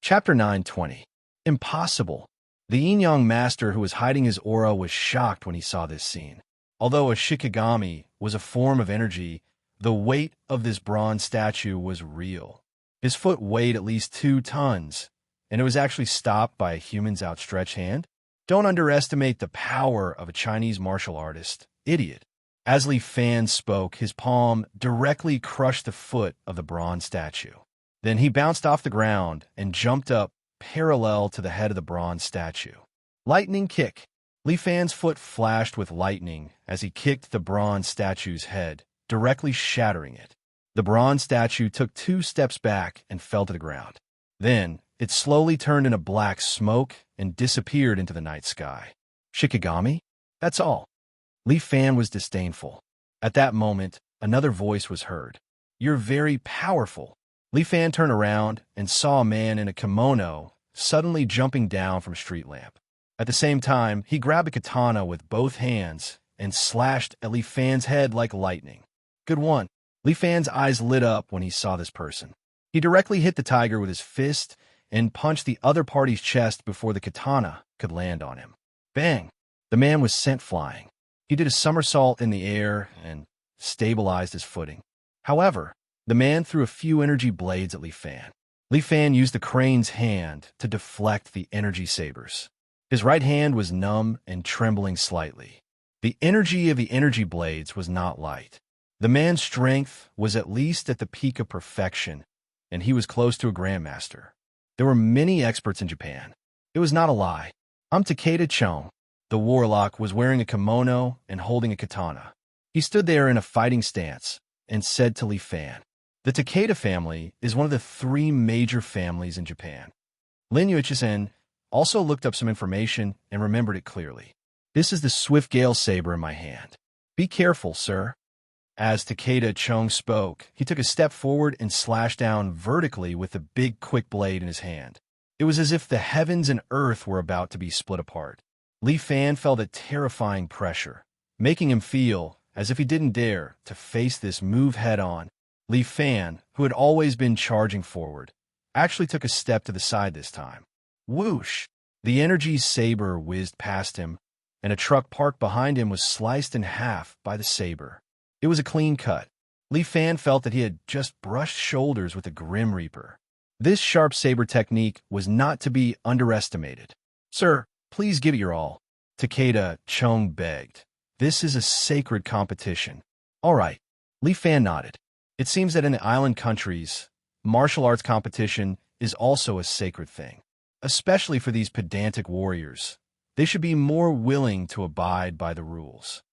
Chapter 920. Impossible. The yin-yang master who was hiding his aura was shocked when he saw this scene. Although a shikigami was a form of energy, the weight of this bronze statue was real. His foot weighed at least 2 tons, and it was actually stopped by a human's outstretched hand. Don't underestimate the power of a Chinese martial artist, idiot. As Li Fan spoke, his palm directly crushed the foot of the bronze statue. Then he bounced off the ground and jumped up parallel to the head of the bronze statue. Lightning kick. Li Fan's foot flashed with lightning as he kicked the bronze statue's head, directly shattering it. The bronze statue took 2 steps back and fell to the ground. Then, it slowly turned into black smoke and disappeared into the night sky. Shikigami? That's all. Li Fan was disdainful. At that moment, another voice was heard. You're very powerful. Li Fan turned around and saw a man in a kimono suddenly jumping down from a street lamp. At the same time, he grabbed a katana with both hands and slashed at Li Fan's head like lightning. Good one. Li Fan's eyes lit up when he saw this person. He directly hit the tiger with his fist and punched the other party's chest before the katana could land on him. Bang! The man was sent flying. He did a somersault in the air and stabilized his footing. However, the man threw a few energy blades at Li Fan. Li Fan used the crane's hand to deflect the energy sabers. His right hand was numb and trembling slightly. The energy of the energy blades was not light. The man's strength was at least at the peak of perfection, and he was close to a grandmaster. There were many experts in Japan. It was not a lie. I'm Takeda Chong. The warlock was wearing a kimono and holding a katana. He stood there in a fighting stance and said to Li Fan, the Takeda family is one of the 3 major families in Japan. Lin Yuichisen also looked up some information and remembered it clearly. This is the swift gale saber in my hand. Be careful, sir. As Takeda Chong spoke, he took a step forward and slashed down vertically with the big quick blade in his hand. It was as if the heavens and earth were about to be split apart. Li Fan felt a terrifying pressure, making him feel as if he didn't dare to face this move head-on. Li Fan, who had always been charging forward, actually took a step to the side this time. Whoosh! The energy saber whizzed past him, and a truck parked behind him was sliced in half by the saber. It was a clean cut. Li Fan felt that he had just brushed shoulders with a Grim Reaper. This sharp saber technique was not to be underestimated. Sir, please give it your all. Takeda Chong begged. This is a sacred competition. All right. Li Fan nodded. It seems that in the island countries, martial arts competition is also a sacred thing. Especially for these pedantic warriors. They should be more willing to abide by the rules.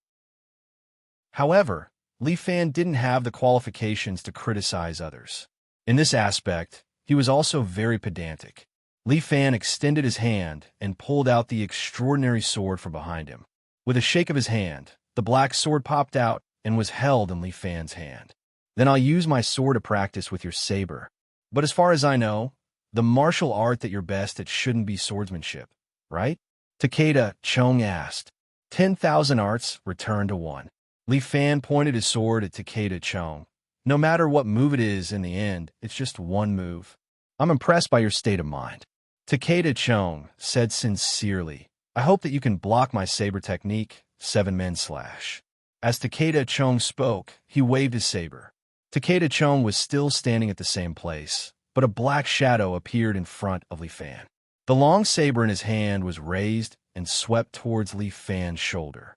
However, Li Fan didn't have the qualifications to criticize others. In this aspect, he was also very pedantic. Li Fan extended his hand and pulled out the extraordinary sword from behind him. With a shake of his hand, the black sword popped out and was held in Li Fan's hand. Then I'll use my sword to practice with your saber. But as far as I know, the martial art that you're best at shouldn't be swordsmanship, right? Takeda Chong asked. 10,000 arts returned to 1. Li Fan pointed his sword at Takeda Chong. No matter what move it is in the end, it's just one move. I'm impressed by your state of mind. Takeda Chong said sincerely, I hope that you can block my saber technique, 7-men slash. As Takeda Chong spoke, he waved his saber. Takeda Chong was still standing at the same place, but a black shadow appeared in front of Li Fan. The long saber in his hand was raised and swept towards Li Fan's shoulder.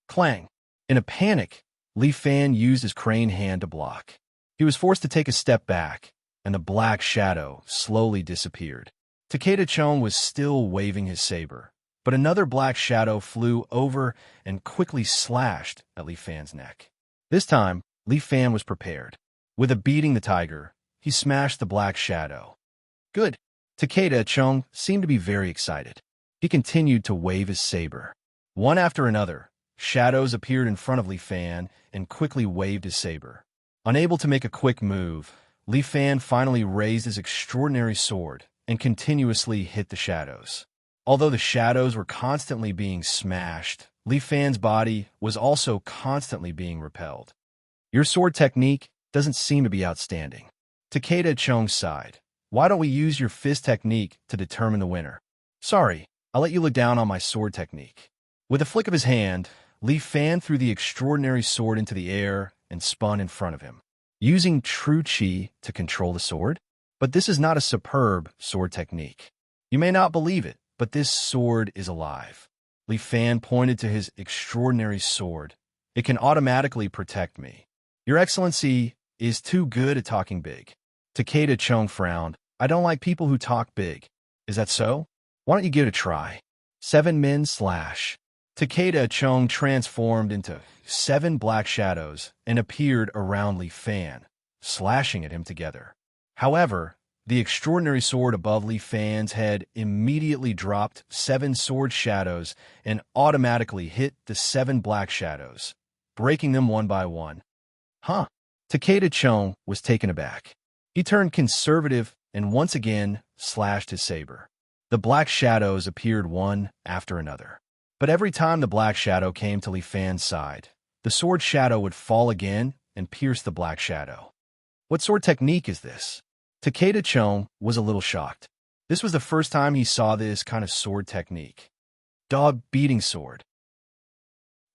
Clang! In a panic, Li Fan used his crane hand to block. He was forced to take a step back, and the black shadow slowly disappeared. Takeda Chong was still waving his saber, but another black shadow flew over and quickly slashed at Li Fan's neck. This time, Li Fan was prepared. With a beating the tiger, he smashed the black shadow. Good. Takeda Chong seemed to be very excited. He continued to wave his saber. One after another, shadows appeared in front of Li Fan and quickly waved his saber. Unable to make a quick move, Li Fan finally raised his extraordinary sword and continuously hit the shadows. Although the shadows were constantly being smashed, Li Fan's body was also constantly being repelled. Your sword technique doesn't seem to be outstanding. Takeda Chong sighed. Why don't we use your fist technique to determine the winner? Sorry, I'll let you look down on my sword technique. With a flick of his hand, Li Fan threw the extraordinary sword into the air and spun in front of him, using true chi to control the sword. But this is not a superb sword technique. You may not believe it, but this sword is alive. Li Fan pointed to his extraordinary sword. It can automatically protect me. Your Excellency is too good at talking big. Takeda Chung frowned. I don't like people who talk big. Is that so? Why don't you give it a try? 7 men slash. Takeda Chung transformed into 7 black shadows and appeared around Li Fan, slashing at him together. However, the extraordinary sword above Li Fan's head immediately dropped 7 sword shadows and automatically hit the 7 black shadows, breaking them one by one. Huh? Takeda Chung was taken aback. He turned conservative and once again slashed his saber. The black shadows appeared one after another. But every time the black shadow came to Li Fan's side, the sword shadow would fall again and pierce the black shadow. What sword technique is this? Takeda Chung was a little shocked. This was the first time he saw this kind of sword technique. Dog beating sword.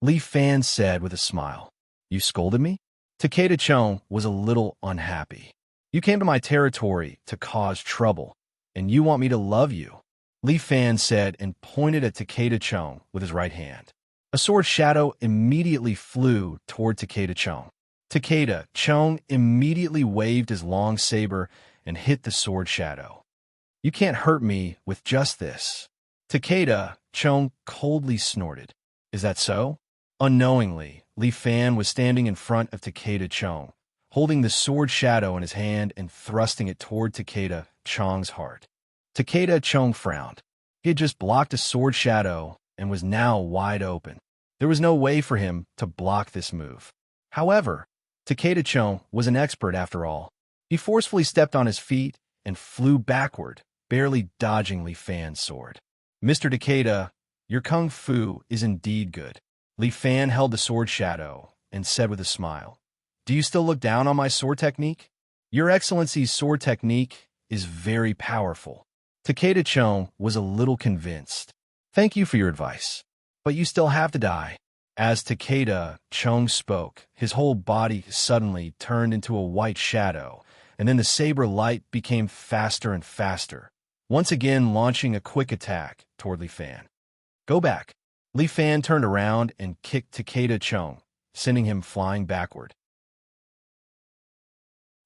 Li Fan said with a smile. You scolded me? Takeda Chung was a little unhappy. You came to my territory to cause trouble, and you want me to love you. Li Fan said and pointed at Takeda Chung with his right hand. A sword shadow immediately flew toward Takeda Chung. Takeda Chung immediately waved his long saber and hit the sword shadow. You can't hurt me with just this. Takeda Chung coldly snorted. Is that so? Unknowingly, Li Fan was standing in front of Takeda Chung, holding the sword shadow in his hand and thrusting it toward Takeda Chung's heart. Takeda Chung frowned. He had just blocked a sword shadow and was now wide open. There was no way for him to block this move. However, Takeda Chung was an expert after all. He forcefully stepped on his feet and flew backward, barely dodging Li Fan's sword. Mr. Takeda, your kung fu is indeed good. Li Fan held the sword shadow and said with a smile, do you still look down on my sword technique? Your Excellency's sword technique is very powerful. Takeda Chung was a little convinced. Thank you for your advice, but you still have to die. As Takeda Chung spoke, his whole body suddenly turned into a white shadow, and then the saber light became faster and faster, once again launching a quick attack toward Li Fan. Go back. Li Fan turned around and kicked Takeda Chung, sending him flying backward.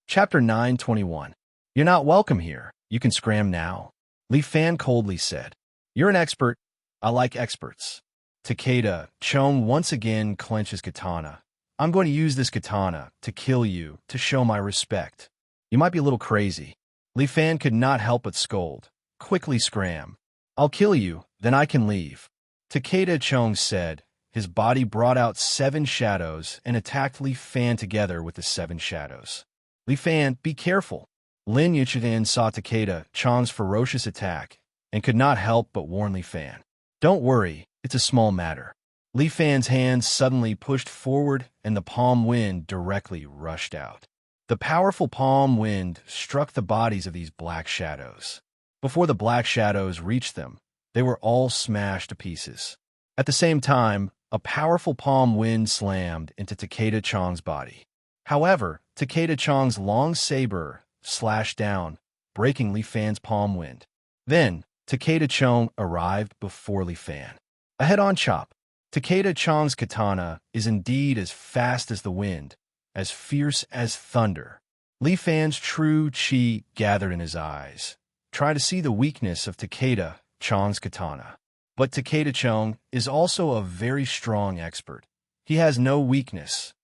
Chapter 921. You're not welcome here. You can scram now. Li Fan coldly said. You're an expert. I like experts. Takeda Chung once again clenched his katana. I'm going to use this katana to kill you to show my respect. You might be a little crazy. Li Fan could not help but scold. Quickly scram. I'll kill you, then I can leave. Takeda Chung said. His body brought out 7 shadows and attacked Li Fan together with the 7 shadows. Li Fan, be careful. Lin Yuchiden saw Takeda Chung's ferocious attack and could not help but warn Li Fan. Don't worry, it's a small matter. Li Fan's hand suddenly pushed forward and the palm wind directly rushed out. The powerful palm wind struck the bodies of these black shadows. Before the black shadows reached them, they were all smashed to pieces. At the same time, a powerful palm wind slammed into Takeda Chung's body. However, Takeda Chung's long saber slashed down, breaking Li Fan's palm wind. Then, Takeda Chung arrived before Li Fan. A head-on chop. Takeda Chung's katana is indeed as fast as the wind, as fierce as thunder. Li Fan's true chi gathered in his eyes, trying to see the weakness of Takeda Chung's katana. But Takeda Chung is also a very strong expert. He has no weakness.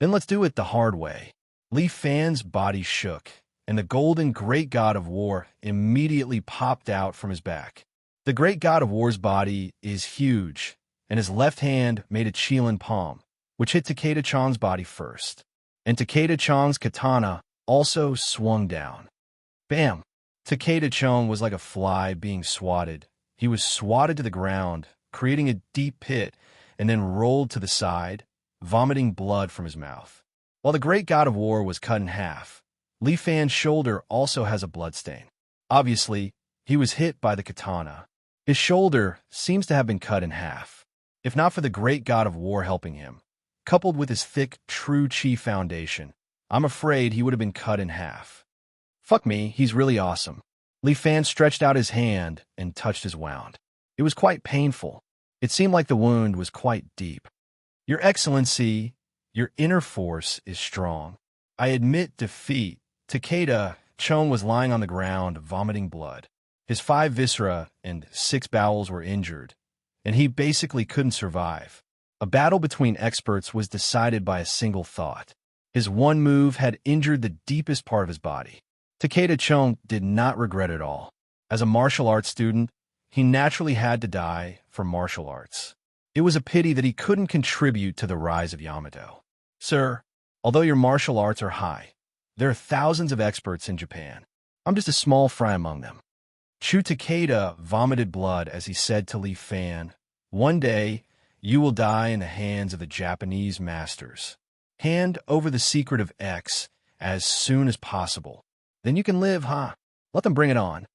Then let's do it the hard way. Li Fan's body shook, and the golden great god of war immediately popped out from his back. The great god of war's body is huge, and his left hand made a Qilin palm, which hit Takeda Chung's body first. And Takeda Chung's katana also swung down. Bam! Takeda Chung was like a fly being swatted. He was swatted to the ground, creating a deep pit, and then rolled to the side, vomiting blood from his mouth. While the great god of war was cut in half, Li Fan's shoulder also has a bloodstain. Obviously, he was hit by the katana. His shoulder seems to have been cut in half. If not for the great god of war helping him, coupled with his thick, true chi foundation, I'm afraid he would have been cut in half. Fuck me, he's really awesome. Li Fan stretched out his hand and touched his wound. It was quite painful. It seemed like the wound was quite deep. Your Excellency, your inner force is strong. I admit defeat. Takeda Chon was lying on the ground, vomiting blood. His 5 viscera and 6 bowels were injured, and he basically couldn't survive. A battle between experts was decided by a single thought. His one move had injured the deepest part of his body. Takeda Chon did not regret it all. As a martial arts student, he naturally had to die for martial arts. It was a pity that he couldn't contribute to the rise of Yamato. Sir, although your martial arts are high, there are thousands of experts in Japan. I'm just a small fry among them. Chu Takeda vomited blood as he said to Li Fan, "One day, you will die in the hands of the Japanese masters. Hand over the secret of X as soon as possible. Then you can live, huh? Let them bring it on."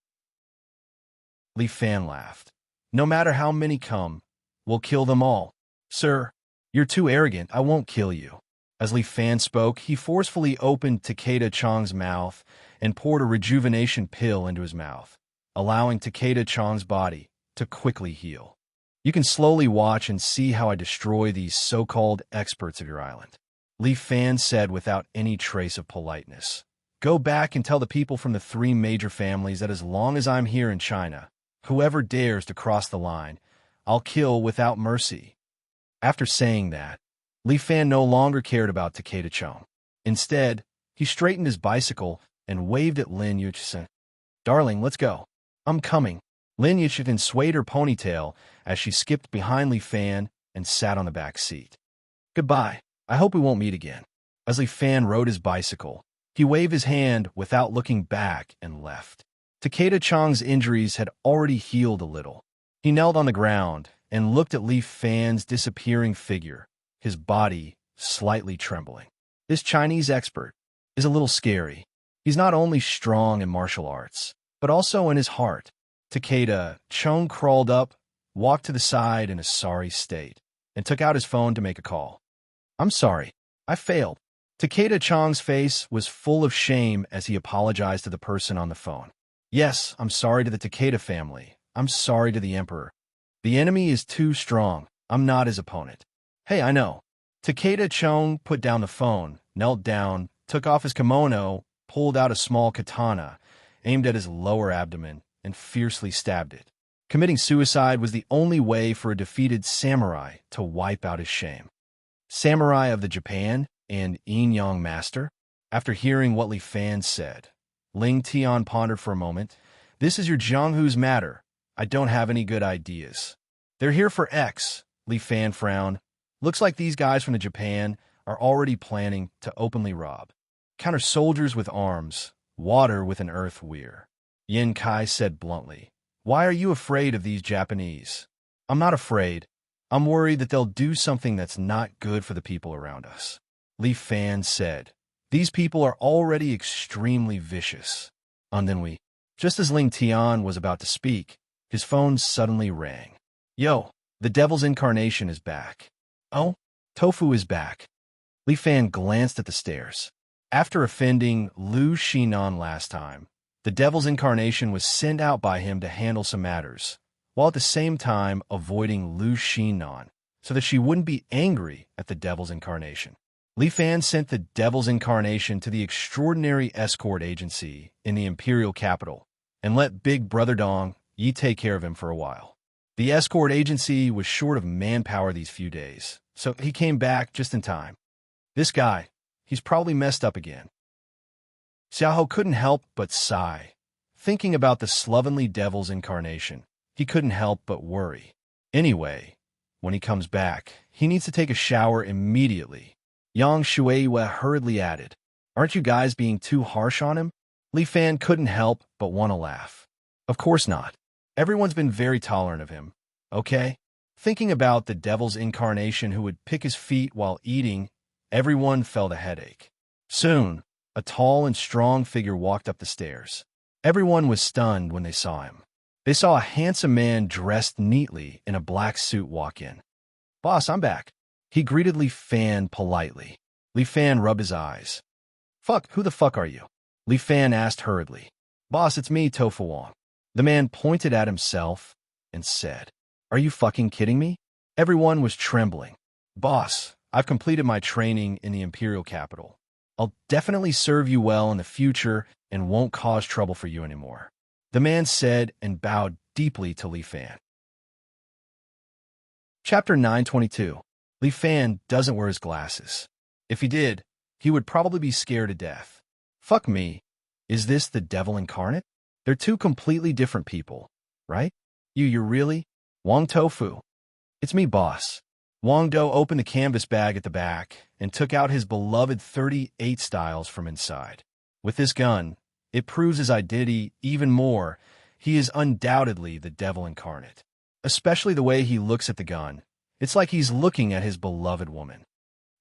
Li Fan laughed. "No matter how many come, we'll kill them all. Sir, you're too arrogant. I won't kill you." As Li Fan spoke, he forcefully opened Takeda Chong's mouth and poured a rejuvenation pill into his mouth, allowing Takeda Chong's body to quickly heal. "You can slowly watch and see how I destroy these so-called experts of your island," Li Fan said without any trace of politeness. "Go back and tell the people from the 3 major families that as long as I'm here in China, whoever dares to cross the line, I'll kill without mercy." After saying that, Li Fan no longer cared about Takeda Chong. Instead, he straightened his bicycle and waved at Lin Yuchisen. "Darling, let's go." "I'm coming." Lin Yuchisen swayed her ponytail as she skipped behind Li Fan and sat on the back seat. "Goodbye. I hope we won't meet again." As Li Fan rode his bicycle, he waved his hand without looking back and left. Takeda Chong's injuries had already healed a little. He knelt on the ground and looked at Li Fan's disappearing figure, his body slightly trembling. This Chinese expert is a little scary. He's not only strong in martial arts, but also in his heart. Takeda Chong crawled up, walked to the side in a sorry state, and took out his phone to make a call. "I'm sorry. I failed." Takeda Chong's face was full of shame as he apologized to the person on the phone. "Yes, I'm sorry to the Takeda family. I'm sorry to the Emperor. The enemy is too strong. I'm not his opponent." "Hey, I know." Takeda Chong put down the phone, knelt down, took off his kimono, pulled out a small katana, aimed at his lower abdomen, and fiercely stabbed it. Committing suicide was the only way for a defeated samurai to wipe out his shame. Samurai of the Japan and Yin-Yang Master? After hearing what Li Fan said, Ling Tian pondered for a moment. "This is your Jianghu's matter. I don't have any good ideas." "They're here for X," Li Fan frowned. "Looks like these guys from the Japan are already planning to openly rob. Counter soldiers with arms, water with an earth weir." Yin Kai said bluntly, "Why are you afraid of these Japanese?" "I'm not afraid. I'm worried that they'll do something that's not good for the people around us," Li Fan said. "These people are already extremely vicious." And then just as Ling Tian was about to speak, his phone suddenly rang. "Yo, the devil's incarnation is back." "Oh, Tofu is back." Li Fan glanced at the stairs. After offending Lu Shinan last time, the devil's incarnation was sent out by him to handle some matters, while at the same time avoiding Lu Shinan so that she wouldn't be angry at the devil's incarnation. Li Fan sent the devil's incarnation to the extraordinary escort agency in the imperial capital and let Big Brother Dong Yi take care of him for a while. The escort agency was short of manpower these few days, so he came back just in time. This guy, he's probably messed up again. Xiaoho couldn't help but sigh. Thinking about the slovenly devil's incarnation, he couldn't help but worry. Anyway, when he comes back, he needs to take a shower immediately. Yang Shueihua hurriedly added, "Aren't you guys being too harsh on him?" Li Fan couldn't help but want to laugh. "Of course not. Everyone's been very tolerant of him, okay?" Thinking about the devil's incarnation who would pick his feet while eating, everyone felt a headache. Soon, A tall and strong figure walked up the stairs. Everyone was stunned when they saw him. They saw a handsome man dressed neatly in a black suit walk in. "Boss, I'm back." He greeted Li Fan politely. Li Fan rubbed his eyes. "Fuck, who the fuck are you?" Li Fan asked hurriedly. "Boss, it's me, Tofu Wong." The man pointed at himself and said, "Are you fucking kidding me?" Everyone was trembling. "Boss, I've completed my training in the Imperial capital. I'll definitely serve you well in the future and won't cause trouble for you anymore," the man said and bowed deeply to Li Fan. Chapter 922. Li Fan doesn't wear his glasses. If he did, he would probably be scared to death. Fuck me. Is this the devil incarnate? They're two completely different people, right? You're really? Wong Tofu. It's me, boss. Wong Do opened the canvas bag at the back and took out his beloved 38 styles from inside. With this gun, it proves his identity even more. He is undoubtedly the devil incarnate. Especially the way he looks at the gun. It's like he's looking at his beloved woman.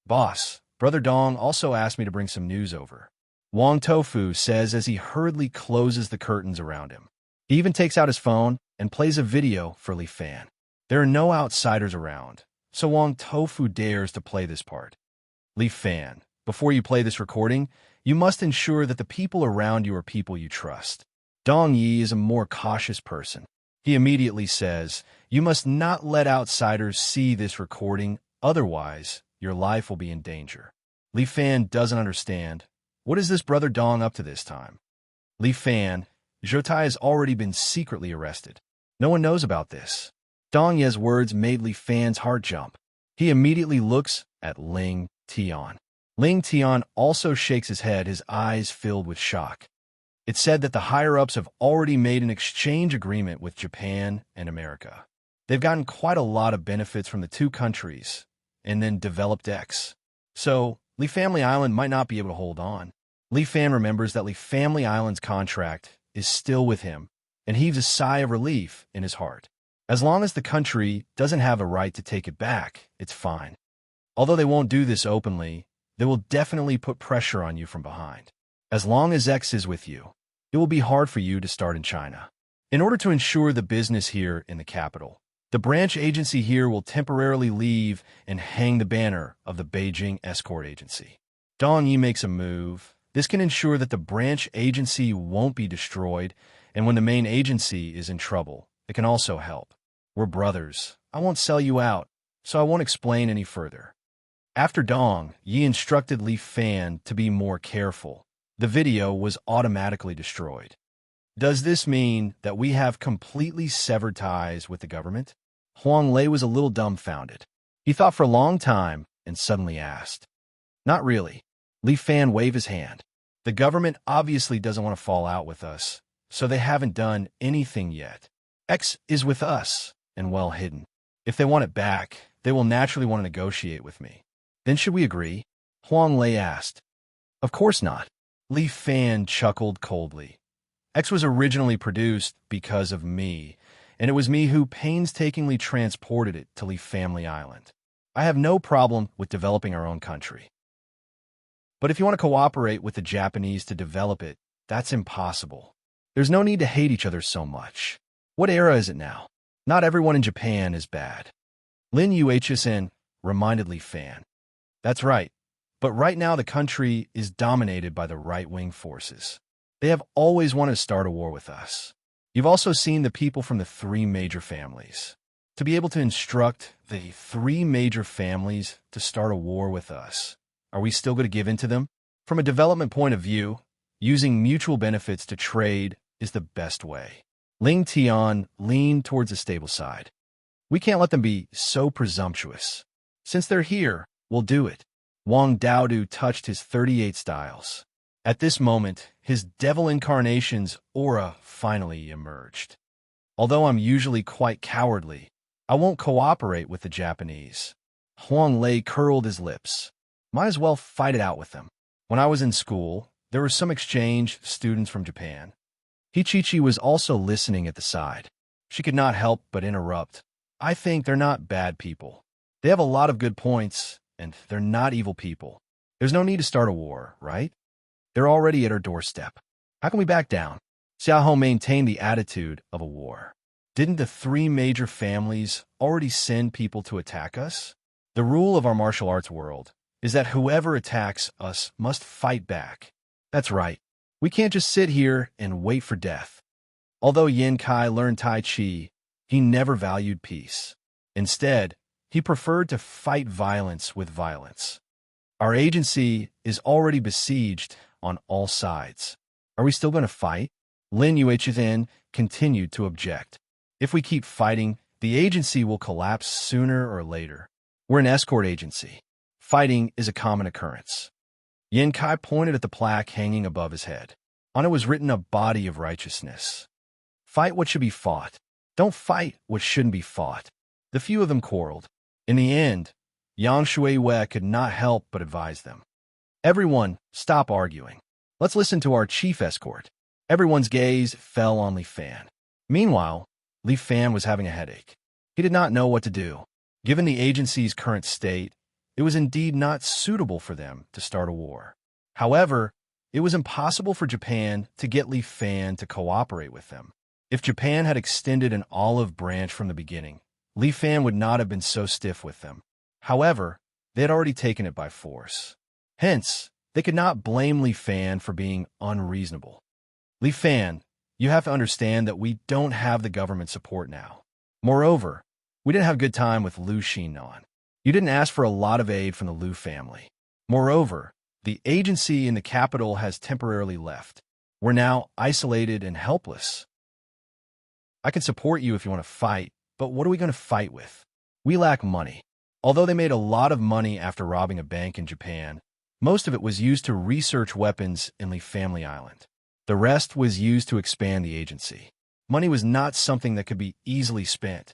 "Boss, Brother Dong also asked me to bring some news over," Wong Tofu says as he hurriedly closes the curtains around him. He even takes out his phone and plays a video for Li Fan. There are no outsiders around, so Wong Tofu dares to play this part. "Li Fan, before you play this recording, you must ensure that the people around you are people you trust." Dong Yi is a more cautious person. He immediately says, "You must not let outsiders see this recording, otherwise your life will be in danger." Li Fan doesn't understand. What is this Brother Dong up to this time? Li Fan, Zhoutai has already been secretly arrested. No one knows about this. Dong Ye's words made Li Fan's heart jump. He immediately looks at Ling Tian. Ling Tian also shakes his head, his eyes filled with shock. It's said that the higher-ups have already made an exchange agreement with Japan and America. They've gotten quite a lot of benefits from the two countries, and then developed X. So, Li Family Island might not be able to hold on. Li Fan remembers that Li Family Island's contract is still with him, and heaves a sigh of relief in his heart. As long as the country doesn't have a right to take it back, it's fine. Although they won't do this openly, they will definitely put pressure on you from behind. As long as X is with you, it will be hard for you to start in China. In order to ensure the business here in the capital, the branch agency here will temporarily leave and hang the banner of the Beijing escort agency. Dong Yi makes a move. This can ensure that the branch agency won't be destroyed, and when the main agency is in trouble, it can also help. We're brothers. I won't sell you out, so I won't explain any further. After Dong Yi instructed Li Fan to be more careful, the video was automatically destroyed. Does this mean that we have completely severed ties with the government? Huang Lei was a little dumbfounded. He thought for a long time and suddenly asked. Not really. Li Fan waved his hand. The government obviously doesn't want to fall out with us, so they haven't done anything yet. X is with us and well hidden. If they want it back, they will naturally want to negotiate with me. Then should we agree? Huang Lei asked. Of course not. Li Fan chuckled coldly. X was originally produced because of me, and it was me who painstakingly transported it to Li Family Island. I have no problem with developing our own country. But if you want to cooperate with the Japanese to develop it, that's impossible. There's no need to hate each other so much. What era is it now? Not everyone in Japan is bad. Lin Yuhsn reminded Li Fan. That's right. But right now the country is dominated by the right-wing forces. They have always wanted to start a war with us. You've also seen the people from the three major families. To be able to instruct the three major families to start a war with us, are we still going to give in to them? From a development point of view, using mutual benefits to trade is the best way. Ling Tian leaned towards the stable side. We can't let them be so presumptuous. Since they're here, we'll do it. Wang Daodu touched his 38 styles. At this moment, his devil incarnation's aura finally emerged. Although I'm usually quite cowardly, I won't cooperate with the Japanese. Huang Lei curled his lips. Might as well fight it out with them. When I was in school, there were some exchange students from Japan. Hichichi was also listening at the side. She could not help but interrupt. I think they're not bad people. They have a lot of good points, and they're not evil people. There's no need to start a war, right? They're already at our doorstep. How can we back down? Xiahou maintained the attitude of a war. Didn't the three major families already send people to attack us? The rule of our martial arts world is that whoever attacks us must fight back. That's right. We can't just sit here and wait for death. Although Yin Kai learned Tai Chi, he never valued peace. Instead, he preferred to fight violence with violence. Our agency is already besieged on all sides. Are we still going to fight? Lin Yuechen continued to object. If we keep fighting, the agency will collapse sooner or later. We're an escort agency. Fighting is a common occurrence. Yin Kai pointed at the plaque hanging above his head. On it was written a body of righteousness. Fight what should be fought. Don't fight what shouldn't be fought. The few of them quarreled. In the end, Yang Shuiwei could not help but advise them. Everyone, stop arguing. Let's listen to our chief escort. Everyone's gaze fell on Li Fan. Meanwhile, Li Fan was having a headache. He did not know what to do. Given the agency's current state, it was indeed not suitable for them to start a war. However, it was impossible for Japan to get Li Fan to cooperate with them. If Japan had extended an olive branch from the beginning, Li Fan would not have been so stiff with them. However, they had already taken it by force. Hence, they could not blame Li Fan for being unreasonable. Li Fan, you have to understand that we don't have the government support now. Moreover, we didn't have a good time with Liu Xinan. You didn't ask for a lot of aid from the Liu family. Moreover, the agency in the capital has temporarily left. We're now isolated and helpless. I can support you if you want to fight, but what are we going to fight with? We lack money. Although they made a lot of money after robbing a bank in Japan, most of it was used to research weapons in Li Family Island. The rest was used to expand the agency. Money was not something that could be easily spent.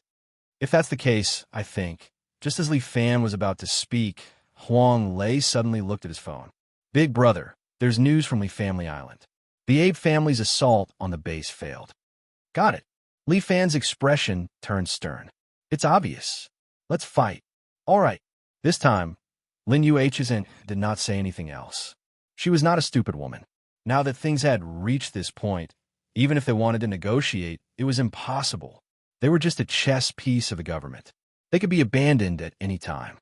If that's the case, I think, just as Li Fan was about to speak, Huang Lei suddenly looked at his phone. Big brother, there's news from Li Family Island. The Abe family's assault on the base failed. Got it. Li Fan's expression turned stern. It's obvious. Let's fight. All right. This time, Lin Yuechen did not say anything else. She was not a stupid woman. Now that things had reached this point, even if they wanted to negotiate, it was impossible. They were just a chess piece of the government. They could be abandoned at any time.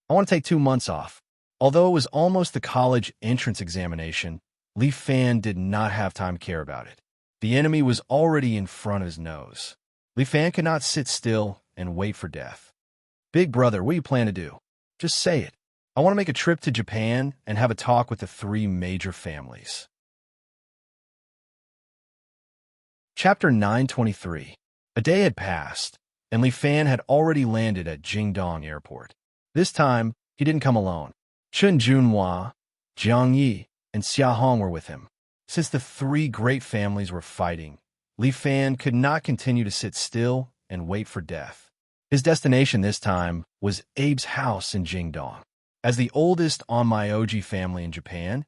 I want to take 2 months off. Although it was almost the college entrance examination, Li Fan did not have time to care about it. The enemy was already in front of his nose. Li Fan could not sit still and wait for death. Big brother, what do you plan to do? Just say it. I want to make a trip to Japan and have a talk with the 3 major families. Chapter 923. A day had passed, and Li Fan had already landed at Jingdong Airport. This time, he didn't come alone. Chen Junhua, Jiang Yi, and Xia Hong were with him. Since the 3 great families were fighting, Li Fan could not continue to sit still and wait for death. His destination this time was Abe's house in Jingdong. As the oldest Onmyoji family in Japan,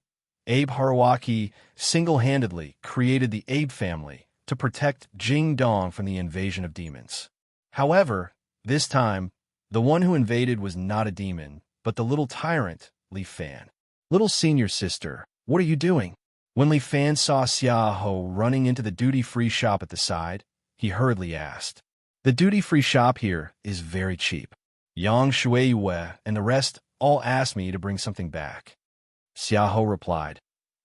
Abe Haruaki single-handedly created the Abe family to protect Jingdong from the invasion of demons. However, this time, the one who invaded was not a demon, but the little tyrant, Li Fan. Little senior sister, what are you doing? When Li Fan saw Xiahou running into the duty-free shop at the side, he hurriedly asked. The duty-free shop here is very cheap. Yang Shuiwei and the rest all asked me to bring something back. Xiahou replied.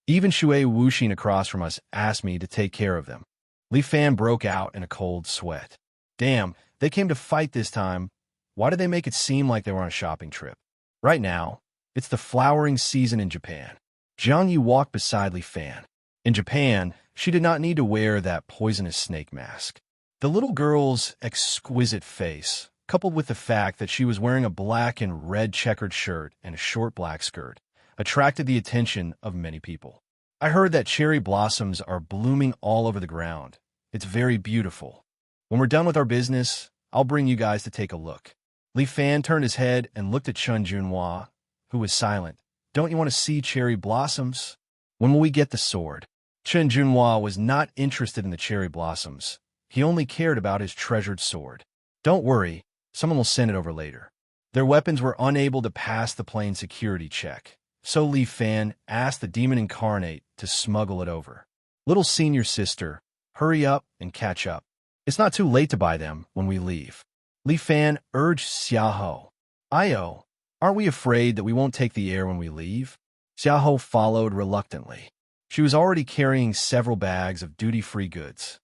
Even Shui Wuxin across from us asked me to take care of them. Li Fan broke out in a cold sweat. Damn, they came to fight this time. Why did they make it seem like they were on a shopping trip? Right now, it's the flowering season in Japan. Jiang Yi walked beside Li Fan. In Japan, she did not need to wear that poisonous snake mask. The little girl's exquisite face, coupled with the fact that she was wearing a black and red checkered shirt and a short black skirt, attracted the attention of many people. I heard that cherry blossoms are blooming all over the ground. It's very beautiful. When we're done with our business, I'll bring you guys to take a look. Li Fan turned his head and looked at Chen Junhua, who was silent. Don't you want to see cherry blossoms? When will we get the sword? Chen Junhua was not interested in the cherry blossoms. He only cared about his treasured sword. Don't worry, someone will send it over later. Their weapons were unable to pass the plane security check. So Li Fan asked the demon incarnate to smuggle it over. Little senior sister, hurry up and catch up. It's not too late to buy them when we leave. Li Fan urged Xiaoho. Io, aren't we afraid that we won't take the air when we leave? Xiaoho followed reluctantly. She was already carrying several bags of duty-free goods.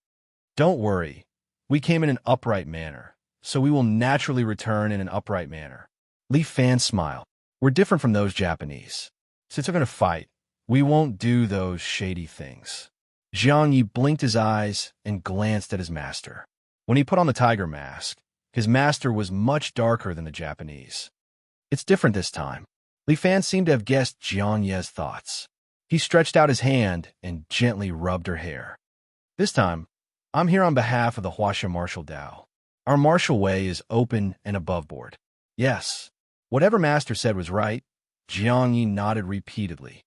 Don't worry, we came in an upright manner, so we will naturally return in an upright manner. Li Fan smiled. We're different from those Japanese. Since they're going to fight, we won't do those shady things. Jiang Yi blinked his eyes and glanced at his master. When he put on the tiger mask, his master was much darker than the Japanese. It's different this time. Li Fan seemed to have guessed Jiang Ye's thoughts. He stretched out his hand and gently rubbed her hair. This time, I'm here on behalf of the Huasha Martial Dao. Our martial way is open and above board. Yes, whatever master said was right. Jiang Yi nodded repeatedly.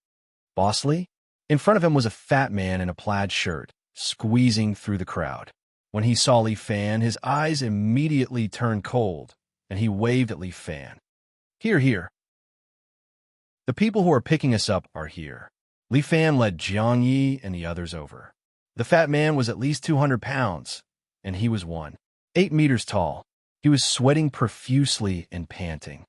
Bossly? In front of him was a fat man in a plaid shirt, squeezing through the crowd. When he saw Li Fan, his eyes immediately turned cold, and he waved at Li Fan. Here, here. The people who are picking us up are here. Li Fan led Jiang Yi and the others over. The fat man was at least 200 pounds, and he was 8 meters tall. He was sweating profusely and panting.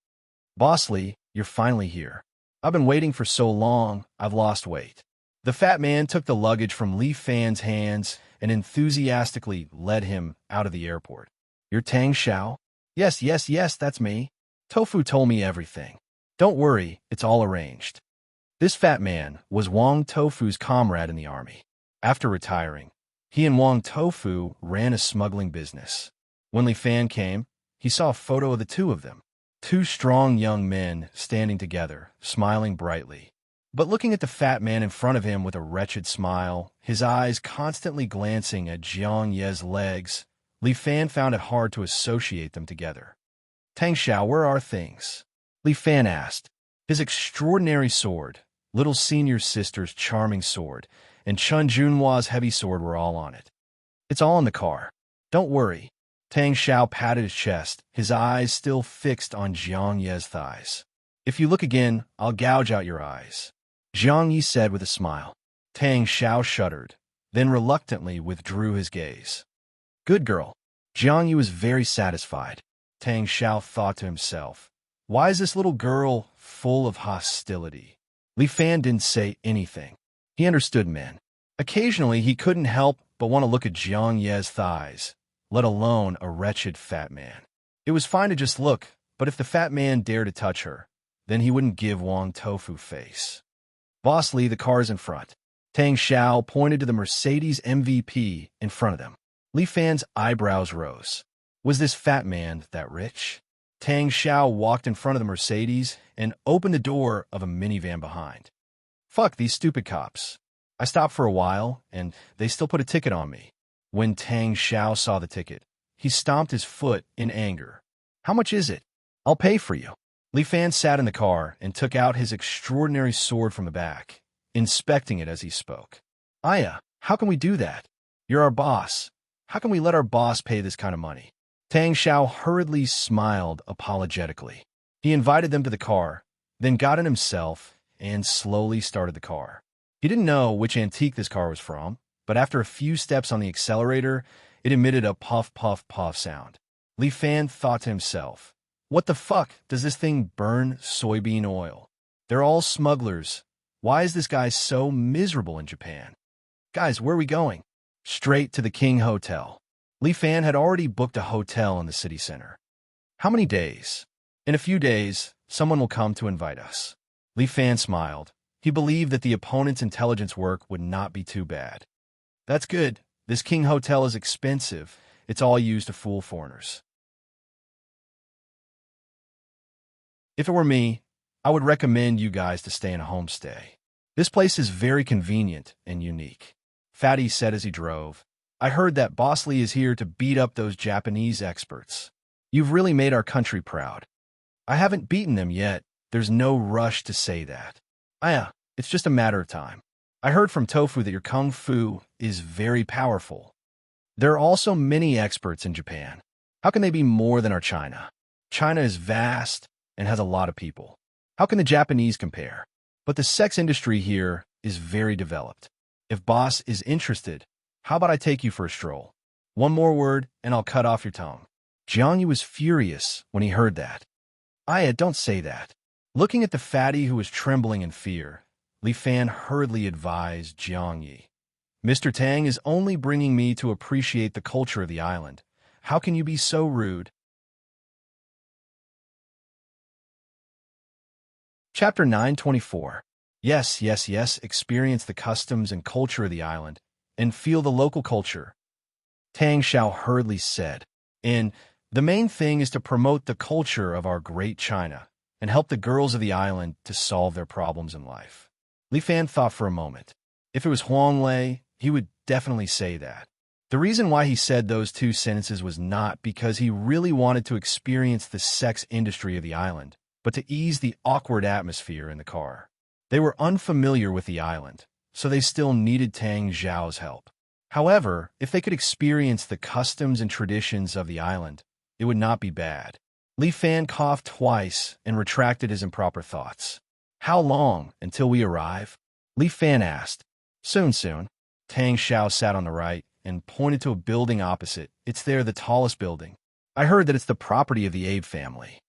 Bossly, you're finally here. I've been waiting for so long, I've lost weight. The fat man took the luggage from Li Fan's hands and enthusiastically led him out of the airport. You're Tang Xiao? Yes, that's me. Tofu told me everything. Don't worry, it's all arranged. This fat man was Wang Tofu's comrade in the army. After retiring, he and Wang Tofu ran a smuggling business. When Li Fan came, he saw a photo of the two of them. Two strong young men standing together, smiling brightly. But looking at the fat man in front of him with a wretched smile, his eyes constantly glancing at Jiang Ye's legs, Li Fan found it hard to associate them together. Tang Xiao, where are things? Li Fan asked. His extraordinary sword, little senior sister's charming sword, and Chun Junhua's heavy sword were all on it. It's all in the car. Don't worry. Tang Xiao patted his chest, his eyes still fixed on Jiang Ye's thighs. If you look again, I'll gouge out your eyes. Jiang Yi said with a smile. Tang Xiao shuddered, then reluctantly withdrew his gaze. Good girl. Jiang Yi was very satisfied. Tang Xiao thought to himself, why is this little girl full of hostility? Li Fan didn't say anything. He understood men. Occasionally, he couldn't help but want to look at Jiang Ye's thighs, let alone a wretched fat man. It was fine to just look, but if the fat man dared to touch her, then he wouldn't give Wang Tofu face. Bossly, the car's in front. Tang Xiao pointed to the Mercedes MVP in front of them. Li Fan's eyebrows rose. Was this fat man that rich? Tang Xiao walked in front of the Mercedes and opened the door of a minivan behind. Fuck these stupid cops. I stopped for a while, and they still put a ticket on me. When Tang Xiao saw the ticket, he stomped his foot in anger. How much is it? I'll pay for you. Li Fan sat in the car and took out his extraordinary sword from the back, inspecting it as he spoke. Aya, how can we do that? You're our boss. How can we let our boss pay this kind of money? Tang Xiao hurriedly smiled apologetically. He invited them to the car, then got in himself and slowly started the car. He didn't know which antique this car was from, but after a few steps on the accelerator, it emitted a puff, puff, puff sound. Li Fan thought to himself, what the fuck does this thing burn soybean oil? They're all smugglers. Why is this guy so miserable in Japan? Guys, where are we going? Straight to the King Hotel. Li Fan had already booked a hotel in the city center. How many days? In a few days, someone will come to invite us. Li Fan smiled. He believed that the opponent's intelligence work would not be too bad. That's good. This King Hotel is expensive. It's all used to fool foreigners. If it were me, I would recommend you guys to stay in a homestay. This place is very convenient and unique. Fatty said as he drove. I heard that Bosley is here to beat up those Japanese experts. You've really made our country proud. I haven't beaten them yet. There's no rush to say that. It's just a matter of time. I heard from Tofu that your kung fu is very powerful. There are also many experts in Japan. How can they be more than our China? China is vast and has a lot of people. How can the Japanese compare? But the sex industry here is very developed. If boss is interested, how about I take you for a stroll? One more word, and I'll cut off your tongue. Jiang Yu was furious when he heard that. Aya, don't say that. Looking at the fatty who was trembling in fear, Li Fan hurriedly advised Jiang Yi. Mr. Tang is only bringing me to appreciate the culture of the island. How can you be so rude? Chapter 924. Yes, yes, yes, experience the customs and culture of the island, and feel the local culture. Tang Xiao hurriedly said, and the main thing is to promote the culture of our great China and help the girls of the island to solve their problems in life. Li Fan thought for a moment. If it was Huang Lei, he would definitely say that. The reason why he said those two sentences was not because he really wanted to experience the sex industry of the island, but to ease the awkward atmosphere in the car. They were unfamiliar with the island, so they still needed Tang Xiao's help. However, if they could experience the customs and traditions of the island, it would not be bad. Li Fan coughed twice and retracted his improper thoughts. How long until we arrive? Li Fan asked. Soon, soon. Tang Xiao sat on the right and pointed to a building opposite. It's there, the tallest building. I heard that it's the property of the Abe family.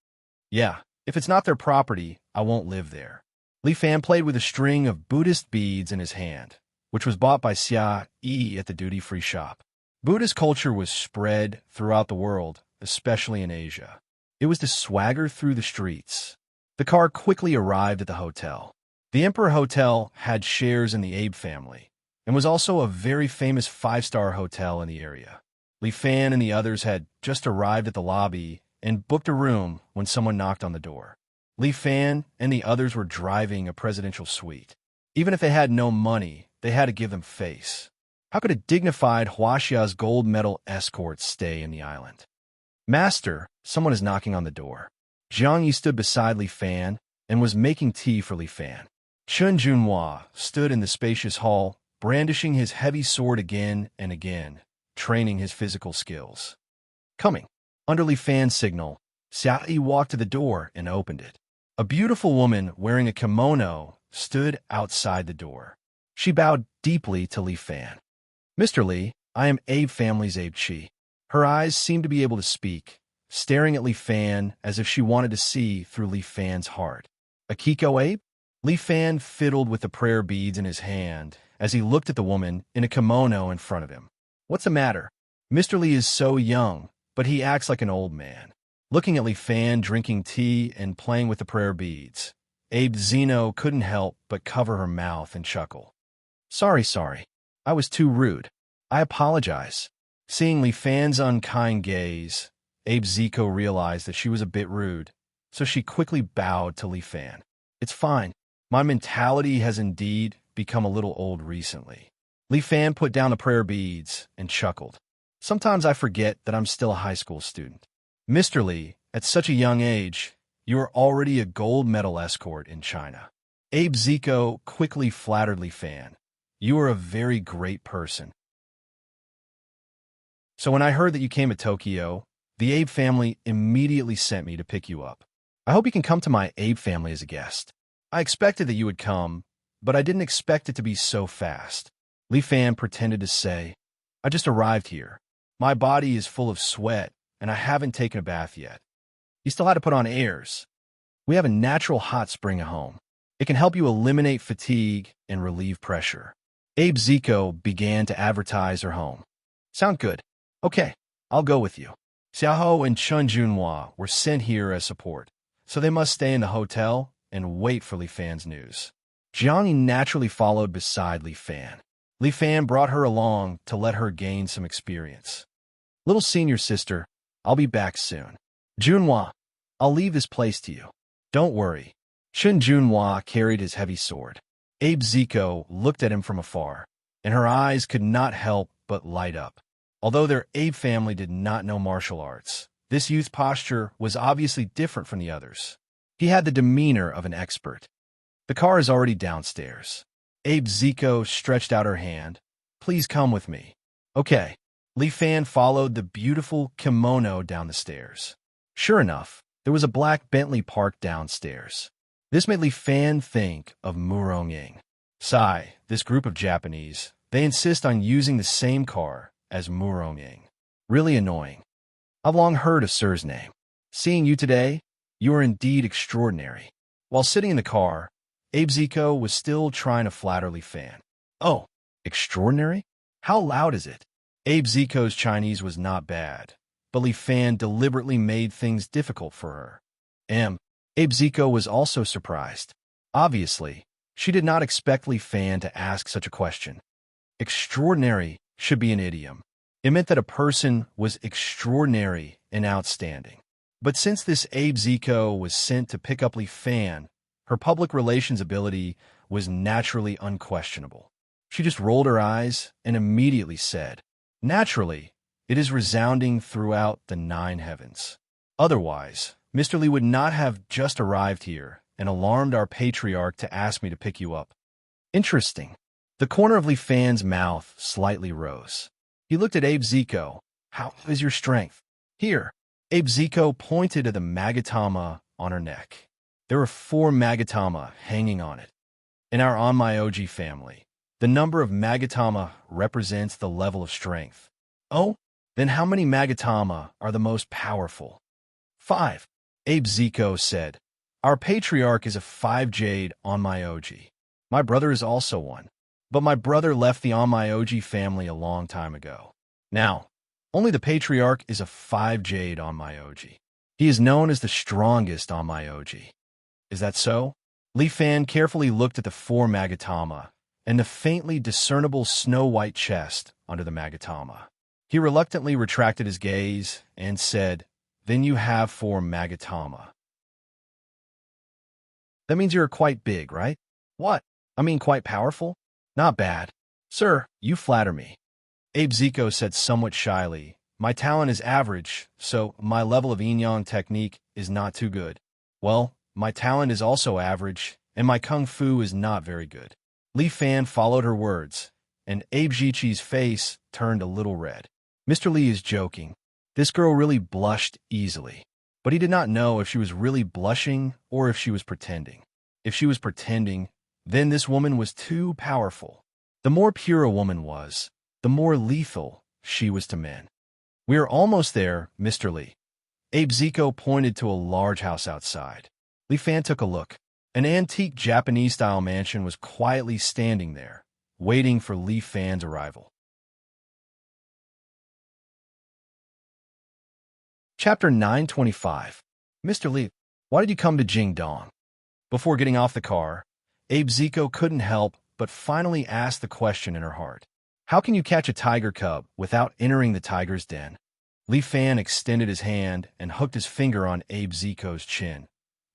Yeah, if it's not their property, I won't live there. Li Fan played with a string of Buddhist beads in his hand, which was bought by Xia Yi at the duty-free shop. Buddhist culture was spread throughout the world, especially in Asia. It was to swagger through the streets. The car quickly arrived at the hotel. The Emperor Hotel had shares in the Abe family, and was also a very famous five-star hotel in the area. Li Fan and the others had just arrived at the lobby and booked a room when someone knocked on the door. Li Fan and the others were driving a presidential suite. Even if they had no money, they had to give them face. How could a dignified Huaxia's gold medal escort stay in the island? Master, someone is knocking on the door. Jiang Yi stood beside Li Fan and was making tea for Li Fan. Chun Junhua stood in the spacious hall, brandishing his heavy sword again and again, training his physical skills. Coming. Under Li Fan's signal, Xia Yi walked to the door and opened it. A beautiful woman wearing a kimono stood outside the door. She bowed deeply to Li Fan. Mr. Li, I am Abe family's Abe Chi. Her eyes seemed to be able to speak, staring at Li Fan as if she wanted to see through Li Fan's heart. Akiko Abe? Li Fan fiddled with the prayer beads in his hand as he looked at the woman in a kimono in front of him. What's the matter? Mr. Li is so young, but he acts like an old man. Looking at Li Fan drinking tea and playing with the prayer beads, Abe Zeno couldn't help but cover her mouth and chuckle. Sorry. I was too rude. I apologize. Seeing Li Fan's unkind gaze, Abe Zico realized that she was a bit rude, so she quickly bowed to Li Fan. It's fine. My mentality has indeed become a little old recently. Li Fan put down the prayer beads and chuckled. Sometimes I forget that I'm still a high school student. Mr. Li, at such a young age, you are already a gold medal escort in China. Abe Zico quickly flattered Li Fan. You are a very great person. So when I heard that you came to Tokyo, the Abe family immediately sent me to pick you up. I hope you can come to my Abe family as a guest. I expected that you would come, but I didn't expect it to be so fast. Li Fan pretended to say, I just arrived here. My body is full of sweat, and I haven't taken a bath yet. You still had to put on airs. We have a natural hot spring at home. It can help you eliminate fatigue and relieve pressure. Abe Zico began to advertise her home. Sound good? Okay, I'll go with you. Xiaoho and Chun Junhua were sent here as support, so they must stay in the hotel and wait for Li Fan's news. Jiang Yi naturally followed beside Li Fan. Li Fan brought her along to let her gain some experience. Little senior sister, I'll be back soon. Junhua, I'll leave this place to you. Don't worry. Chun Junhua carried his heavy sword. Abe Zico looked at him from afar, and her eyes could not help but light up. Although their Abe family did not know martial arts, this youth's posture was obviously different from the others. He had the demeanor of an expert. The car is already downstairs. Abe Zico stretched out her hand. Please come with me. Okay. Li Fan followed the beautiful kimono down the stairs. Sure enough, there was a black Bentley parked downstairs. This made Li Fan think of Murongying. Sai, this group of Japanese, they insist on using the same car as Murongying. Really annoying. I've long heard of Sir's name. Seeing you today, you are indeed extraordinary. While sitting in the car, Abe Zico was still trying to flatter Li Fan. Oh, extraordinary? How loud is it? Abe Zico's Chinese was not bad, but Li Fan deliberately made things difficult for her. Abe Zico was also surprised. Obviously, she did not expect Li Fan to ask such a question. Extraordinary should be an idiom. It meant that a person was extraordinary and outstanding. But since this Abe Zico was sent to pick up Li Fan, her public relations ability was naturally unquestionable. She just rolled her eyes and immediately said, "Naturally, it is resounding throughout the 9 heavens. Otherwise, Mr. Li would not have just arrived here and alarmed our patriarch to ask me to pick you up." Interesting. The corner of Li Fan's mouth slightly rose. He looked at Abe Zico. "How is your strength?" "Here." Abe Zico pointed to the magatama on her neck. There were 4 magatama hanging on it. In our Onmyoji family, the number of magatama represents the level of strength. Oh, then how many magatama are the most powerful? 5. Abe Zico said, "Our patriarch is a 5 jade Onmyoji. My brother is also one. But my brother left the Onmyoji family a long time ago. Now, only the patriarch is a 5 jade Onmyoji. He is known as the strongest Onmyoji." "Is that so?" Li Fan carefully looked at the 4 magatama and the faintly discernible snow-white chest under the magatama. He reluctantly retracted his gaze and said, "Then you have 4 magatama. That means you're quite big, right?" "What? I mean quite powerful?" "Not bad." "Sir, you flatter me." Abe Zico said somewhat shyly, "My talent is average, so my level of yin-yang technique is not too good. Well, my talent is also average, and my kung fu is not very good." Li Fan followed her words, and Abe Zico's face turned a little red. Mr. Li is joking. This girl really blushed easily, but he did not know if she was really blushing or if she was pretending. If she was pretending, then this woman was too powerful. The more pure a woman was, the more lethal she was to men. "We are almost there, Mr. Li." Abe Zico pointed to a large house outside. Li Fan took a look. An antique Japanese-style mansion was quietly standing there, waiting for Li Fan's arrival. Chapter 925. "Mr. Li, why did you come to Jingdong?" Before getting off the car, Abe Zico couldn't help but finally ask the question in her heart. How can you catch a tiger cub without entering the tiger's den? Li Fan extended his hand and hooked his finger on Abe Zico's chin.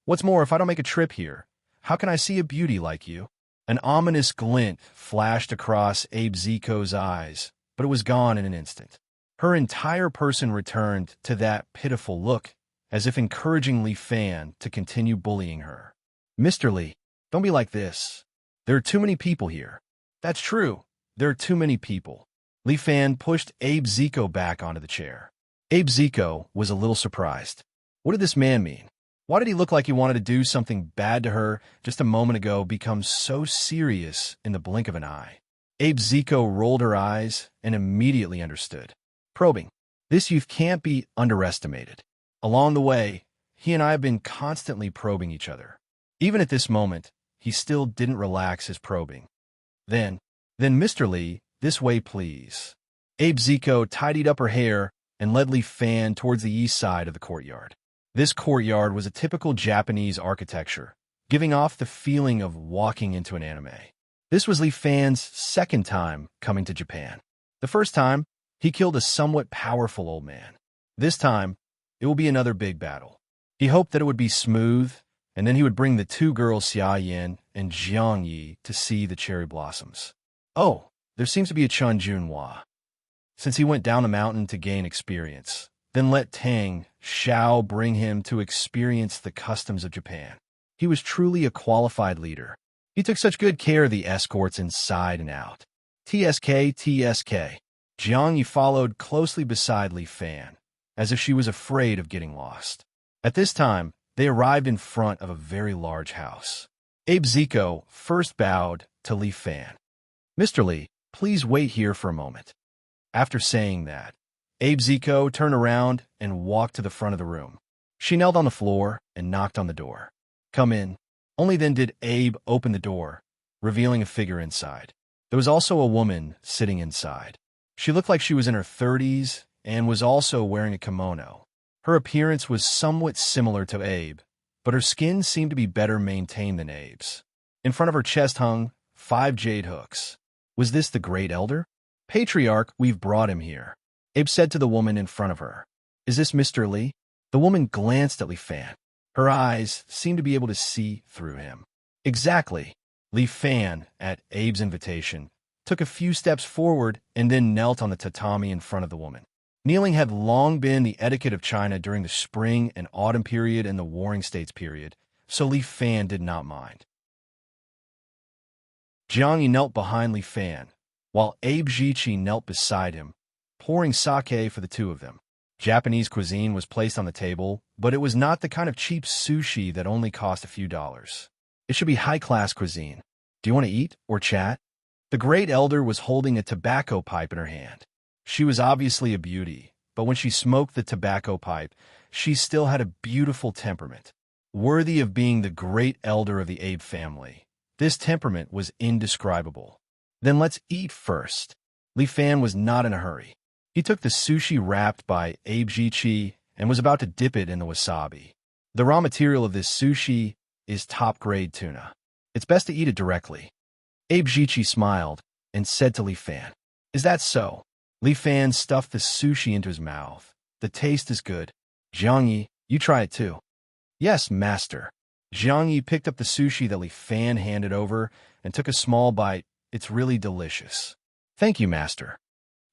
"What's more, if I don't make a trip here, how can I see a beauty like you?" An ominous glint flashed across Abe Zico's eyes, but it was gone in an instant. Her entire person returned to that pitiful look, as if encouraging Li Fan to continue bullying her. "Mr. Li, don't be like this. There are too many people here." "That's true. There are too many people." Li Fan pushed Abe Zico back onto the chair. Abe Zico was a little surprised. What did this man mean? Why did he look like he wanted to do something bad to her just a moment ago become so serious in the blink of an eye? Abe Zico rolled her eyes and immediately understood. Probing. This youth can't be underestimated. Along the way, he and I have been constantly probing each other. Even at this moment, he still didn't relax his probing. Then Mr. Li, this way please." Abe Zico tidied up her hair and led Li Fan towards the east side of the courtyard. This courtyard was a typical Japanese architecture, giving off the feeling of walking into an anime. This was Li Fan's 2nd time coming to Japan. The first time, he killed a somewhat powerful old man. This time, it will be another big battle. He hoped that it would be smooth, and then he would bring the 2 girls Xia Yin and Jiang Yi to see the cherry blossoms. Oh, there seems to be a Chun Junhua. Since he went down the mountain to gain experience, then let Tang Xiao bring him to experience the customs of Japan. He was truly a qualified leader. He took such good care of the escorts inside and out. TSK. Jiang Yi followed closely beside Li Fan, as if she was afraid of getting lost. At this time, They arrived in front of a very large house. Abe Zico first bowed to Li Fan. "Mr. Li, please wait here for a moment." After saying that, Abe Zico turned around and walked to the front of the room. She knelt on the floor and knocked on the door. "Come in." Only then did Abe open the door, revealing a figure inside. There was also a woman sitting inside. She looked like she was in her 30s and was also wearing a kimono. Her appearance was somewhat similar to Abe, but her skin seemed to be better maintained than Abe's. In front of her chest hung 5 jade hooks. Was this the Great Elder? "Patriarch, we've brought him here," Abe said to the woman in front of her. "Is this Mr. Li?" The woman glanced at Li Fan. Her eyes seemed to be able to see through him. "Exactly." Li Fan, at Abe's invitation, took a few steps forward and then knelt on the tatami in front of the woman. Kneeling had long been the etiquette of China during the spring and autumn period and the Warring States period, so Li Fan did not mind. Jiang Yi knelt behind Li Fan, while Abe Zichi knelt beside him, pouring sake for the two of them. Japanese cuisine was placed on the table, but it was not the kind of cheap sushi that only cost a few dollars. It should be high-class cuisine. "Do you want to eat or chat?" The Great Elder was holding a tobacco pipe in her hand. She was obviously a beauty, but when she smoked the tobacco pipe, she still had a beautiful temperament, worthy of being the Great Elder of the Abe family. This temperament was indescribable. "Then let's eat first." Li Fan was not in a hurry. He took the sushi wrapped by Abe Zichi and was about to dip it in the wasabi. The raw material of this sushi is top-grade tuna. It's best to eat it directly. Abe Zichi smiled and said to Li Fan, "Is that so?" Li Fan stuffed the sushi into his mouth. "The taste is good. Jiang Yi, you try it too." "Yes, master." Jiang Yi picked up the sushi that Li Fan handed over and took a small bite. "It's really delicious." "Thank you, master."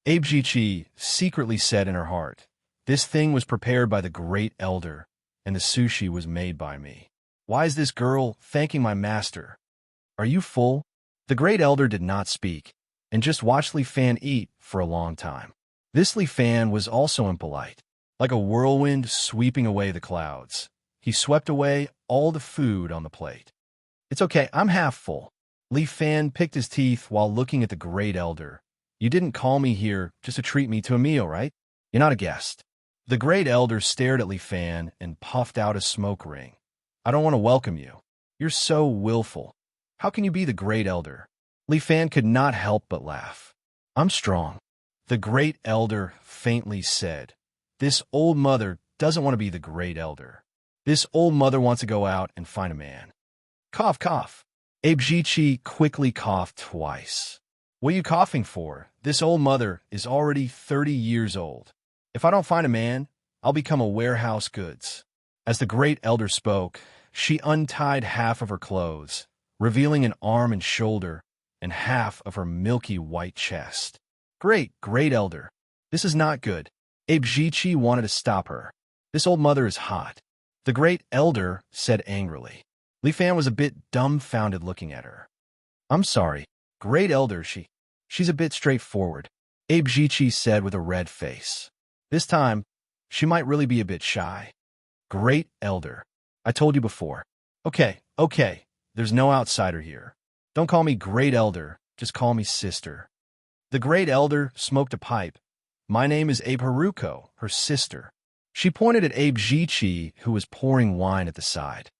Abe Zichi secretly said in her heart, "This thing was prepared by the Great Elder, and the sushi was made by me. Why is this girl thanking my master? Are you full?" The Great Elder did not speak, and just watched Li Fan eat for a long time. This Li Fan was also impolite. Like a whirlwind sweeping away the clouds, he swept away all the food on the plate. "It's okay, I'm half full." Li Fan picked his teeth while looking at the Great Elder. "You didn't call me here just to treat me to a meal, right? You're not a guest." The Great Elder stared at Li Fan and puffed out a smoke ring. "I don't want to welcome you. You're so willful. How can you be the Great Elder?" Li Fan could not help but laugh. "I'm strong." The Great Elder faintly said, "This old mother doesn't want to be the Great Elder. This old mother wants to go out and find a man." Cough, cough. Abe Zichi quickly coughed twice. "What are you coughing for? This old mother is already 30 years old. If I don't find a man, I'll become a warehouse goods." As the Great Elder spoke, she untied half of her clothes, revealing an arm and shoulder and half of her milky white chest. Great Elder, this is not good." Abe Zichi wanted to stop her. "This old mother is hot." The Great Elder said angrily. Li Fan was a bit dumbfounded looking at her. "I'm sorry, Great Elder, she's a bit straightforward," Abe Zichi said with a red face. "This time, she might really be a bit shy." "Great Elder, I told you before." Okay, there's no outsider here. Don't call me Great Elder, just call me sister." The Great Elder smoked a pipe. "My name is Abe Haruko, her sister." She pointed at Abe Zichi, who was pouring wine at the side.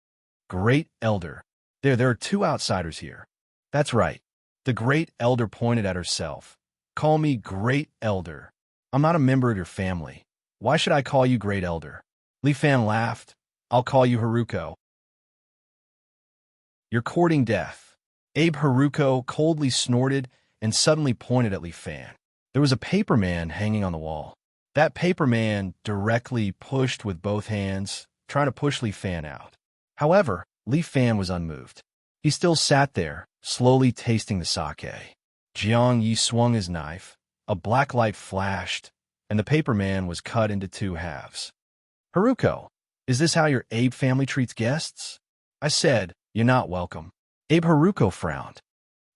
"Great Elder, there are 2 outsiders here." "That's right." The Great Elder pointed at herself. "Call me Great Elder. I'm not a member of your family. Why should I call you Great Elder?" Li Fan laughed. "I'll call you Haruko." "You're courting death." Abe Haruko coldly snorted and suddenly pointed at Li Fan. There was a paper man hanging on the wall. That paper man directly pushed with both hands, trying to push Li Fan out. However, Li Fan was unmoved. He still sat there, slowly tasting the sake. Jiang Yi swung his knife, a black light flashed, and the paper man was cut into 2 halves. "Haruko, is this how your Abe family treats guests?" I said, "You're not welcome." Abe Haruko frowned.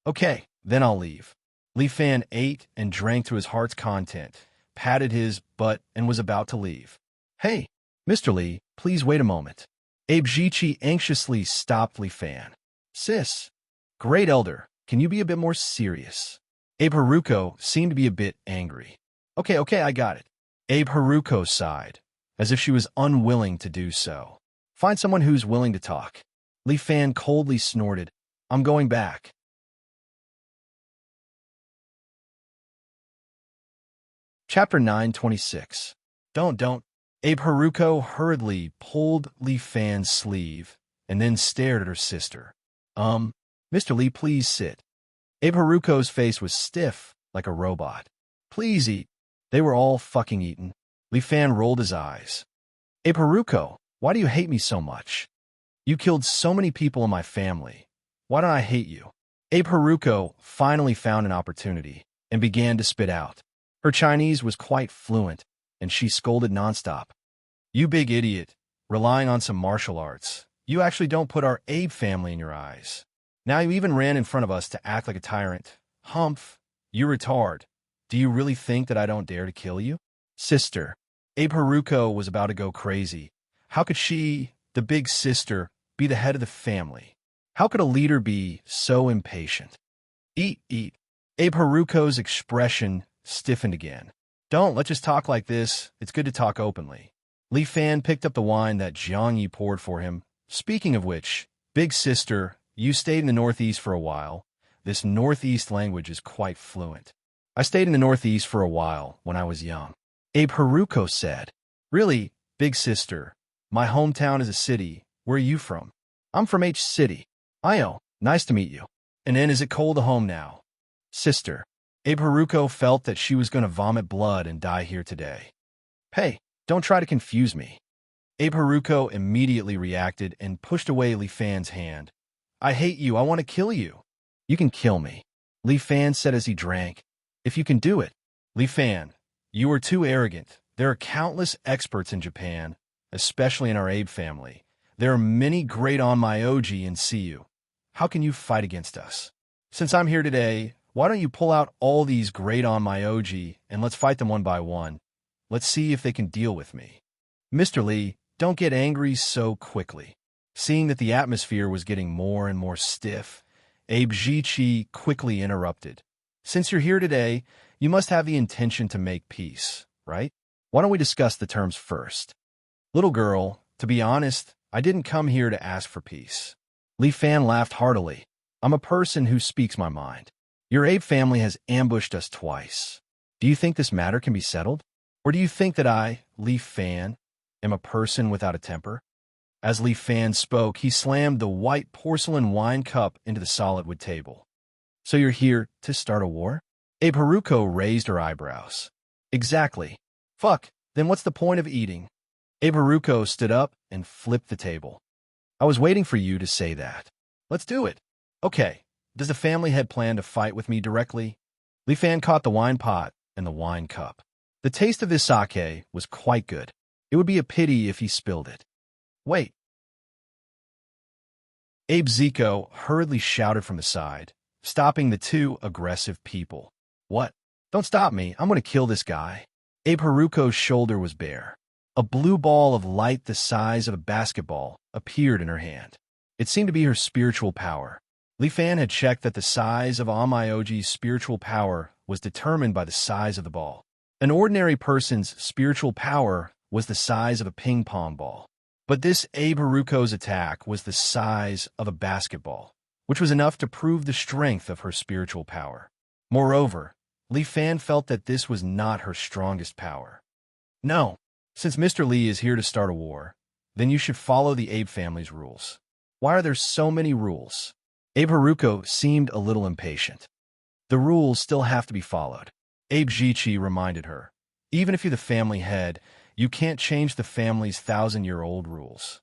"Okay, then I'll leave." Li Fan ate and drank to his heart's content, patted his butt, and was about to leave. "Hey, Mr. Li, please wait a moment." Abe Jichi anxiously stopped Li Fan. Sis, great elder, can you be a bit more serious? Abe Haruko seemed to be a bit angry. Okay, I got it. Abe Haruko sighed, as if she was unwilling to do so. Find someone who's willing to talk. Li Fan coldly snorted, I'm going back. Chapter 926. Don't. Abe Haruko hurriedly pulled Li Fan's sleeve and then stared at her sister. Mr. Li, please sit. Abe Haruko's face was stiff like a robot. Please eat. They were all fucking eaten. Li Fan rolled his eyes. Abe Haruko, why do you hate me so much? You killed so many people in my family. Why don't I hate you? Abe Haruko finally found an opportunity and began to spit out. Her Chinese was quite fluent, and she scolded nonstop. You big idiot, relying on some martial arts. You actually don't put our Abe family in your eyes. Now you even ran in front of us to act like a tyrant. Humph, you retard. Do you really think that I don't dare to kill you? Sister. Abe Haruko was about to go crazy. How could she, the big sister, be the head of the family? How could a leader be so impatient? Eat. Abe Haruko's expression stiffened again. Let's just talk like this. It's good to talk openly. Li Fan picked up the wine that Jiang Yi poured for him. Speaking of which, big sister, you stayed in the Northeast for a while. This Northeast language is quite fluent. I stayed in the Northeast for a while when I was young. Abe Haruko said. Really, big sister, my hometown is a city. Where are you from? I'm from H City. Io, nice to meet you. And then is it cold at home now? Sister. Abe Haruko felt that she was going to vomit blood and die here today. Hey, don't try to confuse me. Abe Haruko immediately reacted and pushed away Li Fan's hand. I hate you. I want to kill you. You can kill me, Li Fan said as he drank. If you can do it. Li Fan, you are too arrogant. There are countless experts in Japan, especially in our Abe family. There are many great onmyoji in CU. How can you fight against us? Since I'm here today, why don't you pull out all these great onmyoji and let's fight them one by one. Let's see if they can deal with me. Mr. Li, don't get angry so quickly. Seeing that the atmosphere was getting more and more stiff, Abe Jichi quickly interrupted. Since you're here today, you must have the intention to make peace, right? Why don't we discuss the terms first? Little girl, to be honest, I didn't come here to ask for peace. Li Fan laughed heartily. I'm a person who speaks my mind. Your Abe family has ambushed us twice. Do you think this matter can be settled? Or do you think that I, Li Fan, am a person without a temper? As Li Fan spoke, he slammed the white porcelain wine cup into the solid wood table. So you're here to start a war? Abe Haruko raised her eyebrows. Exactly. Fuck, then what's the point of eating? Abe Haruko stood up and flipped the table. I was waiting for you to say that. Let's do it. Okay. Does the family head plan to fight with me directly? Li Fan caught the wine pot and the wine cup. The taste of this sake was quite good. It would be a pity if he spilled it. Wait. Abe Ziko hurriedly shouted from the side, stopping the two aggressive people. What? Don't stop me. I'm going to kill this guy. Abe Haruko's shoulder was bare. A blue ball of light the size of a basketball appeared in her hand. It seemed to be her spiritual power. Li Fan had checked that the size of Onmyoji's spiritual power was determined by the size of the ball. An ordinary person's spiritual power was the size of a ping-pong ball. But this Abe Haruko's attack was the size of a basketball, which was enough to prove the strength of her spiritual power. Moreover, Li Fan felt that this was not her strongest power. No, since Mr. Li is here to start a war, then you should follow the Abe family's rules. Why are there so many rules? Abe Haruko seemed a little impatient. The rules still have to be followed. Abe Jichi reminded her. Even if you're the family head, you can't change the family's 1,000-year-old rules.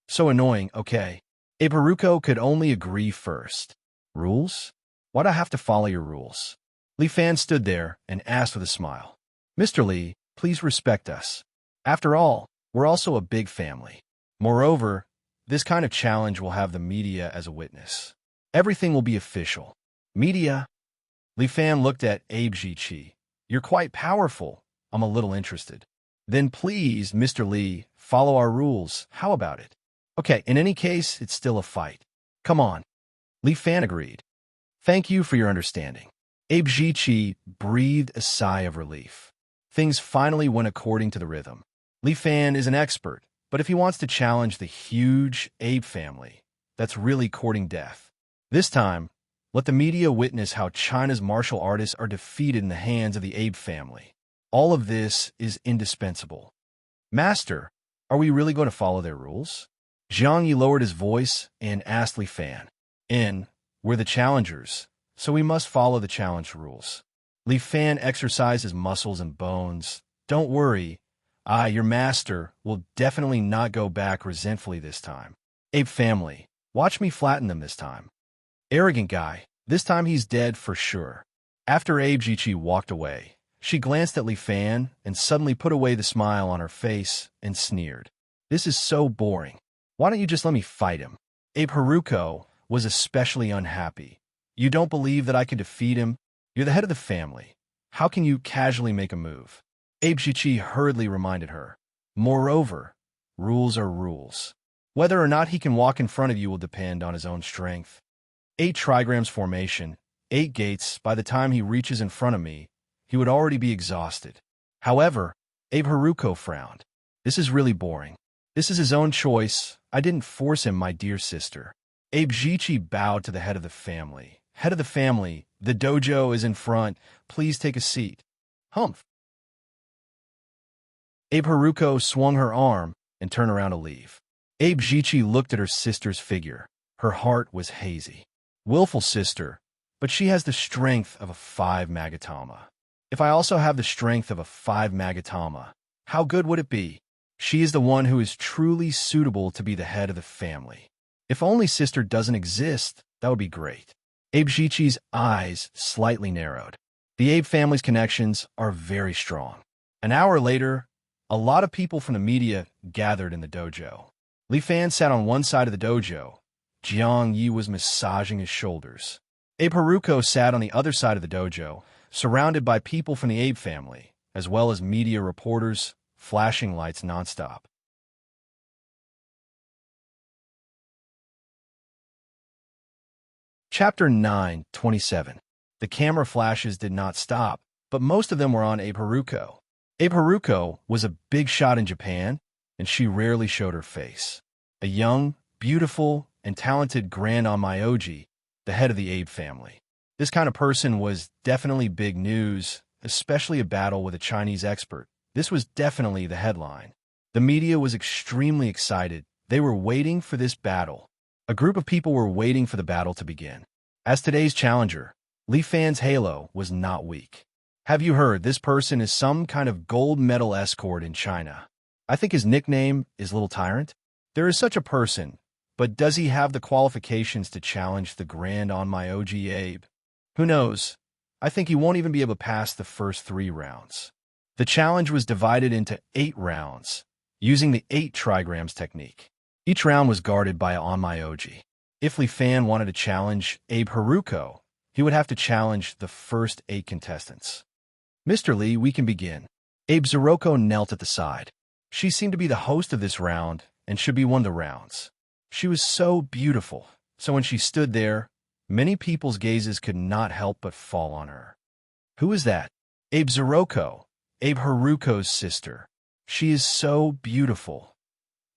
So annoying, okay. Abe Haruko could only agree first. Rules? Why'd I have to follow your rules? Li Fan stood there and asked with a smile. Mr. Li, please respect us. After all, we're also a big family. Moreover, this kind of challenge will have the media as a witness. Everything will be official. Media? Li Fan looked at Abe Jichi. You're quite powerful. I'm a little interested. Then please, Mr. Li, follow our rules. How about it? Okay, in any case, it's still a fight. Come on. Li Fan agreed. Thank you for your understanding. Abe Jiqi breathed a sigh of relief. Things finally went according to the rhythm. Li Fan is an expert, but if he wants to challenge the huge Abe family, that's really courting death. This time, let the media witness how China's martial artists are defeated in the hands of the Abe family. All of this is indispensable. Master, are we really going to follow their rules? Zhang Yi lowered his voice and asked Li Fan. We're the challengers, so we must follow the challenge rules. Li Fan exercised his muscles and bones. Don't worry, your master will definitely not go back resentfully this time. Ape family, watch me flatten them this time. Arrogant guy, this time he's dead for sure. After Abe Jiqi walked away, she glanced at Li Fan and suddenly put away the smile on her face and sneered. This is so boring. Why don't you just let me fight him? Abe Haruko was especially unhappy. You don't believe that I can defeat him? You're the head of the family. How can you casually make a move? Abe Jiqi hurriedly reminded her. Moreover, rules are rules. Whether or not he can walk in front of you will depend on his own strength. 8 trigrams formation, 8 gates. By the time he reaches in front of me, he would already be exhausted. However, Abe Haruko frowned. This is really boring. This is his own choice. I didn't force him, my dear sister. Abe Jiqi bowed to the head of the family. Head of the family, the dojo is in front. Please take a seat. Humph. Abe Haruko swung her arm and turned around to leave. Abe Jiqi looked at her sister's figure. Her heart was hazy. Willful sister, but she has the strength of a 5 Magatama. If I also have the strength of a 5 Magatama, how good would it be? She is the one who is truly suitable to be the head of the family. If only sister doesn't exist, that would be great. Abe Jiqi's eyes slightly narrowed. The Abe family's connections are very strong. An hour later, a lot of people from the media gathered in the dojo. Li Fan sat on one side of the dojo. Jiang Yi was massaging his shoulders. Abe Haruko sat on the other side of the dojo, surrounded by people from the Abe family, as well as media reporters, flashing lights nonstop. Chapter 9:27. The camera flashes did not stop, but most of them were on Abe Haruko. Abe Haruko was a big shot in Japan, and she rarely showed her face. A young, beautiful, and talented Grand Onmyoji, the head of the Abe family. This kind of person was definitely big news, especially a battle with a Chinese expert. This was definitely the headline. The media was extremely excited. They were waiting for this battle. A group of people were waiting for the battle to begin. As today's challenger, Li Fan's halo was not weak. Have you heard this person is some kind of gold medal escort in China? I think his nickname is Little Tyrant. There is such a person, but does he have the qualifications to challenge the Grand Onmyoji Abe? Who knows? I think he won't even be able to pass the first 3 rounds. The challenge was divided into 8 rounds, using the 8 trigrams technique. Each round was guarded by an Onmyoji. If Li Fan wanted to challenge Abe Haruko, he would have to challenge the first 8 contestants. Mr. Li, we can begin. Abe Haruko knelt at the side. She seemed to be the host of this round and should be one of the rounds. She was so beautiful, so when she stood there, many people's gazes could not help but fall on her. Who is that? Abe Haruko, Abe Haruko's sister. She is so beautiful.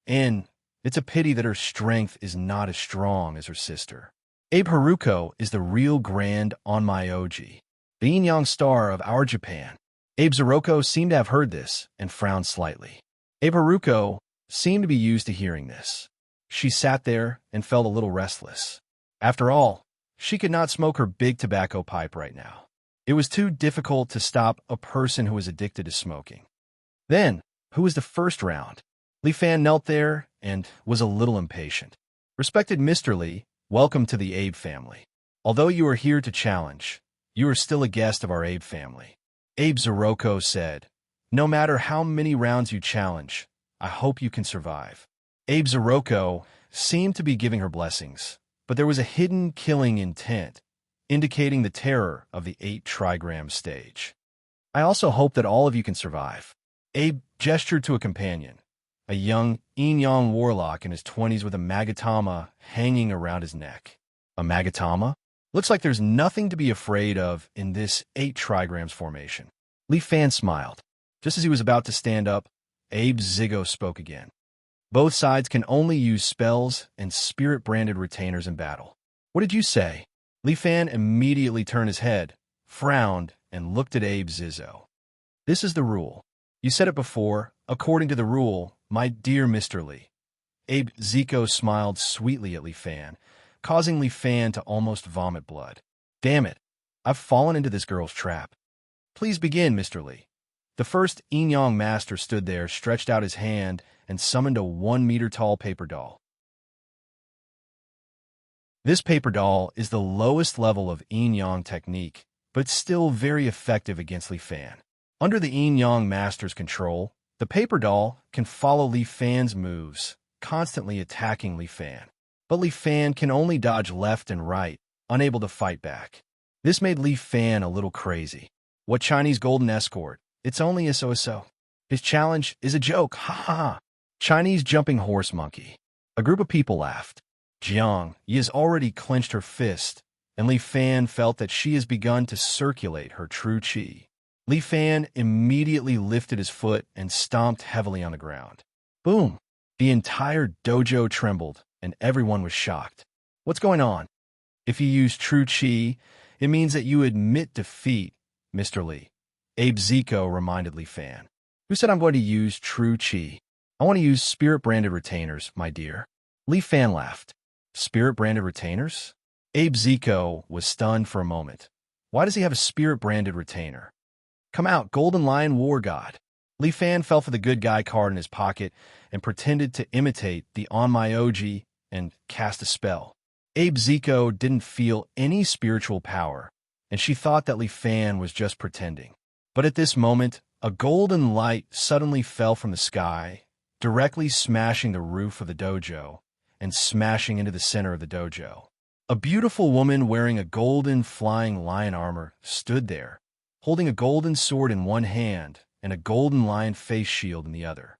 And it's a pity that her strength is not as strong as her sister. Abe Haruko is the real Grand Onmyoji, the yin-yang star of our Japan. Abe Haruko seemed to have heard this and frowned slightly. Abe Haruko seemed to be used to hearing this. She sat there and felt a little restless. After all, she could not smoke her big tobacco pipe right now. It was too difficult to stop a person who was addicted to smoking. Then, who was the first round? Li Fan knelt there and was a little impatient. Respected Mr. Li, welcome to the Abe family. Although you are here to challenge, you are still a guest of our Abe family. Abe Haruko said, no matter how many rounds you challenge, I hope you can survive. Abe Haruko seemed to be giving her blessings, but there was a hidden killing intent, indicating the terror of the 8 trigram stage. I also hope that all of you can survive. Abe gestured to a companion. a young Yin-Yang warlock in his 20s with a magatama hanging around his neck. A magatama? Looks like there's nothing to be afraid of in this 8 trigrams formation. Li Fan smiled. Just as he was about to stand up, Abe Zigo spoke again. Both sides can only use spells and spirit-branded retainers in battle. What did you say? Li Fan immediately turned his head, frowned, and looked at Abe Zizo. This is the rule. You said it before. According to the rule, my dear Mr. Li. Abe Zico smiled sweetly at Li Fan, causing Li Fan to almost vomit blood. Damn it. I've fallen into this girl's trap. Please begin, Mr. Li. The first Yin-Yang master stood there, stretched out his hand, and summoned a 1-meter-tall paper doll. This paper doll is the lowest level of Yin-Yang technique, but still very effective against Li Fan. Under the Yin-Yang master's control, the paper doll can follow Li Fan's moves, constantly attacking Li Fan. But Li Fan can only dodge left and right, unable to fight back. This made Li Fan a little crazy. What Chinese golden escort? It's only a so-so. His challenge is a joke, ha ha ha. Chinese jumping horse monkey. A group of people laughed. Jiang Yi has already clenched her fist, and Li Fan felt that she has begun to circulate her true qi. Li Fan immediately lifted his foot and stomped heavily on the ground. Boom! The entire dojo trembled, and everyone was shocked. What's going on? If you use true qi, it means that you admit defeat, Mr. Li. Abe Zico reminded Li Fan. Who said I'm going to use true qi? I want to use spirit-branded retainers, my dear. Li Fan laughed. Spirit-branded retainers? Abe Zico was stunned for a moment. Why does he have a spirit-branded retainer? Come out, Golden Lion War God. Li Fan fell for the good guy card in his pocket and pretended to imitate the On My OG and cast a spell. Abe Zico didn't feel any spiritual power, and she thought that Li Fan was just pretending. But at this moment, a golden light suddenly fell from the sky, directly smashing the roof of the dojo and smashing into the center of the dojo. A beautiful woman wearing a golden flying lion armor stood there, holding a golden sword in one hand and a golden lion face shield in the other.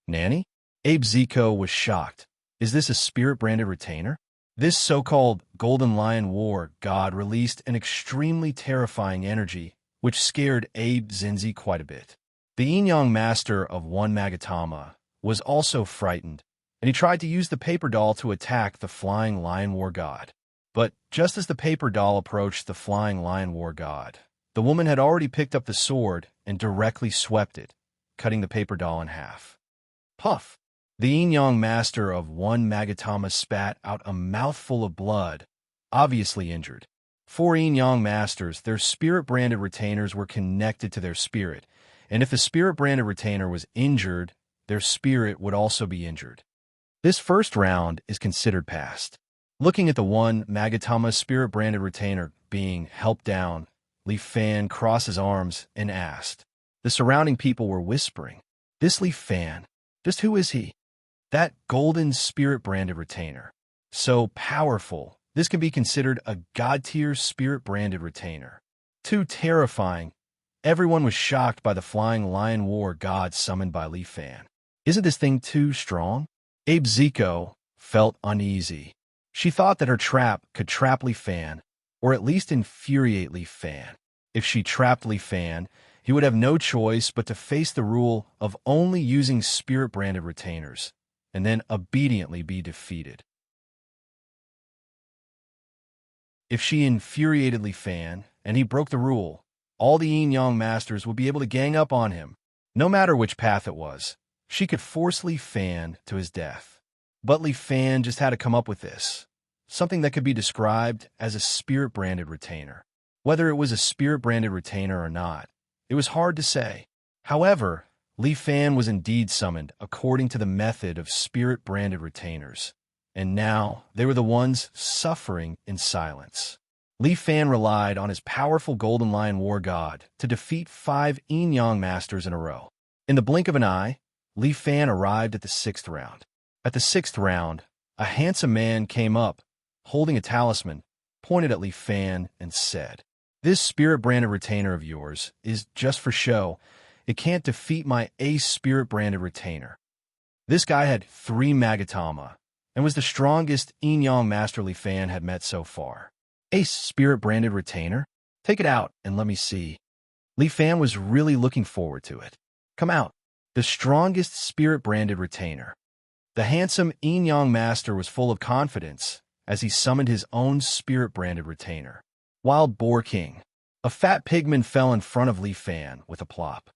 Nanny? Abe Zico was shocked. Is this a spirit-branded retainer? This so-called Golden Lion War god released an extremely terrifying energy, which scared Abe Zinzi quite a bit. The Yin-Yang master of one Magatama was also frightened, and he tried to use the paper doll to attack the Flying Lion War god. But just as the paper doll approached the Flying Lion War god, the woman had already picked up the sword and directly swept it, cutting the paper doll in half. Puff! The Yin-Yang master of one Magatama spat out a mouthful of blood, obviously injured. 4 Yin-Yang masters, their spirit-branded retainers were connected to their spirit, and if the spirit-branded retainer was injured, their spirit would also be injured. This first round is considered passed. Looking at the one Magatama spirit-branded retainer being helped down, Li Fan crossed his arms and asked. The surrounding people were whispering, "This Li Fan, just who is he?" That golden spirit-branded retainer. So powerful, this can be considered a god-tier spirit-branded retainer. Too terrifying. Everyone was shocked by the Flying Lion War god summoned by Li Fan. Isn't this thing too strong? Abe Zico felt uneasy. She thought that her trap could trap Li Fan, or at least infuriate Li Fan. If she trapped Li Fan, he would have no choice but to face the rule of only using spirit-branded retainers, and then obediently be defeated. If she infuriated Li Fan, and he broke the rule, all the Yin-Yang masters would be able to gang up on him. No matter which path it was, she could force Li Fan to his death. But Li Fan just had to come up with this, something that could be described as a spirit-branded retainer. Whether it was a spirit-branded retainer or not, it was hard to say. However, Li Fan was indeed summoned according to the method of spirit-branded retainers, and now they were the ones suffering in silence. Li Fan relied on his powerful Golden Lion War God to defeat 5 Yin-Yang masters in a row. In the blink of an eye, Li Fan arrived at the 6th round. At the 6th round, a handsome man came up, holding a talisman, pointed at Li Fan, and said, "This spirit-branded retainer of yours is just for show. It can't defeat my ace spirit-branded retainer." This guy had 3 Magatama and was the strongest Yin-Yang Master Li Fan had met so far. A spirit-branded retainer? Take it out and let me see. Li Fan was really looking forward to it. Come out. The strongest spirit-branded retainer. The handsome Yin-Yang Master was full of confidence as he summoned his own spirit-branded retainer. Wild Boar King. A fat pigman fell in front of Li Fan with a plop.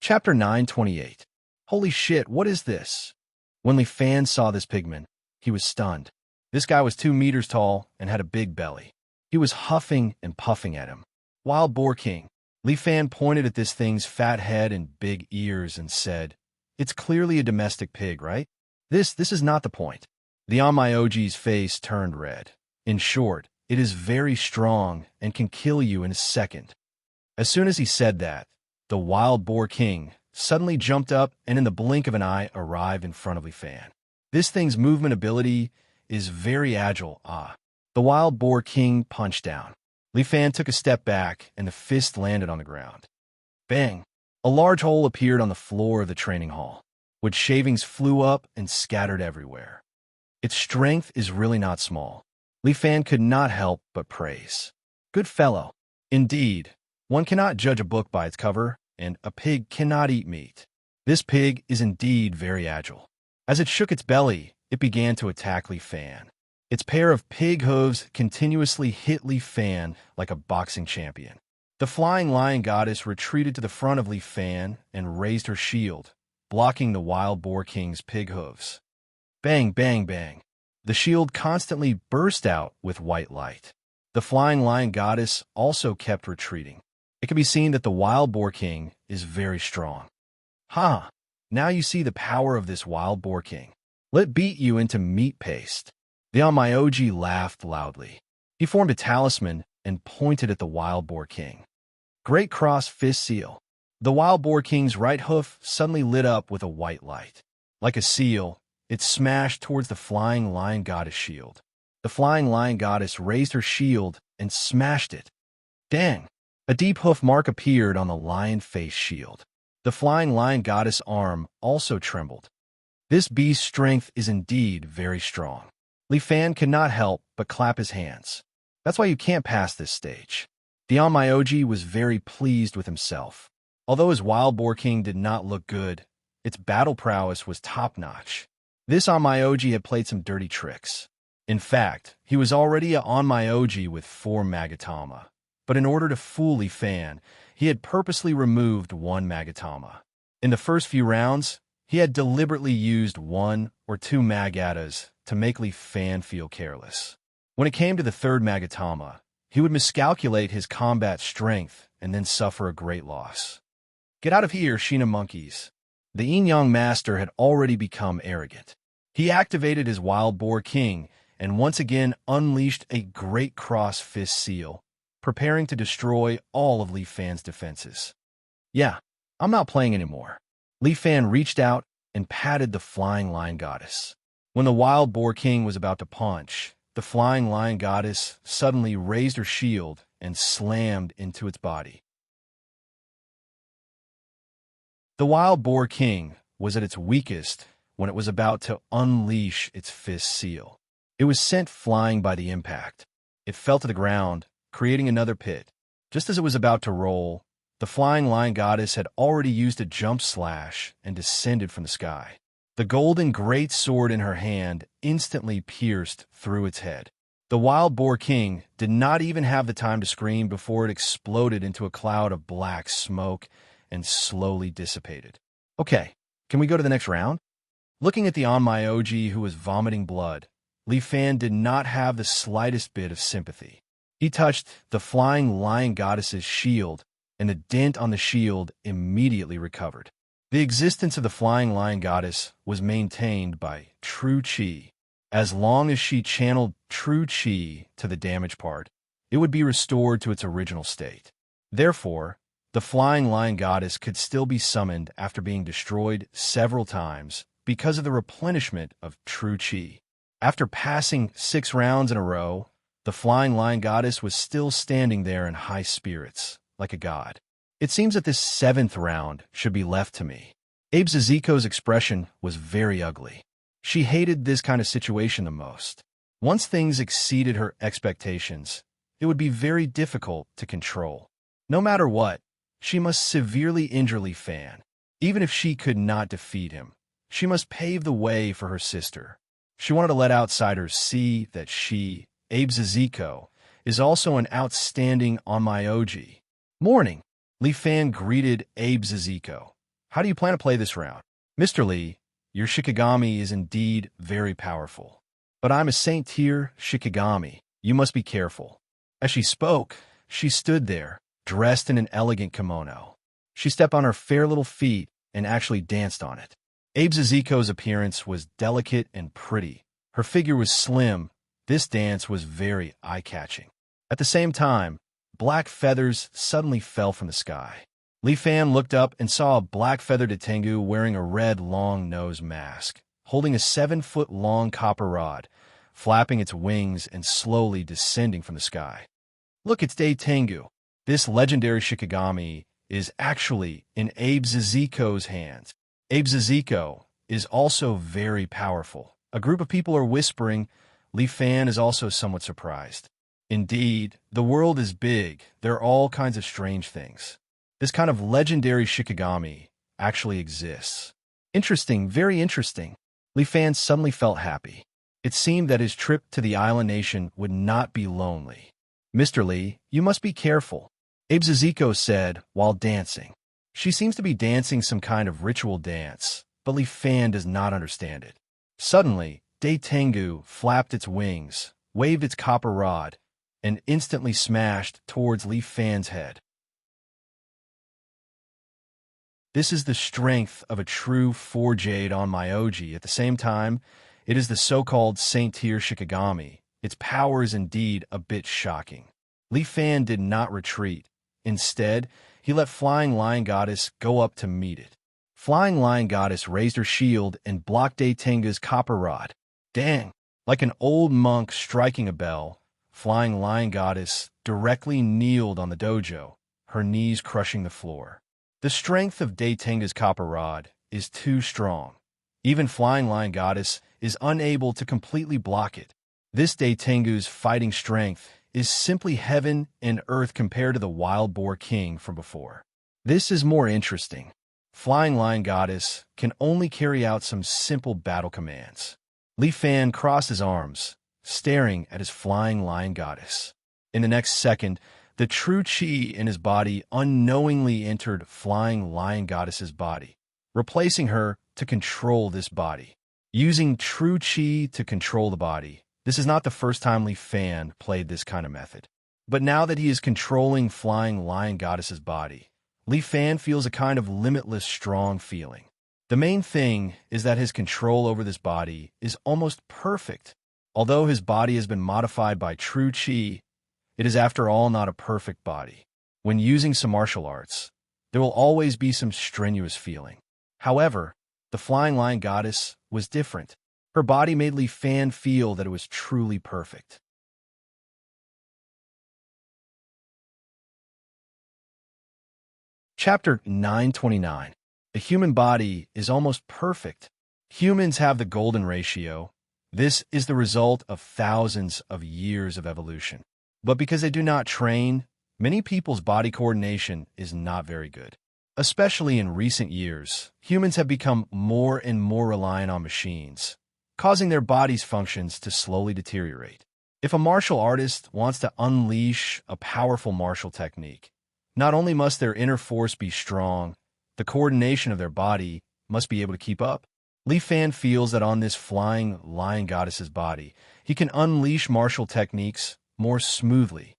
Chapter 928. Holy shit, what is this? When Li Fan saw this pigman, he was stunned. This guy was 2 meters tall and had a big belly. He was huffing and puffing at him. Wild Boar King. Li Fan pointed at this thing's fat head and big ears and said, "It's clearly a domestic pig, right? This is not the point." The Onmyoji's face turned red. In short, it is very strong and can kill you in a second. As soon as he said that, the Wild Boar King suddenly jumped up and in the blink of an eye arrived in front of Li Fan. This thing's movement ability is very agile. The Wild Boar King punched down. Li Fan took a step back and the fist landed on the ground. Bang! A large hole appeared on the floor of the training hall. Wood shavings flew up and scattered everywhere. Its strength is really not small. Li Fan could not help but praise. Good fellow. Indeed, one cannot judge a book by its cover, and a pig cannot eat meat. This pig is indeed very agile. As it shook its belly, it began to attack Li Fan. Its pair of pig hooves continuously hit Li Fan like a boxing champion. The Flying Lion Goddess retreated to the front of Li Fan and raised her shield, blocking the Wild Boar King's pig hooves. Bang, bang, bang. The shield constantly burst out with white light. The Flying Lion Goddess also kept retreating. It can be seen that the Wild Boar King is very strong. Ha! Now you see the power of this Wild Boar King. Let beat you into meat paste. The Onmyoji laughed loudly. He formed a talisman and pointed at the Wild Boar King. Great Cross Fist Seal. The Wild Boar King's right hoof suddenly lit up with a white light. Like a seal, it smashed towards the Flying Lion Goddess shield. The Flying Lion Goddess raised her shield and smashed it. Dang! A deep hoof mark appeared on the lion face shield. The Flying Lion Goddess' arm also trembled. This beast's strength is indeed very strong. Li Fan could not help but clap his hands. That's why you can't pass this stage. The Onmyoji was very pleased with himself. Although his Wild Boar King did not look good, its battle prowess was top-notch. This Onmyoji had played some dirty tricks. In fact, he was already a Onmyoji with 4 Magatama. But in order to fool Li Fan, he had purposely removed 1 Magatama. In the first few rounds, he had deliberately used 1 or 2 Magatas to make Li Fan feel careless. When it came to the 3rd Magatama, he would miscalculate his combat strength and then suffer a great loss. Get out of here, Sheena monkeys. The Yin-Yang Master had already become arrogant. He activated his Wild Boar King and once again unleashed a Great Cross Fist Seal, preparing to destroy all of Li Fan's defenses. Yeah, I'm not playing anymore. Li Fan reached out and patted the Flying Lion Goddess. When the Wild Boar King was about to punch, the Flying Lion Goddess suddenly raised her shield and slammed into its body. The Wild Boar King was at its weakest when it was about to unleash its fist seal. It was sent flying by the impact. It fell to the ground, creating another pit. Just as it was about to roll, the Flying Lion Goddess had already used a jump slash and descended from the sky. The golden great sword in her hand instantly pierced through its head. The Wild Boar King did not even have the time to scream before it exploded into a cloud of black smoke and slowly dissipated. Okay, can we go to the next round? Looking at the Onmyoji who was vomiting blood, Li Fan did not have the slightest bit of sympathy. He touched the Flying Lion Goddess's shield, and the dent on the shield immediately recovered. The existence of the Flying Lion Goddess was maintained by True Qi. As long as she channeled True Qi to the damaged part, it would be restored to its original state. Therefore, the Flying Lion Goddess could still be summoned after being destroyed several times because of the replenishment of True Qi. After passing 6 rounds in a row, the Flying Lion Goddess was still standing there in high spirits, like a god. It seems that this 7th round should be left to me. Abe Ziziko's expression was very ugly. She hated this kind of situation the most. Once things exceeded her expectations, it would be very difficult to control. No matter what, she must severely injure Li Fan. Even if she could not defeat him, she must pave the way for her sister. She wanted to let outsiders see that she, Abe Ziziko, is also an outstanding onmyoji. Morning. Li Fan greeted Abe Ziziko. How do you plan to play this round? Mr. Li, your Shikigami is indeed very powerful. But I'm a Saint-tier Shikigami. You must be careful. As she spoke, she stood there, dressed in an elegant kimono. She stepped on her fair little feet and actually danced on it. Abe Ziziko's appearance was delicate and pretty. Her figure was slim. This dance was very eye-catching. At the same time, black feathers suddenly fell from the sky. Li Fan looked up and saw a black-feathered Tengu wearing a red long-nose mask, holding a 7-foot-long copper rod, flapping its wings and slowly descending from the sky. Look, it's Tengu. This legendary Shikigami is actually in Abe Ziziko's hands. Abe Ziziko is also very powerful. A group of people are whispering. Li Fan is also somewhat surprised. Indeed, the world is big. There are all kinds of strange things. This kind of legendary Shikigami actually exists. Interesting, very interesting. Li Fan suddenly felt happy. It seemed that his trip to the island nation would not be lonely. Mr. Li, you must be careful, Abe Ziziko said while dancing. She seems to be dancing some kind of ritual dance, but Li Fan does not understand it. Suddenly, Tengu flapped its wings, waved its copper rod, and instantly smashed towards Li Fan's head. This is the strength of a true 4-jade onmyoji. At the same time, it is the so-called Saint-tier Shikigami. Its power is indeed a bit shocking. Li Fan did not retreat. Instead, he let Flying Lion Goddess go up to meet it. Flying Lion Goddess raised her shield and blocked Tengu's copper rod. Dang! Like an old monk striking a bell, Flying Lion Goddess directly kneeled on the dojo, her knees crushing the floor. The strength of Tengu's copper rod is too strong. Even Flying Lion Goddess is unable to completely block it. This Tengu's fighting strength is simply heaven and earth compared to the Wild Boar King from before. This is more interesting. Flying Lion Goddess can only carry out some simple battle commands. Li Fan crossed his arms, staring at his Flying Lion Goddess. In the next second, the true chi in his body unknowingly entered Flying Lion Goddess's body, replacing her to control this body. Using true chi to control the body, this is not the first time Li Fan played this kind of method. But now that he is controlling Flying Lion Goddess's body, Li Fan feels a kind of limitless strong feeling. The main thing is that his control over this body is almost perfect. Although his body has been modified by true chi, it is after all not a perfect body. When using some martial arts, there will always be some strenuous feeling. However, the Flying Lion Goddess was different. Her body made Li Fan feel that it was truly perfect. Chapter 929. The human body is almost perfect. Humans have the golden ratio. This is the result of thousands of years of evolution. But because they do not train, many people's body coordination is not very good. Especially in recent years, humans have become more and more reliant on machines, causing their body's functions to slowly deteriorate. If a martial artist wants to unleash a powerful martial technique, not only must their inner force be strong, the coordination of their body must be able to keep up. Li Fan feels that on this Flying Lion Goddess's body, he can unleash martial techniques more smoothly.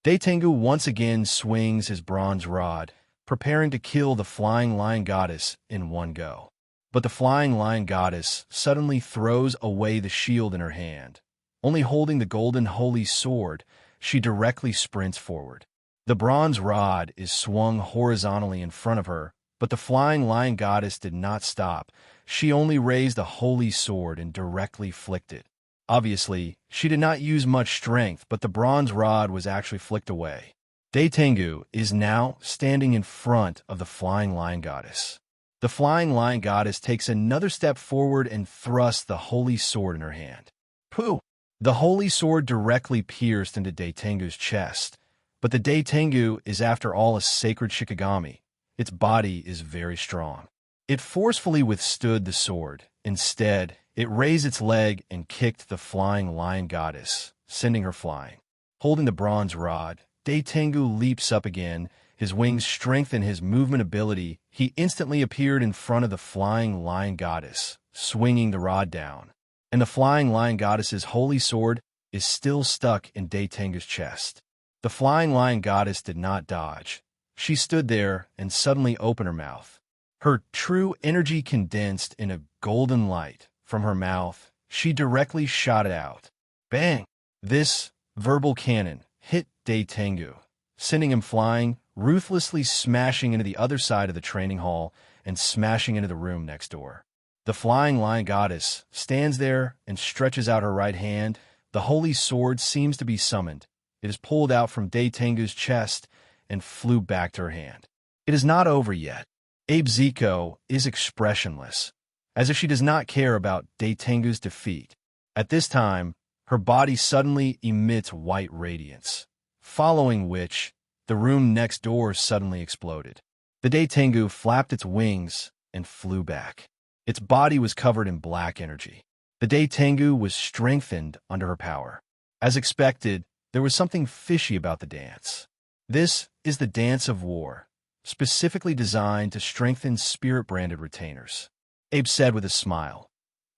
Tengu once again swings his bronze rod, preparing to kill the Flying Lion Goddess in one go. But the Flying Lion Goddess suddenly throws away the shield in her hand. Only holding the golden holy sword, she directly sprints forward. The bronze rod is swung horizontally in front of her, but the Flying Lion Goddess did not stop. She only raised the holy sword and directly flicked it. Obviously, she did not use much strength, but the bronze rod was actually flicked away. Daitengu is now standing in front of the flying lion goddess. The flying lion goddess takes another step forward and thrusts the holy sword in her hand. Pooh! The holy sword directly pierced into Daitengu's chest, but the Daitengu is after all a sacred Shikigami. Its body is very strong. It forcefully withstood the sword. Instead, it raised its leg and kicked the flying lion goddess, sending her flying. Holding the bronze rod, Daitengu leaps up again. His wings strengthen his movement ability. He instantly appeared in front of the flying lion goddess, swinging the rod down. And the flying lion goddess's holy sword is still stuck in Daitengu's chest. The flying lion goddess did not dodge. She stood there and suddenly opened her mouth. Her true energy condensed in a golden light from her mouth. She directly shot it out. Bang! This verbal cannon hit Daitengu, sending him flying, ruthlessly smashing into the other side of the training hall and smashing into the room next door. The flying lion goddess stands there and stretches out her right hand. The holy sword seems to be summoned. It is pulled out from Daitengu's chest and flew back to her hand. It is not over yet. Abe Ziko is expressionless, as if she does not care about Daitengu's defeat. At this time, her body suddenly emits white radiance, following which the room next door suddenly exploded. The Daitengu flapped its wings and flew back. Its body was covered in black energy. The Daitengu was strengthened under her power. As expected, there was something fishy about the dance. This is the dance of war, specifically designed to strengthen spirit-branded retainers. Abe said with a smile.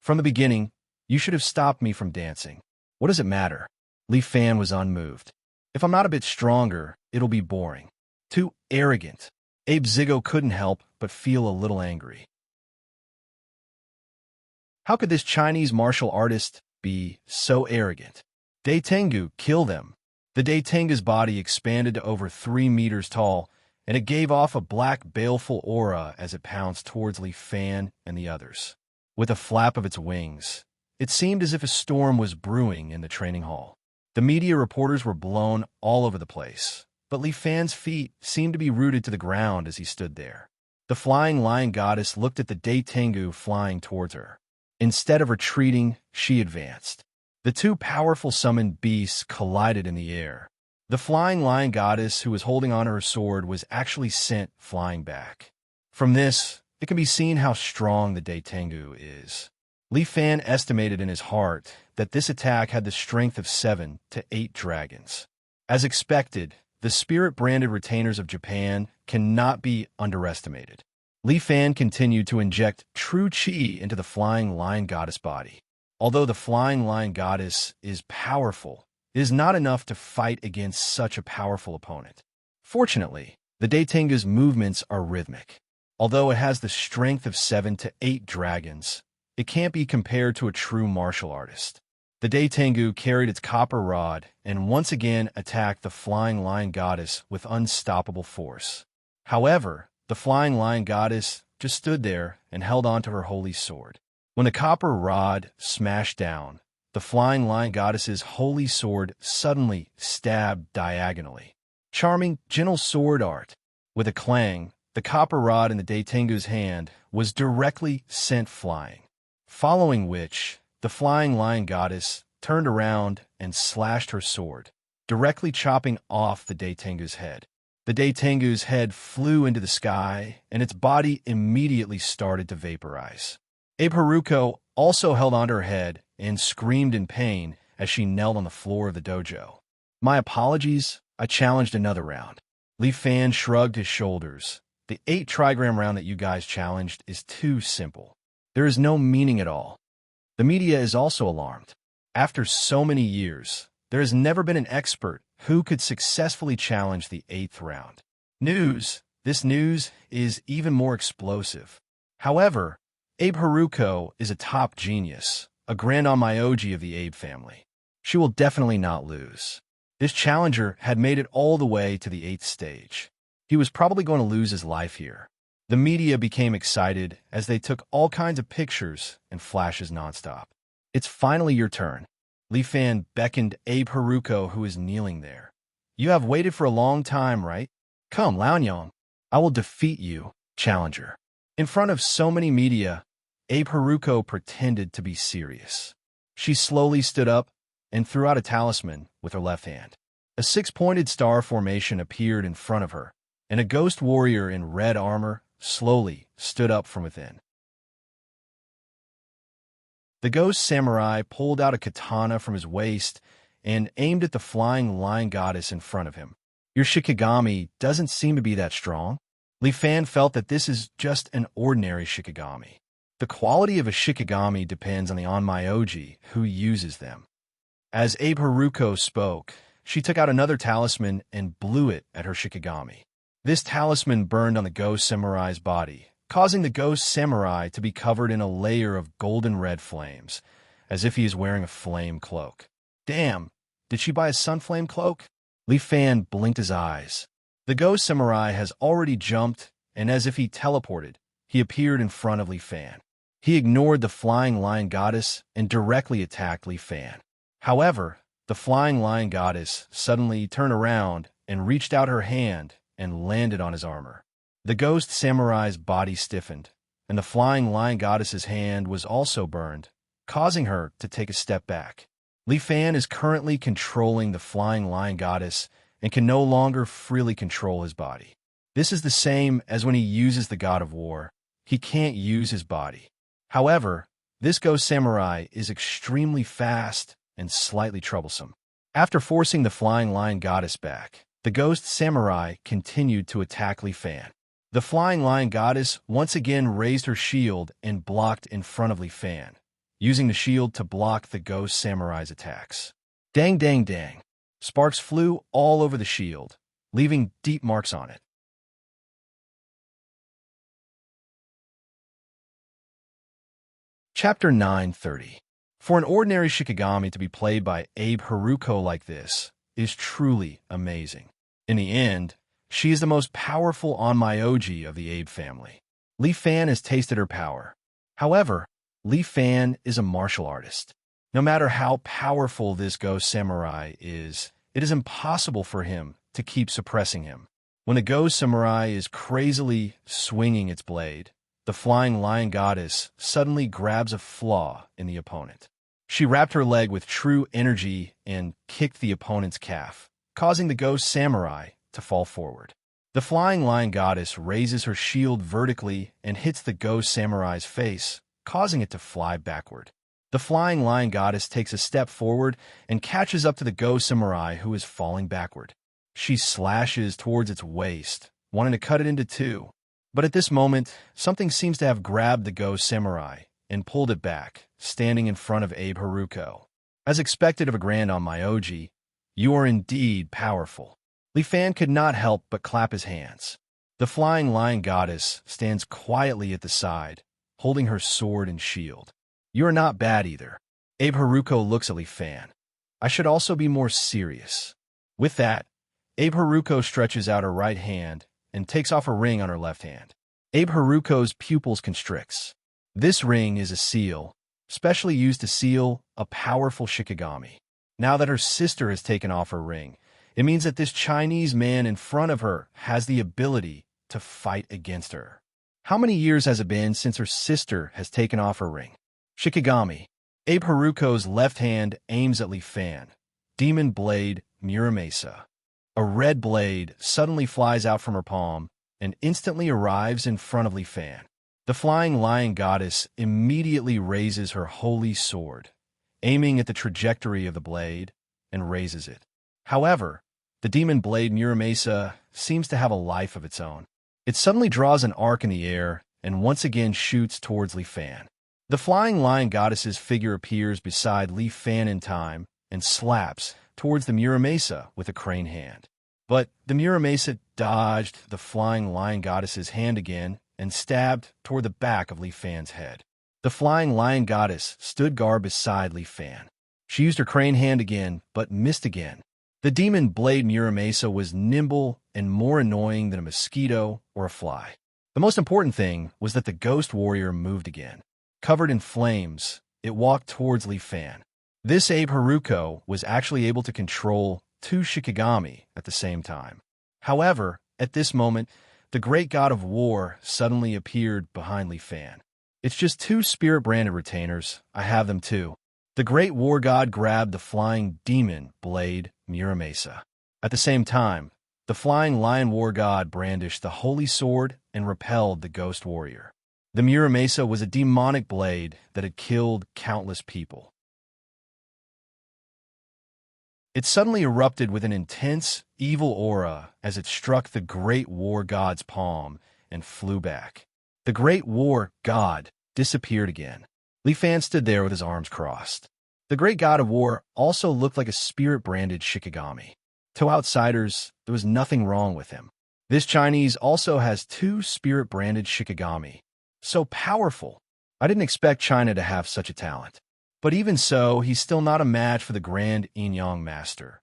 From the beginning, you should have stopped me from dancing. What does it matter? Li Fan was unmoved. If I'm not a bit stronger, it'll be boring. Too arrogant. Abe Zigo couldn't help but feel a little angry. How could this Chinese martial artist be so arrogant? Daitengu, kill them. The Daitengu's body expanded to over 3 meters tall, and it gave off a black, baleful aura as it pounced towards Li Fan and the others. With a flap of its wings, it seemed as if a storm was brewing in the training hall. The media reporters were blown all over the place, but Li Fan's feet seemed to be rooted to the ground as he stood there. The flying lion goddess looked at the Daitengu flying towards her. Instead of retreating, she advanced. The two powerful summoned beasts collided in the air. The flying lion goddess, who was holding onto her sword, was actually sent flying back. From this, it can be seen how strong the Daitengu is. Li Fan estimated in his heart that this attack had the strength of 7 to 8 dragons. As expected, the spirit-branded retainers of Japan cannot be underestimated. Li Fan continued to inject true chi into the flying lion goddess body. Although the flying lion goddess is powerful, it is not enough to fight against such a powerful opponent. Fortunately, the Daitengu's movements are rhythmic. Although it has the strength of 7 to 8 dragons, it can't be compared to a true martial artist. The Daitengu carried its copper rod and once again attacked the flying lion goddess with unstoppable force. However, the flying lion goddess just stood there and held on to her holy sword. When the copper rod smashed down, the flying lion goddess's holy sword suddenly stabbed diagonally. Charming, gentle sword art. With a clang, the copper rod in the Daitengu's hand was directly sent flying, following which the flying lion goddess turned around and slashed her sword, directly chopping off the Daitengu's head. The Daitengu's head flew into the sky, and its body immediately started to vaporize. Abe Haruko also held onto her head and screamed in pain as she knelt on the floor of the dojo. My apologies, I challenged another round. Li Fan shrugged his shoulders. The 8 trigram round that you guys challenged is too simple. There is no meaning at all. The media is also alarmed. After so many years, there has never been an expert who could successfully challenge the 8th round. This news is even more explosive. However, Abe Haruko is a top genius, a Grand Onmyoji of the Abe family. She will definitely not lose. This challenger had made it all the way to the 8th stage. He was probably going to lose his life here. The media became excited as they took all kinds of pictures and flashes nonstop. It's finally your turn. Li Fan beckoned Abe Haruko, who is kneeling there. You have waited for a long time, right? Come, Laonyang. I will defeat you, challenger. In front of so many media, Abe Haruko pretended to be serious. She slowly stood up and threw out a talisman with her left hand. A six-pointed star formation appeared in front of her, and a ghost warrior in red armor slowly stood up from within. The ghost samurai pulled out a katana from his waist and aimed at the flying lion goddess in front of him. Your Shikigami doesn't seem to be that strong. Li Fan felt that this is just an ordinary Shikigami. The quality of a Shikigami depends on the Onmyoji who uses them. As Abe Haruko spoke, she took out another talisman and blew it at her Shikigami. This talisman burned on the ghost samurai's body, causing the ghost samurai to be covered in a layer of golden red flames, as if he is wearing a flame cloak. Damn, did she buy a sunflame cloak? Li Fan blinked his eyes. The ghost samurai has already jumped, and as if he teleported, he appeared in front of Li Fan. He ignored the flying lion goddess and directly attacked Li Fan. However, the flying lion goddess suddenly turned around and reached out her hand and landed on his armor. The ghost samurai's body stiffened, and the flying lion goddess's hand was also burned, causing her to take a step back. Li Fan is currently controlling the flying lion goddess and can no longer freely control his body. This is the same as when he uses the god of war. He can't use his body. However, this ghost samurai is extremely fast and slightly troublesome. After forcing the flying lion goddess back, the ghost samurai continued to attack Li Fan. The flying lion goddess once again raised her shield and blocked in front of Li Fan, using the shield to block the ghost samurai's attacks. Dang, dang, dang. Sparks flew all over the shield, leaving deep marks on it. Chapter 930. For an ordinary Shikigami to be played by Abe Haruko like this is truly amazing. In the end, she is the most powerful Onmyoji of the Abe family. Li Fan has tasted her power. However, Li Fan is a martial artist. No matter how powerful this ghost samurai is, it is impossible for him to keep suppressing him. When the ghost samurai is crazily swinging its blade, the flying lion goddess suddenly grabs a flaw in the opponent. She wrapped her leg with true energy and kicked the opponent's calf, causing the ghost samurai to fall forward. The flying lion goddess raises her shield vertically and hits the ghost samurai's face, causing it to fly backward. The flying lion goddess takes a step forward and catches up to the ghost samurai who is falling backward. She slashes towards its waist, wanting to cut it into two. But at this moment, something seems to have grabbed the ghost samurai and pulled it back, standing in front of Abe Haruko. As expected of a grand Onmyoji, you are indeed powerful. Li Fan could not help but clap his hands. The flying lion goddess stands quietly at the side, holding her sword and shield. You are not bad either. Abe Haruko looks at Li Fan. I should also be more serious. With that, Abe Haruko stretches out her right hand and takes off a ring on her left hand. Abe Haruko's pupils constricts. This ring is a seal, specially used to seal a powerful Shikigami. Now that her sister has taken off her ring, it means that this Chinese man in front of her has the ability to fight against her. How many years has it been since her sister has taken off her ring? Shikigami. Abe Haruko's left hand aims at Li Fan. Demon Blade Muramasa. A red blade suddenly flies out from her palm and instantly arrives in front of Li Fan. The flying lion goddess immediately raises her holy sword, aiming at the trajectory of the blade, and raises it. However, the demon blade Muramasa seems to have a life of its own. It suddenly draws an arc in the air and once again shoots towards Li Fan. The flying lion goddess's figure appears beside Li Fan in time and slaps towards the Muramasa with a crane hand. But the Muramasa dodged the flying lion goddess's hand again and stabbed toward the back of Li Fan's head. The flying lion goddess stood guard beside Li Fan. She used her crane hand again, but missed again. The demon blade Muramasa was nimble and more annoying than a mosquito or a fly. The most important thing was that the ghost warrior moved again. Covered in flames, it walked towards Li Fan. This Abe Haruko was actually able to control two Shikigami at the same time. However, at this moment, the great god of war suddenly appeared behind Li Fan. It's just two spirit-branded retainers. I have them too. The great war god grabbed the flying demon blade Muramasa. At the same time, the flying lion war god brandished the holy sword and repelled the ghost warrior. The Muramasa was a demonic blade that had killed countless people. It suddenly erupted with an intense, evil aura as it struck the great war god's palm and flew back. The great war god disappeared again. Li Fan stood there with his arms crossed. The great god of war also looked like a spirit-branded Shikigami. To outsiders, there was nothing wrong with him. This Chinese also has two spirit-branded Shikigami. So powerful. I didn't expect China to have such a talent. But even so, he's still not a match for the Grand Yin-Yang Master.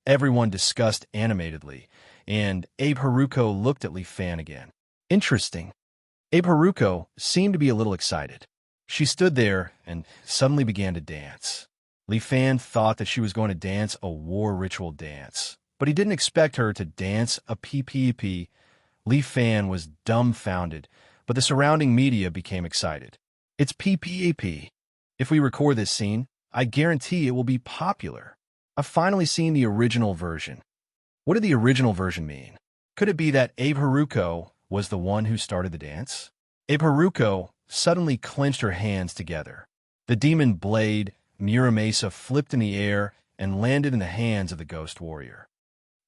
Everyone discussed animatedly, and Abe Haruko looked at Li Fan again. Interesting. Abe Haruko seemed to be a little excited. She stood there and suddenly began to dance. Li Fan thought that she was going to dance a war ritual dance, but he didn't expect her to dance a PPP. Li Fan was dumbfounded, but the surrounding media became excited. It's PPAP. If we record this scene, I guarantee it will be popular. I've finally seen the original version. What did the original version mean? Could it be that Abe Haruko was the one who started the dance? Abe Haruko suddenly clenched her hands together. The demon blade, Muramasa, flipped in the air and landed in the hands of the ghost warrior.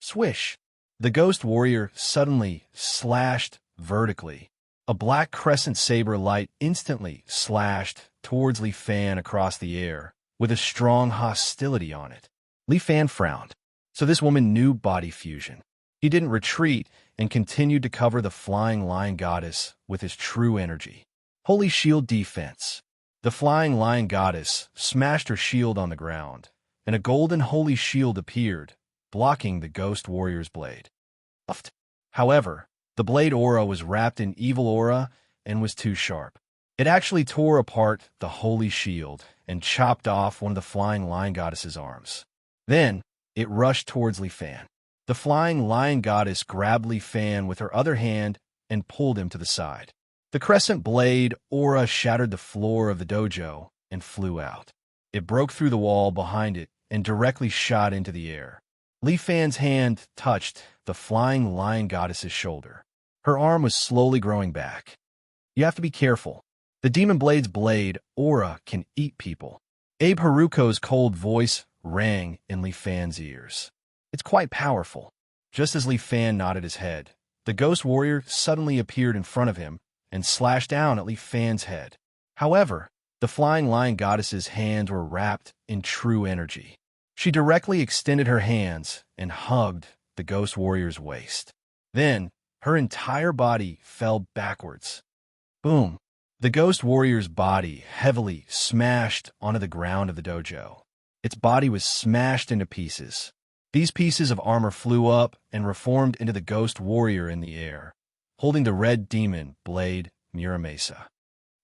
Swish! The ghost warrior suddenly slashed vertically. A black crescent saber light instantly slashed towards Li Fan across the air, with a strong hostility on it. Li Fan frowned. So this woman knew body fusion. He didn't retreat and continued to cover the flying lion goddess with his true energy. Holy shield defense. The flying lion goddess smashed her shield on the ground, and a golden holy shield appeared, blocking the ghost warrior's blade. However, the blade aura was wrapped in evil aura and was too sharp. It actually tore apart the holy shield and chopped off one of the flying lion goddess's arms. Then, it rushed towards Li Fan. The flying lion goddess grabbed Li Fan with her other hand and pulled him to the side. The crescent blade aura shattered the floor of the dojo and flew out. It broke through the wall behind it and directly shot into the air. Li Fan's hand touched the flying lion goddess's shoulder. Her arm was slowly growing back. You have to be careful. The demon blade's blade aura can eat people. Abe Haruko's cold voice rang in Li Fan's ears. It's quite powerful. Just as Li Fan nodded his head, the ghost warrior suddenly appeared in front of him and slashed down at Li Fan's head. However, the flying lion goddess's hands were wrapped in true energy. She directly extended her hands and hugged the ghost warrior's waist. Then, her entire body fell backwards. Boom! The ghost warrior's body heavily smashed onto the ground of the dojo. Its body was smashed into pieces. These pieces of armor flew up and reformed into the ghost warrior in the air, holding the red demon blade Muramasa.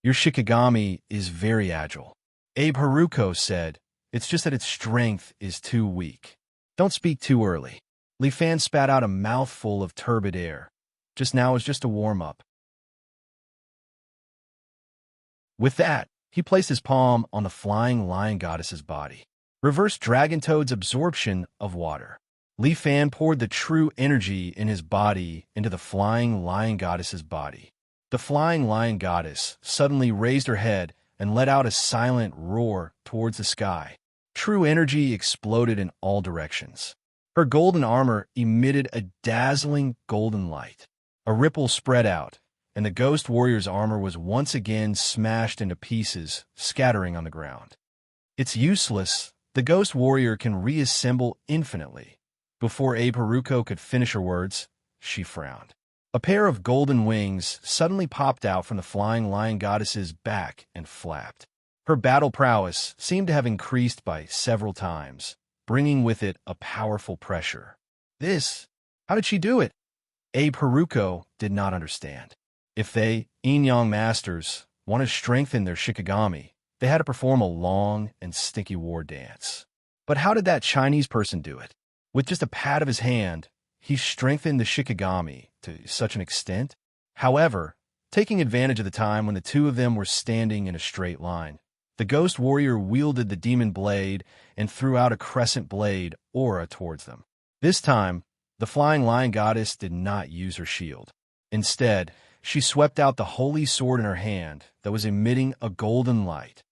Your Shikigami is very agile. Abe Haruko said, it's just that its strength is too weak. Don't speak too early. Li Fan spat out a mouthful of turbid air. Just now is just a warm-up. With that, he placed his palm on the flying lion goddess's body. Reverse Dragon Toad's absorption of water. Li Fan poured the true energy in his body into the flying lion goddess's body. The flying lion goddess suddenly raised her head and let out a silent roar towards the sky. True energy exploded in all directions. Her golden armor emitted a dazzling golden light. A ripple spread out, and the ghost warrior's armor was once again smashed into pieces, scattering on the ground. It's useless. The ghost warrior can reassemble infinitely. Before Abe Haruko could finish her words, she frowned. A pair of golden wings suddenly popped out from the flying lion goddess's back and flapped. Her battle prowess seemed to have increased by several times, bringing with it a powerful pressure. How did she do it? Abe Haruko did not understand. If they, Yin-Yang Masters, want to strengthen their Shikigami, they had to perform a long and stinky war dance. But how did that Chinese person do it? With just a pat of his hand, he strengthened the Shikigami to such an extent. However, taking advantage of the time when the two of them were standing in a straight line, the ghost warrior wielded the demon blade and threw out a crescent blade aura towards them. This time, the flying lion goddess did not use her shield. Instead, she swept out the holy sword in her hand that was emitting a golden light.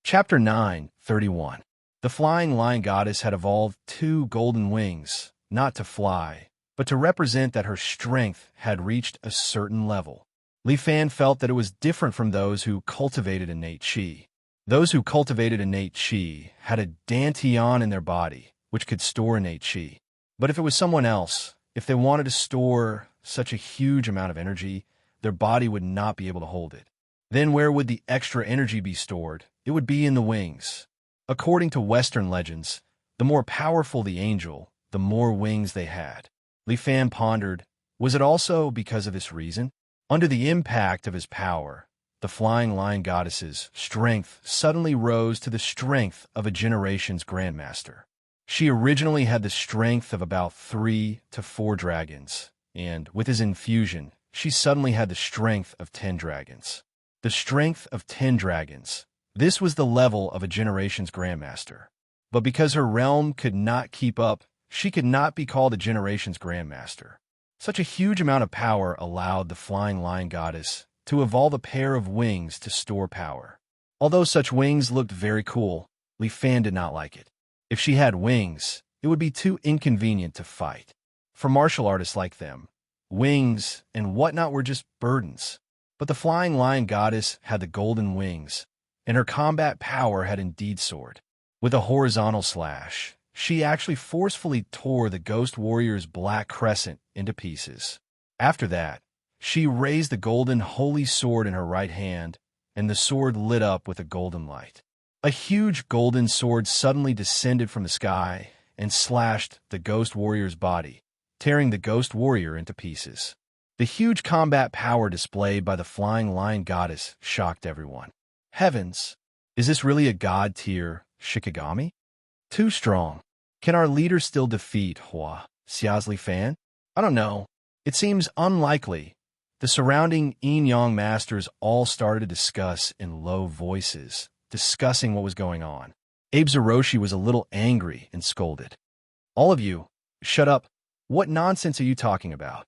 Chapter 9:31. The flying lion goddess had evolved 2 golden wings, not to fly, but to represent that her strength had reached a certain level. Li Fan felt that it was different from those who cultivated innate qi. Those who cultivated innate qi had a dantian in their body, which could store innate qi. But if it was someone else, if they wanted to store such a huge amount of energy, their body would not be able to hold it. Then where would the extra energy be stored? It would be in the wings. According to Western legends, the more powerful the angel, the more wings they had. Li Fan pondered, was it also because of this reason? Under the impact of his power, the flying lion goddess's strength suddenly rose to the strength of a generation's grandmaster. She originally had the strength of about 3 to 4 dragons, and with his infusion, she suddenly had the strength of 10 dragons. The strength of 10 dragons. This was the level of a generation's grandmaster. But because her realm could not keep up, she could not be called a generation's grandmaster. Such a huge amount of power allowed the flying lion goddess to evolve a pair of wings to store power. Although such wings looked very cool, Li Fan did not like it. If she had wings, it would be too inconvenient to fight. For martial artists like them, wings and whatnot were just burdens. But the flying lion goddess had the golden wings, and her combat power had indeed soared. With a horizontal slash, she actually forcefully tore the ghost warrior's black crescent into pieces. After that, she raised the golden holy sword in her right hand, and the sword lit up with a golden light. A huge golden sword suddenly descended from the sky and slashed the ghost warrior's body, tearing the ghost warrior into pieces. The huge combat power displayed by the flying lion goddess shocked everyone. Heavens, is this really a god-tier Shikigami? Too strong. Can our leader still defeat Li Fan? I don't know. It seems unlikely. The surrounding yin-yang masters all started to discuss in low voices, discussing what was going on. Abe Zeroshi was a little angry and scolded. All of you, shut up. What nonsense are you talking about?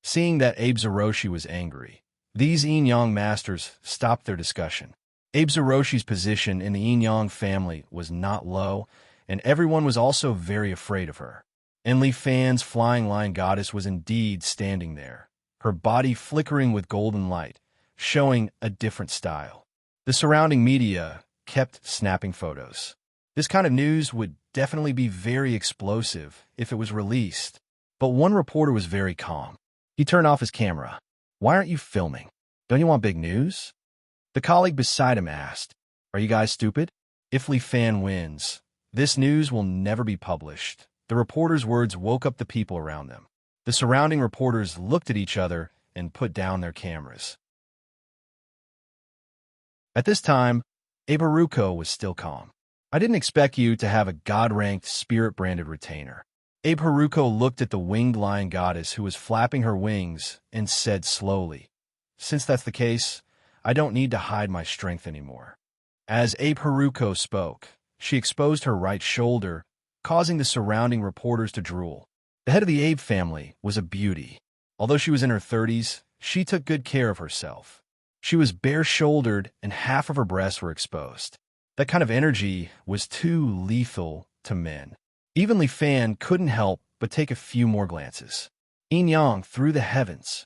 Seeing that Abe Zeroshi was angry, these yin-yang masters stopped their discussion. Abe Zeroshi's position in the yin-yang family was not low, and everyone was also very afraid of her. And Li Fan's flying lion goddess was indeed standing there, her body flickering with golden light, showing a different style. The surrounding media kept snapping photos. This kind of news would definitely be very explosive if it was released. But one reporter was very calm. He turned off his camera. Why aren't you filming? Don't you want big news? The colleague beside him asked, Are you guys stupid? If Li Fan wins, this news will never be published. The reporter's words woke up the people around them. The surrounding reporters looked at each other and put down their cameras. At this time, Abe Haruko was still calm. I didn't expect you to have a god-ranked, spirit-branded retainer. Abe Haruko looked at the winged lion goddess who was flapping her wings and said slowly, Since that's the case, I don't need to hide my strength anymore. As Abe Haruko spoke, she exposed her right shoulder, causing the surrounding reporters to drool. The head of the Abe family was a beauty. Although she was in her 30s, she took good care of herself. She was bare-shouldered and half of her breasts were exposed. That kind of energy was too lethal to men. Even Li Fan couldn't help but take a few more glances. Yin-yang through the heavens.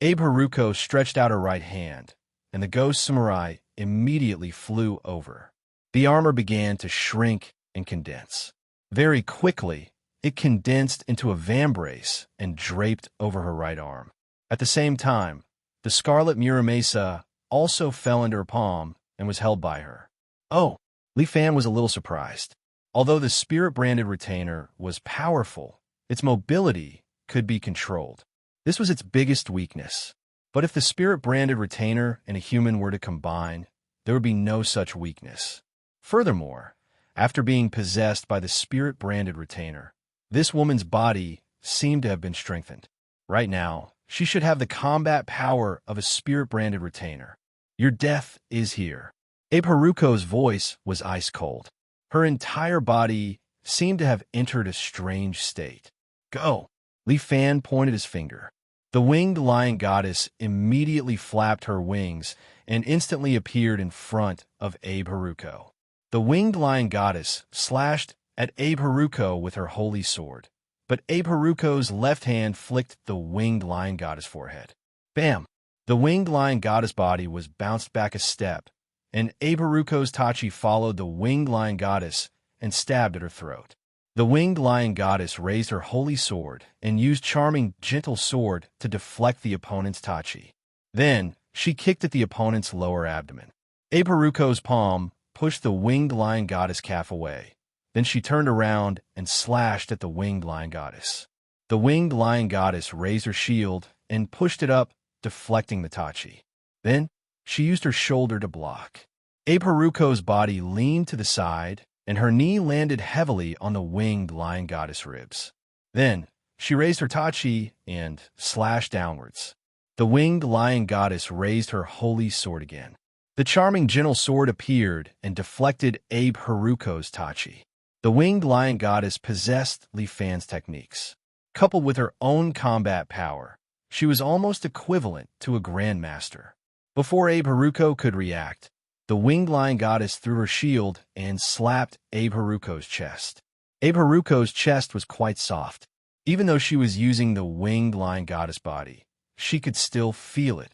Abe Haruko stretched out her right hand, and the ghost samurai immediately flew over. The armor began to shrink and condense. Very quickly, it condensed into a vambrace and draped over her right arm. At the same time, the scarlet Muramesa also fell into her palm and was held by her. Oh, Li Fan was a little surprised. Although the spirit-branded retainer was powerful, its mobility could be controlled. This was its biggest weakness. But if the spirit-branded retainer and a human were to combine, there would be no such weakness. Furthermore, after being possessed by the spirit-branded retainer, this woman's body seemed to have been strengthened. Right now, she should have the combat power of a spirit-branded retainer. Your death is here. Abe Haruko's voice was ice-cold. Her entire body seemed to have entered a strange state. Go! Li Fan pointed his finger. The winged lion goddess immediately flapped her wings and instantly appeared in front of Abe Haruko. The winged lion goddess slashed at Abe Haruko with her holy sword, but Abe Haruko's left hand flicked the winged lion goddess' forehead. Bam! The winged lion goddess body was bounced back a step, and Abe Haruko's tachi followed the winged lion goddess and stabbed at her throat. The winged lion goddess raised her holy sword and used charming, gentle sword to deflect the opponent's tachi. Then, she kicked at the opponent's lower abdomen. Abe Haruko's palm pushed the winged lion goddess calf away. Then she turned around and slashed at the winged lion goddess. The winged lion goddess raised her shield and pushed it up, deflecting the tachi. Then, she used her shoulder to block. Abe Haruko's body leaned to the side, and her knee landed heavily on the winged lion goddess' ribs. Then, she raised her tachi and slashed downwards. The winged lion goddess raised her holy sword again. The charming gentle sword appeared and deflected Abe Haruko's tachi. The winged lion goddess possessed Li Fan's techniques. Coupled with her own combat power, she was almost equivalent to a grandmaster. Before Abe Haruko could react, the winged lion goddess threw her shield and slapped Abe Haruko's chest. Abe Haruko's chest was quite soft. Even though she was using the winged lion goddess body, she could still feel it.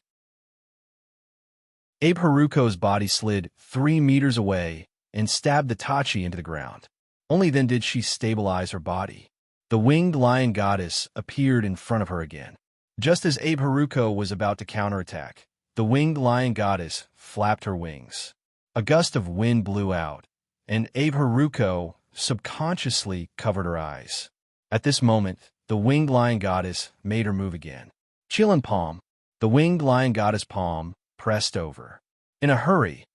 Abe Haruko's body slid 3 meters away and stabbed the tachi into the ground. Only then did she stabilize her body. The winged lion goddess appeared in front of her again. Just as Abe Haruko was about to counterattack, the winged lion goddess flapped her wings. A gust of wind blew out, and Abe Haruko subconsciously covered her eyes. At this moment, the winged lion goddess made her move again. Chilin palm, the winged lion goddess palm, pressed over. In a hurry,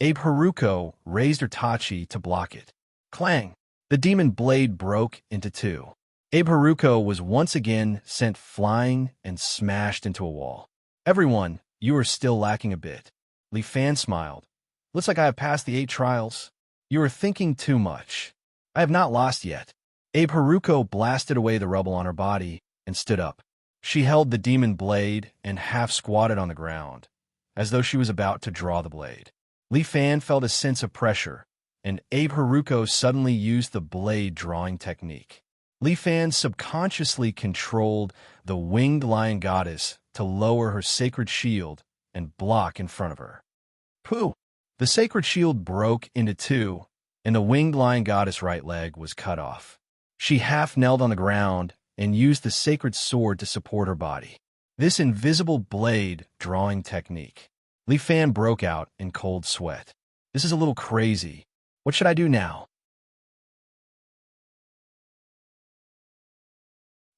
Abe Haruko raised her tachi to block it. Clang! The demon blade broke into 2. Abe Haruko was once again sent flying and smashed into a wall. Everyone, you are still lacking a bit. Li Fan smiled. Looks like I have passed the 8 trials. You are thinking too much. I have not lost yet. Abe Haruko blasted away the rubble on her body and stood up. She held the demon blade and half squatted on the ground, as though she was about to draw the blade. Li Fan felt a sense of pressure, and Abe Haruko suddenly used the blade drawing technique. Li Fan subconsciously controlled the winged lion goddess to lower her sacred shield and block in front of her. Pooh! The sacred shield broke into 2, and the winged lion goddess' right leg was cut off. She half-knelt on the ground and used the sacred sword to support her body. This invisible blade drawing technique. Li Fan broke out in cold sweat. This is a little crazy. What should I do now?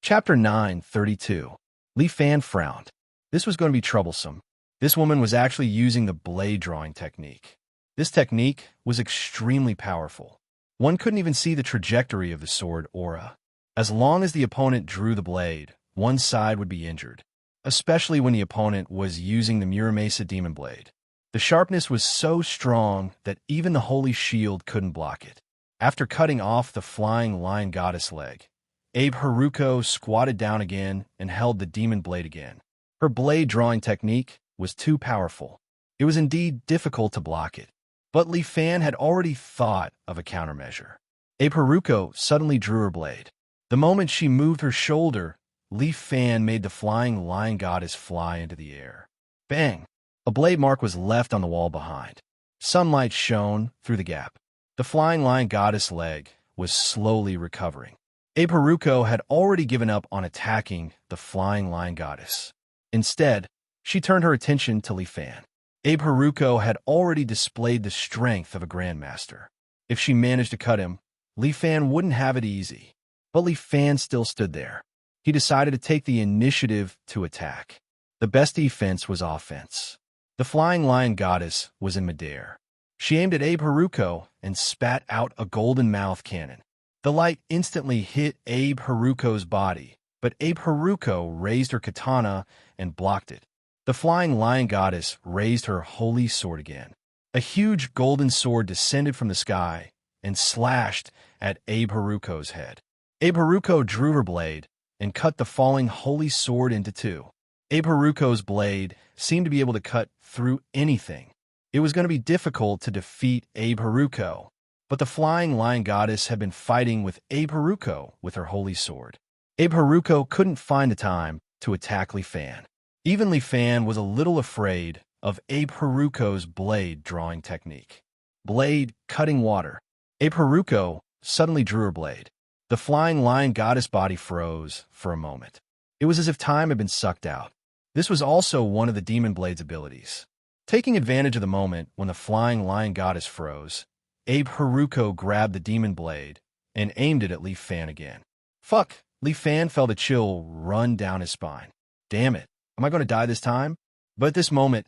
Chapter 9:32. Li Fan frowned. This was going to be troublesome. This woman was actually using the blade drawing technique. This technique was extremely powerful. One couldn't even see the trajectory of the sword aura. As long as the opponent drew the blade, one side would be injured, especially when the opponent was using the Muramasa demon blade. The sharpness was so strong that even the holy shield couldn't block it. After cutting off the flying lion goddess leg, Abe Haruko squatted down again and held the demon blade again. Her blade drawing technique was too powerful. It was indeed difficult to block it, but Li Fan had already thought of a countermeasure. Abe Haruko suddenly drew her blade. The moment she moved her shoulder, Li Fan made the flying lion goddess fly into the air. Bang! A blade mark was left on the wall behind. Sunlight shone through the gap. The flying lion goddess leg was slowly recovering. Abe Haruko had already given up on attacking the flying lion goddess. Instead, she turned her attention to Li Fan. Abe Haruko had already displayed the strength of a grandmaster. If she managed to cut him, Li Fan wouldn't have it easy. But Li Fan still stood there. He decided to take the initiative to attack. The best defense was offense. The flying lion goddess was in midair. She aimed at Abe Haruko and spat out a golden mouth cannon. The light instantly hit Abe Haruko's body, but Abe Haruko raised her katana and blocked it. The flying lion goddess raised her holy sword again. A huge golden sword descended from the sky and slashed at Abe Haruko's head. Abe Haruko drew her blade and cut the falling holy sword into two. Abe Haruko's blade seemed to be able to cut through anything. It was going to be difficult to defeat Abe Haruko, but the flying lion goddess had been fighting with Abe Haruko with her holy sword. Abe Haruko couldn't find the time to attack Li Fan. Even Li Fan was a little afraid of Abe Haruko's blade drawing technique. Blade cutting water. Abe Haruko suddenly drew her blade. The flying lion goddess body froze for a moment. It was as if time had been sucked out. This was also one of the demon blade's abilities. Taking advantage of the moment when the flying lion goddess froze, Abe Haruko grabbed the demon blade and aimed it at Li Fan again. Fuck! Li Fan felt a chill run down his spine. Damn it, am I going to die this time? But at this moment,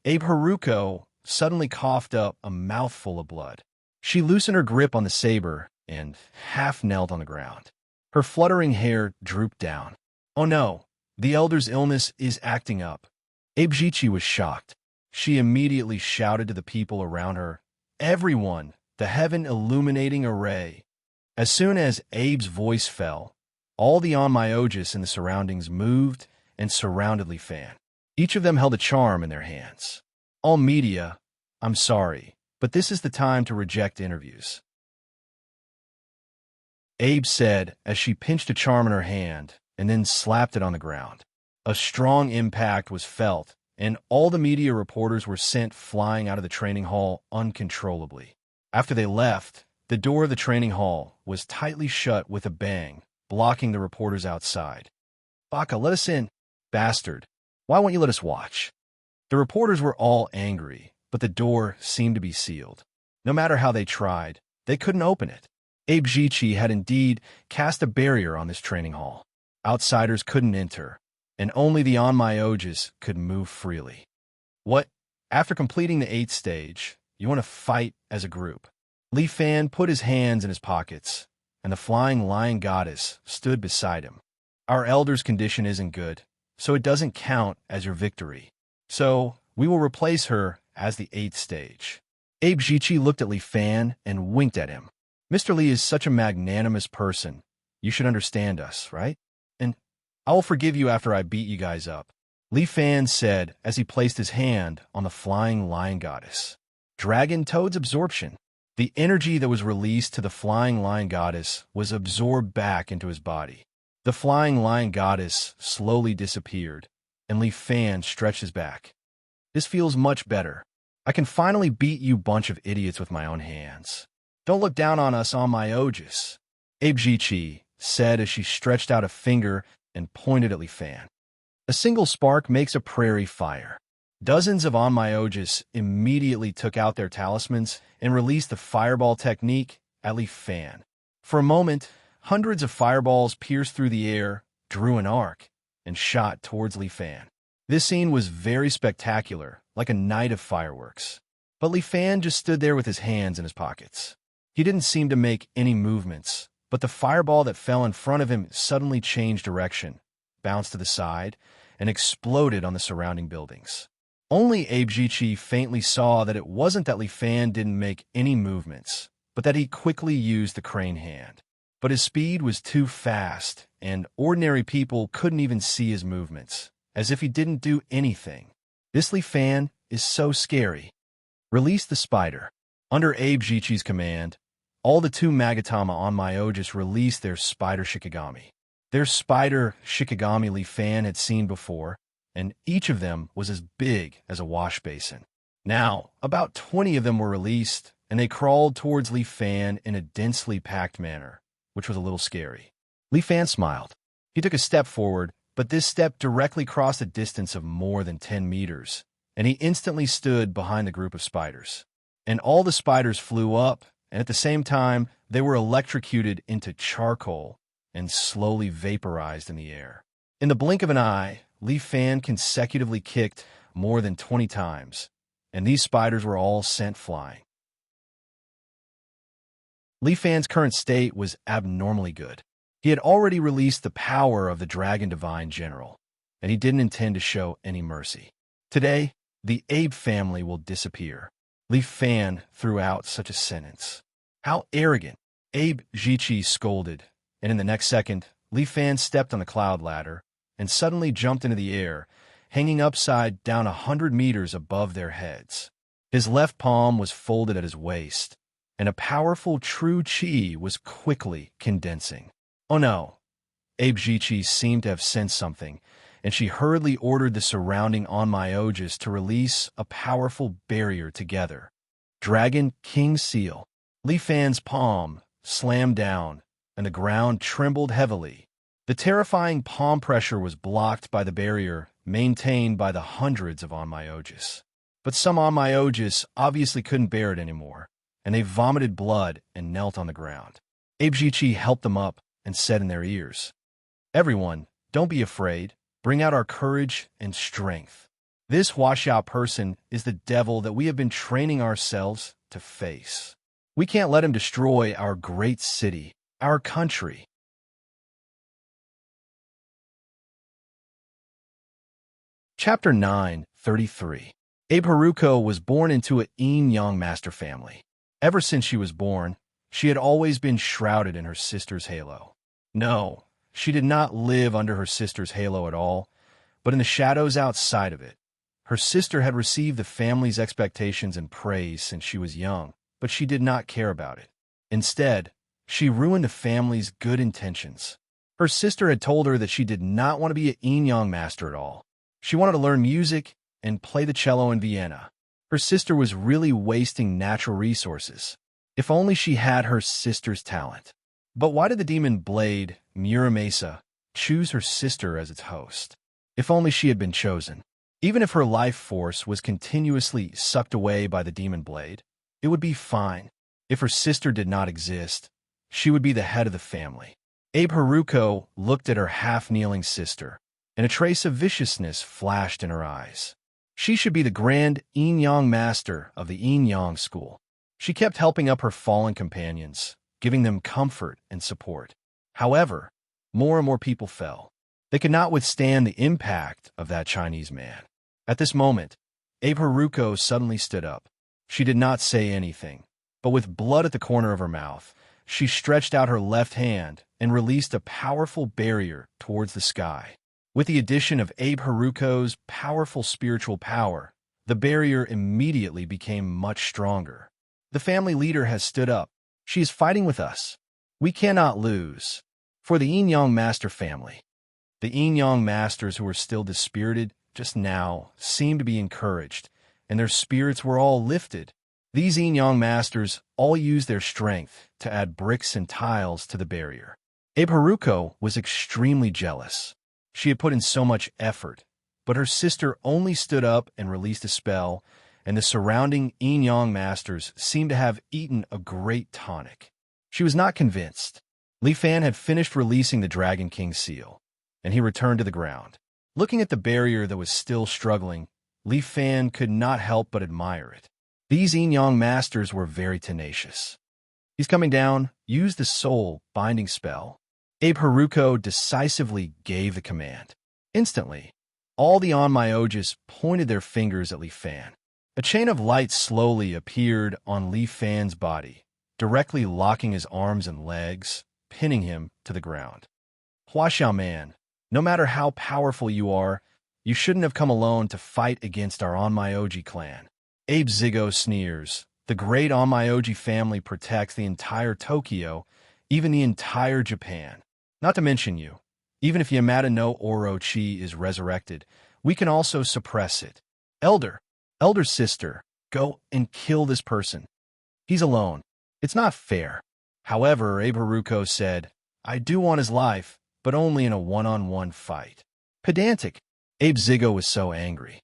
Abe Haruko suddenly coughed up a mouthful of blood. She loosened her grip on the saber and half knelt on the ground. Her fluttering hair drooped down. Oh no, the elder's illness is acting up. Abe Jichi was shocked. She immediately shouted to the people around her, "Everyone, the heaven-illuminating array." As soon as Abe's voice fell, all the Onmyoges in the surroundings moved and surrounded Li Fan. Each of them held a charm in their hands. All media, I'm sorry, but this is the time to reject interviews, Abe said as she pinched a charm in her hand and then slapped it on the ground. A strong impact was felt, and all the media reporters were sent flying out of the training hall uncontrollably. After they left, the door of the training hall was tightly shut with a bang, blocking the reporters outside. "Baka, let us in." "Bastard. Why won't you let us watch?" The reporters were all angry, but the door seemed to be sealed. No matter how they tried, they couldn't open it. Abe Jichi had indeed cast a barrier on this training hall. Outsiders couldn't enter, and only the Onmyoges could move freely. What? After completing the 8th stage, you want to fight as a group? Li Fan put his hands in his pockets, and the flying lion goddess stood beside him. "Our elder's condition isn't good, so it doesn't count as your victory. So we will replace her as the 8th stage." Abe Jichi looked at Li Fan and winked at him. "Mr. Li is such a magnanimous person. You should understand us, right? And I will forgive you after I beat you guys up," Li Fan said as he placed his hand on the flying lion goddess. Dragon Toad's absorption. The energy that was released to the flying lion goddess was absorbed back into his body. The flying lion goddess slowly disappeared, and Li Fan stretched his back. "This feels much better. I can finally beat you bunch of idiots with my own hands. Don't look down on us Onmyoges," Abe Jichi said as she stretched out a finger and pointed at Li Fan. "A single spark makes a prairie fire." Dozens of Onmyoges immediately took out their talismans and released the fireball technique at Li Fan. For a moment, hundreds of fireballs pierced through the air, drew an arc, and shot towards Li Fan. This scene was very spectacular, like a night of fireworks. But Li Fan just stood there with his hands in his pockets. He didn't seem to make any movements, but the fireball that fell in front of him suddenly changed direction, bounced to the side, and exploded on the surrounding buildings. Only Abe Jichi faintly saw that it wasn't that Li Fan didn't make any movements, but that he quickly used the crane hand. But his speed was too fast, and ordinary people couldn't even see his movements, as if he didn't do anything. This Li Fan is so scary. Release the spider. Under Abe Jichi's command, all the 2 Magatama Onmyoges released their spider Shikigami. Their spider Shikigami Li Fan had seen before, and each of them was as big as a wash basin. Now, about 20 of them were released, and they crawled towards Li Fan in a densely packed manner, which was a little scary. Li Fan smiled. He took a step forward, but this step directly crossed a distance of more than 10 meters, and he instantly stood behind the group of spiders. And all the spiders flew up, and at the same time, they were electrocuted into charcoal and slowly vaporized in the air. In the blink of an eye, Li Fan consecutively kicked more than 20 times, and these spiders were all sent flying. Li Fan's current state was abnormally good. He had already released the power of the Dragon Divine General, and he didn't intend to show any mercy. Today, the Abe family will disappear. Li Fan threw out such a sentence. How arrogant! Abe Jiqi scolded, and in the next second, Li Fan stepped on the cloud ladder and suddenly jumped into the air, hanging upside down 100 meters above their heads. His left palm was folded at his waist, and a powerful true chi was quickly condensing. Oh no! Abe Jiqi seemed to have sensed something, and she hurriedly ordered the surrounding Onmyoges to release a powerful barrier together. Dragon King Seal. Li Fan's palm slammed down, and the ground trembled heavily. The terrifying palm pressure was blocked by the barrier maintained by the hundreds of Onmyoges. But some Onmyoges obviously couldn't bear it anymore, and they vomited blood and knelt on the ground. Abe Jiqi helped them up and said in their ears, "Everyone, don't be afraid. Bring out our courage and strength. This Huaxiao person is the devil that we have been training ourselves to face. We can't let him destroy our great city, our country." Chapter 9:33. Abe Haruko was born into a yin-yang master family. Ever since she was born, she had always been shrouded in her sister's halo. No, she did not live under her sister's halo at all, but in the shadows outside of it. Her sister had received the family's expectations and praise since she was young, but she did not care about it. Instead, she ruined the family's good intentions. Her sister had told her that she did not want to be a yin-yang master at all. She wanted to learn music and play the cello in Vienna. Her sister was really wasting natural resources. If only she had her sister's talent. But why did the demon blade, Muramasa, choose her sister as its host? If only she had been chosen. Even if her life force was continuously sucked away by the demon blade, it would be fine. If her sister did not exist, she would be the head of the family. Abe Haruko looked at her half-kneeling sister, and a trace of viciousness flashed in her eyes. She should be the grand yin-yang master of the yin-yang school. She kept helping up her fallen companions, giving them comfort and support. However, more and more people fell. They could not withstand the impact of that Chinese man. At this moment, Abe Haruko suddenly stood up. She did not say anything, but with blood at the corner of her mouth, she stretched out her left hand and released a powerful barrier towards the sky. With the addition of Abe Haruko's powerful spiritual power, the barrier immediately became much stronger. The family leader has stood up. She is fighting with us. We cannot lose. For the yin-yang master family. The yin-yang masters who were still dispirited just now seemed to be encouraged, and their spirits were all lifted. These yin-yang masters all used their strength to add bricks and tiles to the barrier. Abe Haruko was extremely jealous. She had put in so much effort, but her sister only stood up and released a spell, and the surrounding yin-yang masters seemed to have eaten a great tonic. She was not convinced. Li Fan had finished releasing the Dragon King seal, and he returned to the ground. Looking at the barrier that was still struggling, Li Fan could not help but admire it. These yin-yang masters were very tenacious. He's coming down. Use the soul binding spell. Abe Haruko decisively gave the command. Instantly, all the Onmyoges pointed their fingers at Li Fan. A chain of light slowly appeared on Li Fan's body, directly locking his arms and legs, pinning him to the ground. Huaxiao man, no matter how powerful you are, you shouldn't have come alone to fight against our Onmyoji clan. Abe Zigo sneers. The great Onmyoji family protects the entire Tokyo, even the entire Japan. Not to mention you. Even if Yamada no Orochi is resurrected, we can also suppress it. Elder sister, go and kill this person. He's alone. It's not fair. However, Abe Haruko said, I do want his life, but only in a one-on-one fight. Pedantic. Abe Zigo was so angry.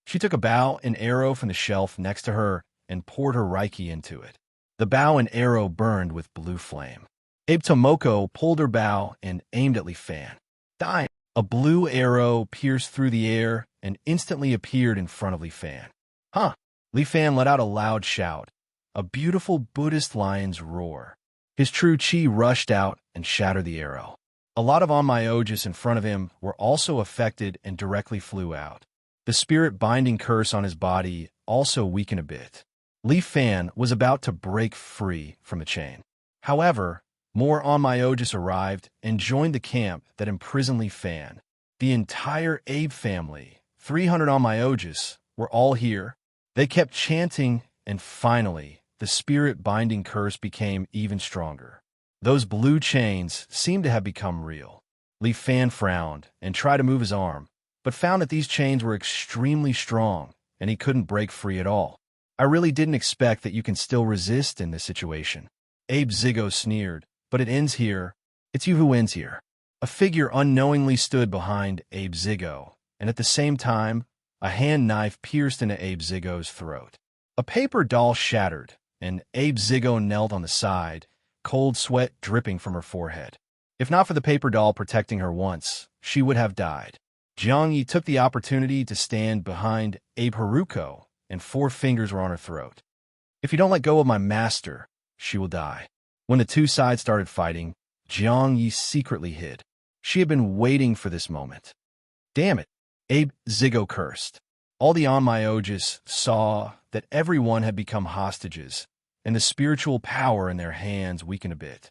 She took a bow and arrow from the shelf next to her and poured her Reiki into it. The bow and arrow burned with blue flame. Abe Tomoko pulled her bow and aimed at Li Fan. Dying. A blue arrow pierced through the air and instantly appeared in front of Li Fan. Huh! Li Fan let out a loud shout, a beautiful Buddhist lion's roar. His true chi rushed out and shattered the arrow. A lot of onmyoges in front of him were also affected and directly flew out. The spirit-binding curse on his body also weakened a bit. Li Fan was about to break free from the chain. However, more onmyoges arrived and joined the camp that imprisoned Li Fan. The entire Abe family, 300 onmyoges, were all here. They kept chanting, and finally, the spirit-binding curse became even stronger. Those blue chains seemed to have become real. Li Fan frowned and tried to move his arm, but found that these chains were extremely strong, and he couldn't break free at all. I really didn't expect that you can still resist in this situation. Abe Zigo sneered, but it ends here. It's you who ends here. A figure unknowingly stood behind Abe Zigo, and at the same time, a hand knife pierced into Abe Zigo's throat. A paper doll shattered, and Abe Zigo knelt on the side, cold sweat dripping from her forehead. If not for the paper doll protecting her once, she would have died. Jiang Yi took the opportunity to stand behind Abe Haruko, and 4 fingers were on her throat. If you don't let go of my master, she will die. When the two sides started fighting, Jiang Yi secretly hid. She had been waiting for this moment. Damn it, Abe Zigo cursed. All the onmyoges saw that everyone had become hostages, and the spiritual power in their hands weakened a bit.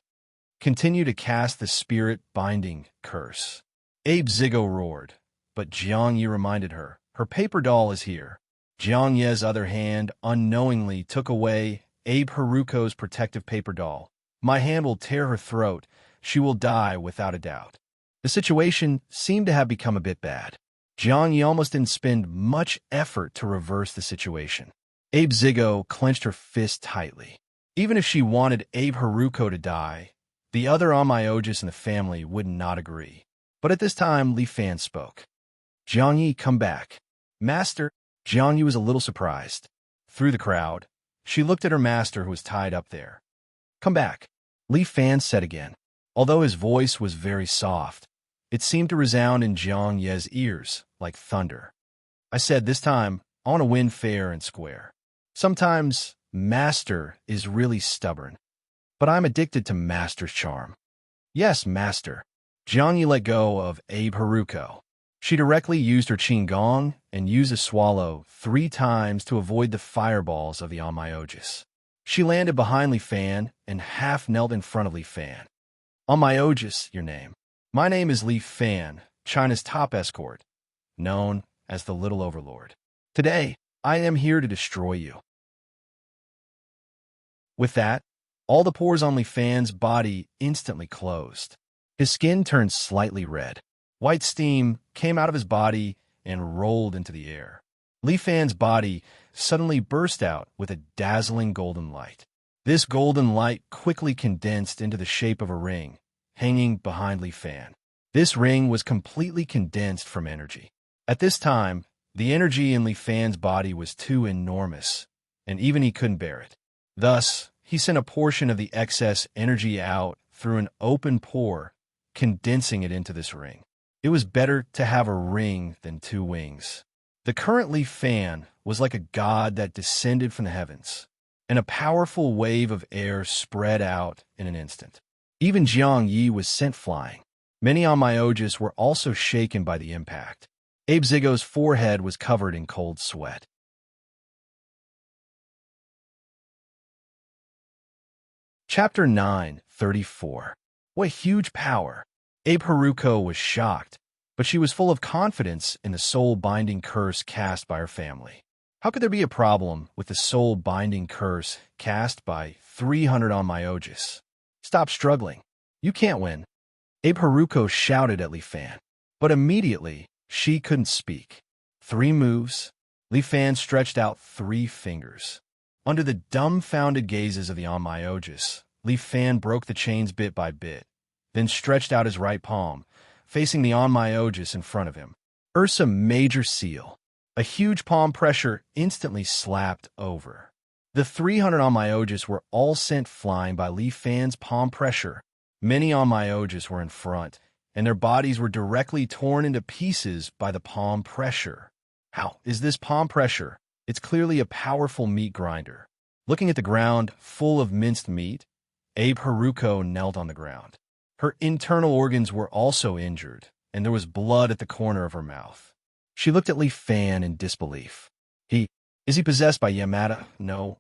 Continue to cast the spirit-binding curse. Abe Zigo roared, but Jiang Yi reminded her, her paper doll is here. Jiang Ye's other hand unknowingly took away Abe Haruko's protective paper doll. My hand will tear her throat. She will die without a doubt. The situation seemed to have become a bit bad. Jiang Yi almost didn't spend much effort to reverse the situation. Abe Zigo clenched her fist tightly. Even if she wanted Abe Haruko to die, the other onmyoges in the family would not agree. But at this time, Li Fan spoke. Jiang Yi, come back. Master. Jiang Yi was a little surprised. Through the crowd, she looked at her master who was tied up there. Come back, Li Fan said again. Although his voice was very soft, it seemed to resound in Jiang Ye's ears like thunder. I said, this time, I want to win fair and square. Sometimes, Master is really stubborn, but I'm addicted to Master's charm. Yes, Master. Jiang Yi let go of Abe Haruko. She directly used her Qigong and used a swallow 3 times to avoid the fireballs of the onmyoges. She landed behind Li Fan and half knelt in front of Li Fan. Onmyoges, your name. My name is Li Fan, China's top escort, known as the Little Overlord. Today, I am here to destroy you. With that, all the pores on Li Fan's body instantly closed. His skin turned slightly red. White steam came out of his body and rolled into the air. Li Fan's body suddenly burst out with a dazzling golden light. This golden light quickly condensed into the shape of a ring, hanging behind Li Fan. This ring was completely condensed from energy. At this time, the energy in Li Fan's body was too enormous, and even he couldn't bear it. Thus, he sent a portion of the excess energy out through an open pore, condensing it into this ring. It was better to have a ring than 2 wings. The current Li Fan was like a god that descended from the heavens, and a powerful wave of air spread out in an instant. Even Jiang Yi was sent flying. Many onmyoges were also shaken by the impact. Abe Zigo's forehead was covered in cold sweat. Chapter 9:34. What huge power! Abe Haruko was shocked, but she was full of confidence in the soul-binding curse cast by her family. How could there be a problem with the soul-binding curse cast by 300 onmyoges? Stop struggling. You can't win. Abe Haruko shouted at Li Fan, but immediately she couldn't speak. 3 moves. Li Fan stretched out 3 fingers. Under the dumbfounded gazes of the onmyoges, Li Fan broke the chains bit by bit, then stretched out his right palm, facing the onmyoges in front of him. Ursa Major Seal. A huge palm pressure instantly slapped over. The 300 onmyoges were all sent flying by Li Fan's palm pressure. Many onmyoges were in front, and their bodies were directly torn into pieces by the palm pressure. How is this palm pressure? It's clearly a powerful meat grinder. Looking at the ground, full of minced meat, Abe Haruko knelt on the ground. Her internal organs were also injured, and there was blood at the corner of her mouth. She looked at Li Fan in disbelief. Is he possessed by Yamada? No.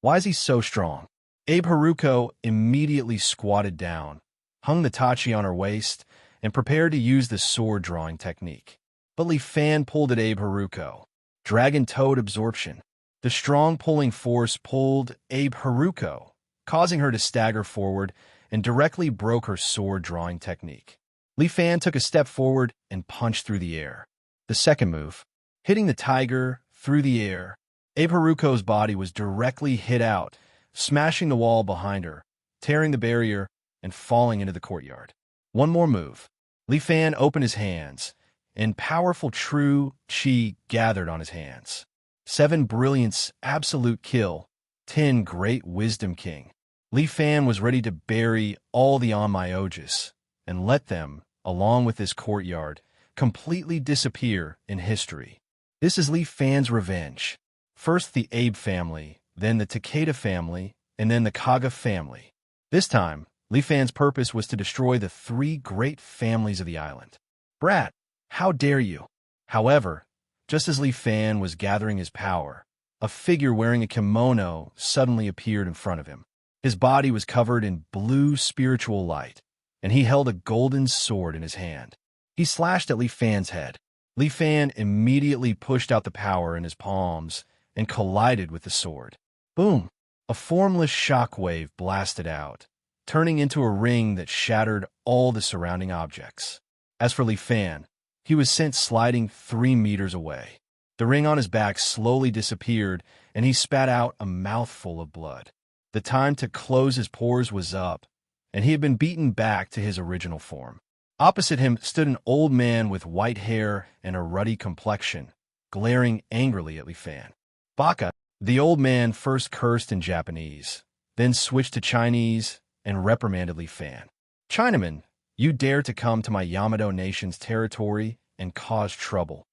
Why is he so strong? Abe Haruko immediately squatted down, hung the tachi on her waist, and prepared to use the sword-drawing technique. But Li Fan pulled at Abe Haruko. Dragon Toad Absorption. The strong pulling force pulled Abe Haruko, causing her to stagger forward and directly broke her sword-drawing technique. Li Fan took a step forward and punched through the air. The second move, hitting the tiger through the air. Abe Haruko's body was directly hit out, smashing the wall behind her, tearing the barrier, and falling into the courtyard. One more move. Li Fan opened his hands, and powerful true chi gathered on his hands. 7 brilliance, absolute kill, 10 great wisdom king. Li Fan was ready to bury all the Onmyoges and let them, along with this courtyard, completely disappear in history. This is Li Fan's revenge. First the Abe family, then the Takeda family, and then the Kaga family. This time, Li Fan's purpose was to destroy the 3 great families of the island. Brat, how dare you? However, just as Li Fan was gathering his power, a figure wearing a kimono suddenly appeared in front of him. His body was covered in blue spiritual light, and he held a golden sword in his hand. He slashed at Li Fan's head. Li Fan immediately pushed out the power in his palms and collided with the sword. Boom! A formless shockwave blasted out, turning into a ring that shattered all the surrounding objects. As for Li Fan, he was sent sliding 3 meters away. The ring on his back slowly disappeared, and he spat out a mouthful of blood. The time to close his pores was up, and he had been beaten back to his original form. Opposite him stood an old man with white hair and a ruddy complexion, glaring angrily at Li Fan. Baka, the old man first cursed in Japanese, then switched to Chinese and reprimanded Li Fan. Chinaman, you dare to come to my Yamato nation's territory and cause trouble.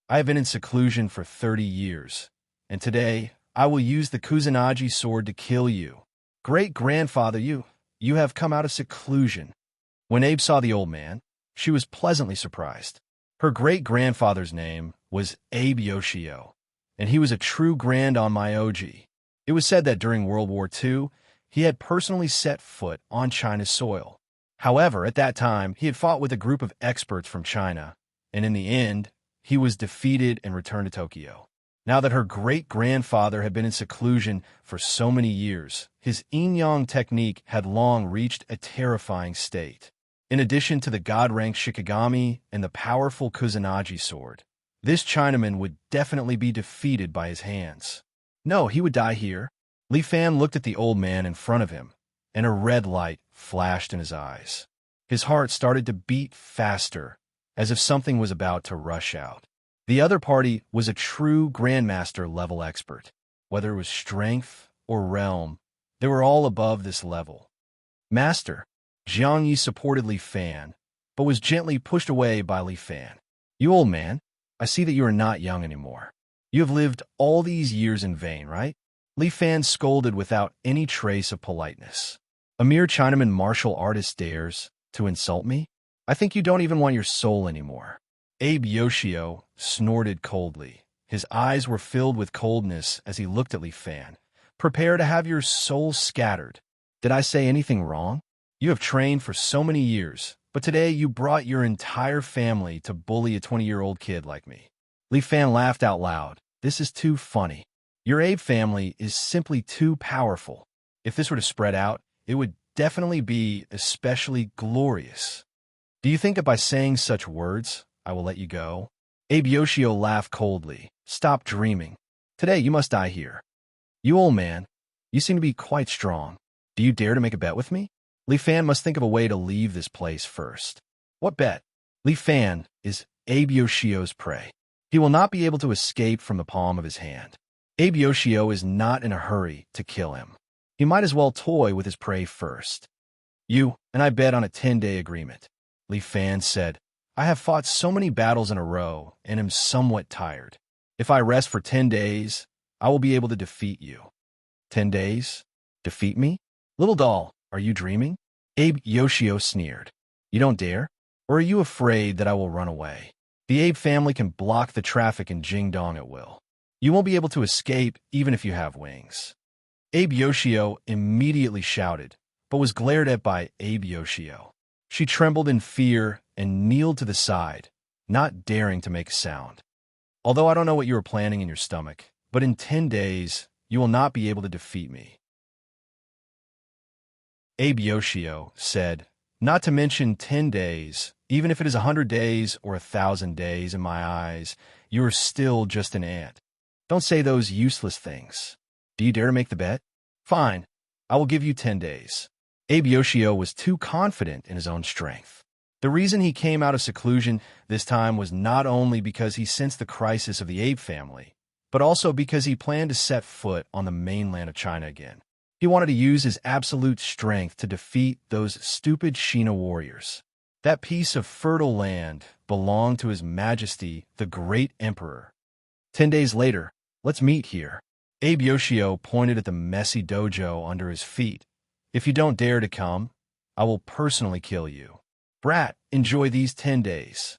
I have been in seclusion for 30 years, and today I will use the Kusanagi sword to kill you. Great-grandfather, you have come out of seclusion. When Abe saw the old man, she was pleasantly surprised. Her great-grandfather's name was Abe Yoshio, and he was a true Grand Onmyoji. It was said that during World War II, he had personally set foot on China's soil. However, at that time, he had fought with a group of experts from China, and in the end, he was defeated and returned to Tokyo. Now that her great-grandfather had been in seclusion for so many years, his yin-yang technique had long reached a terrifying state. In addition to the god-ranked Shikigami and the powerful Kusanagi sword, this Chinaman would definitely be defeated by his hands. No, he would die here. Li Fan looked at the old man in front of him, and a red light flashed in his eyes. His heart started to beat faster, as if something was about to rush out. The other party was a true Grandmaster-level expert. Whether it was strength or realm, they were all above this level. Master, Jiang Yi supported Li Fan, but was gently pushed away by Li Fan. You old man, I see that you are not young anymore. You have lived all these years in vain, right? Li Fan scolded without any trace of politeness. A mere Chinaman martial artist dares to insult me? I think you don't even want your soul anymore. Abe Yoshio snorted coldly. His eyes were filled with coldness as he looked at Li Fan. Prepare to have your soul scattered. Did I say anything wrong? You have trained for so many years, but today you brought your entire family to bully a 20-year-old kid like me. Li Fan laughed out loud. This is too funny. Your Abe family is simply too powerful. If this were to spread out, it would definitely be especially glorious. Do you think that by saying such words, I will let you go? Abe Yoshio laughed coldly. Stop dreaming. Today you must die here. You old man, you seem to be quite strong. Do you dare to make a bet with me? Li Fan must think of a way to leave this place first. What bet? Li Fan is Abe Yoshio's prey. He will not be able to escape from the palm of his hand. Abe Yoshio is not in a hurry to kill him. He might as well toy with his prey first. You and I bet on a 10-day agreement. Li Fan said, I have fought so many battles in a row and am somewhat tired. If I rest for 10 days, I will be able to defeat you. 10 days? Defeat me? Little doll, are you dreaming? Abe Yoshio sneered. You don't dare? Or are you afraid that I will run away? The Abe family can block the traffic in Jingdong at will. You won't be able to escape even if you have wings. Abe Yoshio immediately shouted, but was glared at by Abe Yoshio. She trembled in fear and kneeled to the side, not daring to make a sound. Although I don't know what you are planning in your stomach, but in 10 days, you will not be able to defeat me. Abe Yoshio said, not to mention 10 days, even if it is 100 days or 1,000 days in my eyes, you are still just an ant. Don't say those useless things. Do you dare to make the bet? Fine, I will give you 10 days. Abe Yoshio was too confident in his own strength. The reason he came out of seclusion this time was not only because he sensed the crisis of the Abe family, but also because he planned to set foot on the mainland of China again. He wanted to use his absolute strength to defeat those stupid Shina warriors. That piece of fertile land belonged to His Majesty, the Great Emperor. 10 days later, let's meet here. Abe Yoshio pointed at the messy dojo under his feet. If you don't dare to come, I will personally kill you. Brat, enjoy these 10 days.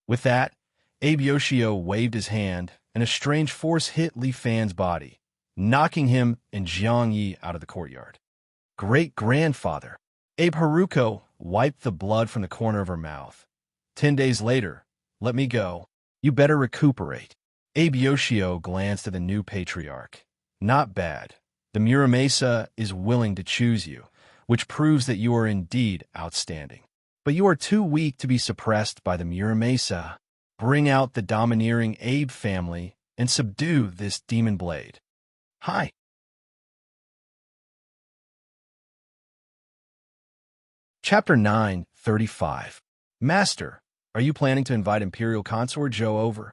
With that, Abe Yoshio waved his hand, and a strange force hit Li Fan's body, knocking him and Jiang Yi out of the courtyard. Great-grandfather. Abe Haruko wiped the blood from the corner of her mouth. 10 days later, let me go. You better recuperate. Abe Yoshio glanced at the new patriarch. Not bad. The Muramasa is willing to choose you, which proves that you are indeed outstanding. But you are too weak to be suppressed by the Muramasa. Bring out the domineering Abe family and subdue this demon blade. Hi. Chapter 9:35. Master, are you planning to invite Imperial Consort Zhou over?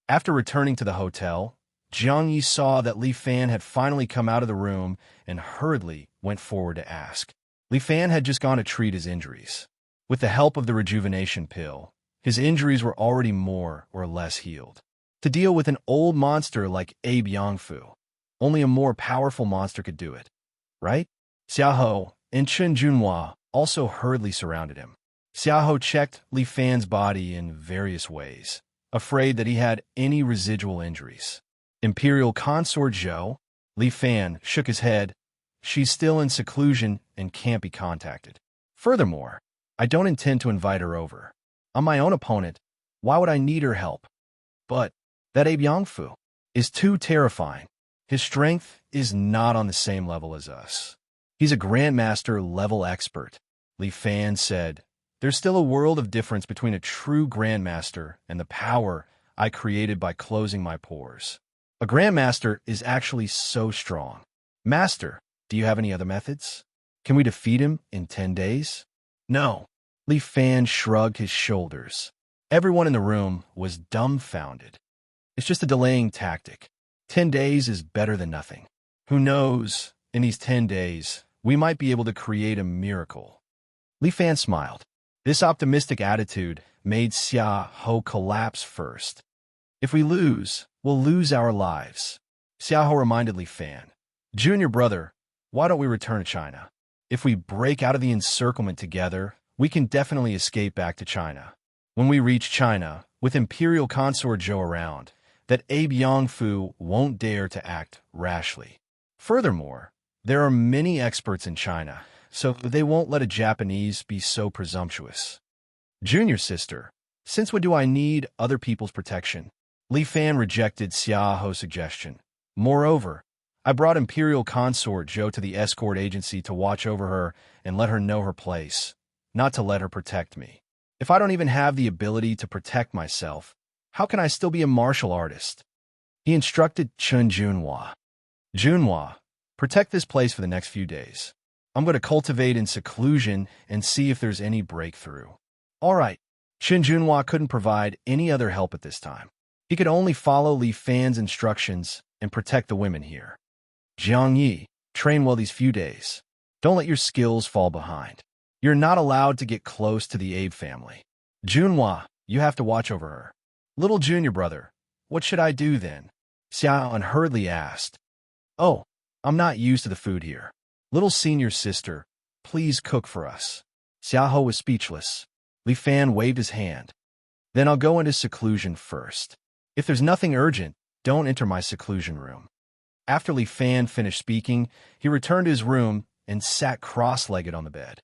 After returning to the hotel, Jiang Yi saw that Li Fan had finally come out of the room and hurriedly went forward to ask. Li Fan had just gone to treat his injuries. With the help of the rejuvenation pill, his injuries were already more or less healed. To deal with an old monster like Abe Yangfu, only a more powerful monster could do it, right? Xiaohou and Chen Junhua also hurriedly surrounded him. Xiaohou checked Li Fan's body in various ways, afraid that he had any residual injuries. Imperial Consort Zhou, Li Fan shook his head. She's still in seclusion and can't be contacted. Furthermore, I don't intend to invite her over. I'm my own opponent. Why would I need her help? But that Abe Yangfu is too terrifying. His strength is not on the same level as us. He's a Grandmaster-level expert, Li Fan said. There's still a world of difference between a true Grandmaster and the power I created by closing my pores. A Grandmaster is actually so strong. Master, do you have any other methods? Can we defeat him in 10 days? No. Li Fan shrugged his shoulders. Everyone in the room was dumbfounded. It's just a delaying tactic. 10 days is better than nothing. Who knows, in these 10 days, we might be able to create a miracle. Li Fan smiled. This optimistic attitude made Xiaohou collapse first. If we lose, we'll lose our lives. Xiaohou reminded Li Fan. Junior brother, why don't we return to China? If we break out of the encirclement together, we can definitely escape back to China. When we reach China, with Imperial Consort Zhou around, that Abe Yangfu won't dare to act rashly. Furthermore, there are many experts in China, so they won't let a Japanese be so presumptuous. Junior sister, since when do I need other people's protection? Li Fan rejected Xiaohou's suggestion. Moreover, I brought Imperial Consort Zhou to the escort agency to watch over her and let her know her place, not to let her protect me. If I don't even have the ability to protect myself, how can I still be a martial artist? He instructed Chen Junhua. Junhua, protect this place for the next few days. I'm going to cultivate in seclusion and see if there's any breakthrough. All right. Chen Junhua couldn't provide any other help at this time. He could only follow Li Fan's instructions and protect the women here. Jiang Yi, train well these few days. Don't let your skills fall behind. You're not allowed to get close to the Abe family. Junhua, you have to watch over her. Little junior brother, what should I do then? Xiao hurriedly asked. Oh, I'm not used to the food here. Little senior sister, please cook for us. Xiaohou was speechless. Li Fan waved his hand. Then I'll go into seclusion first. If there's nothing urgent, don't enter my seclusion room. After Li Fan finished speaking, he returned to his room and sat cross-legged on the bed.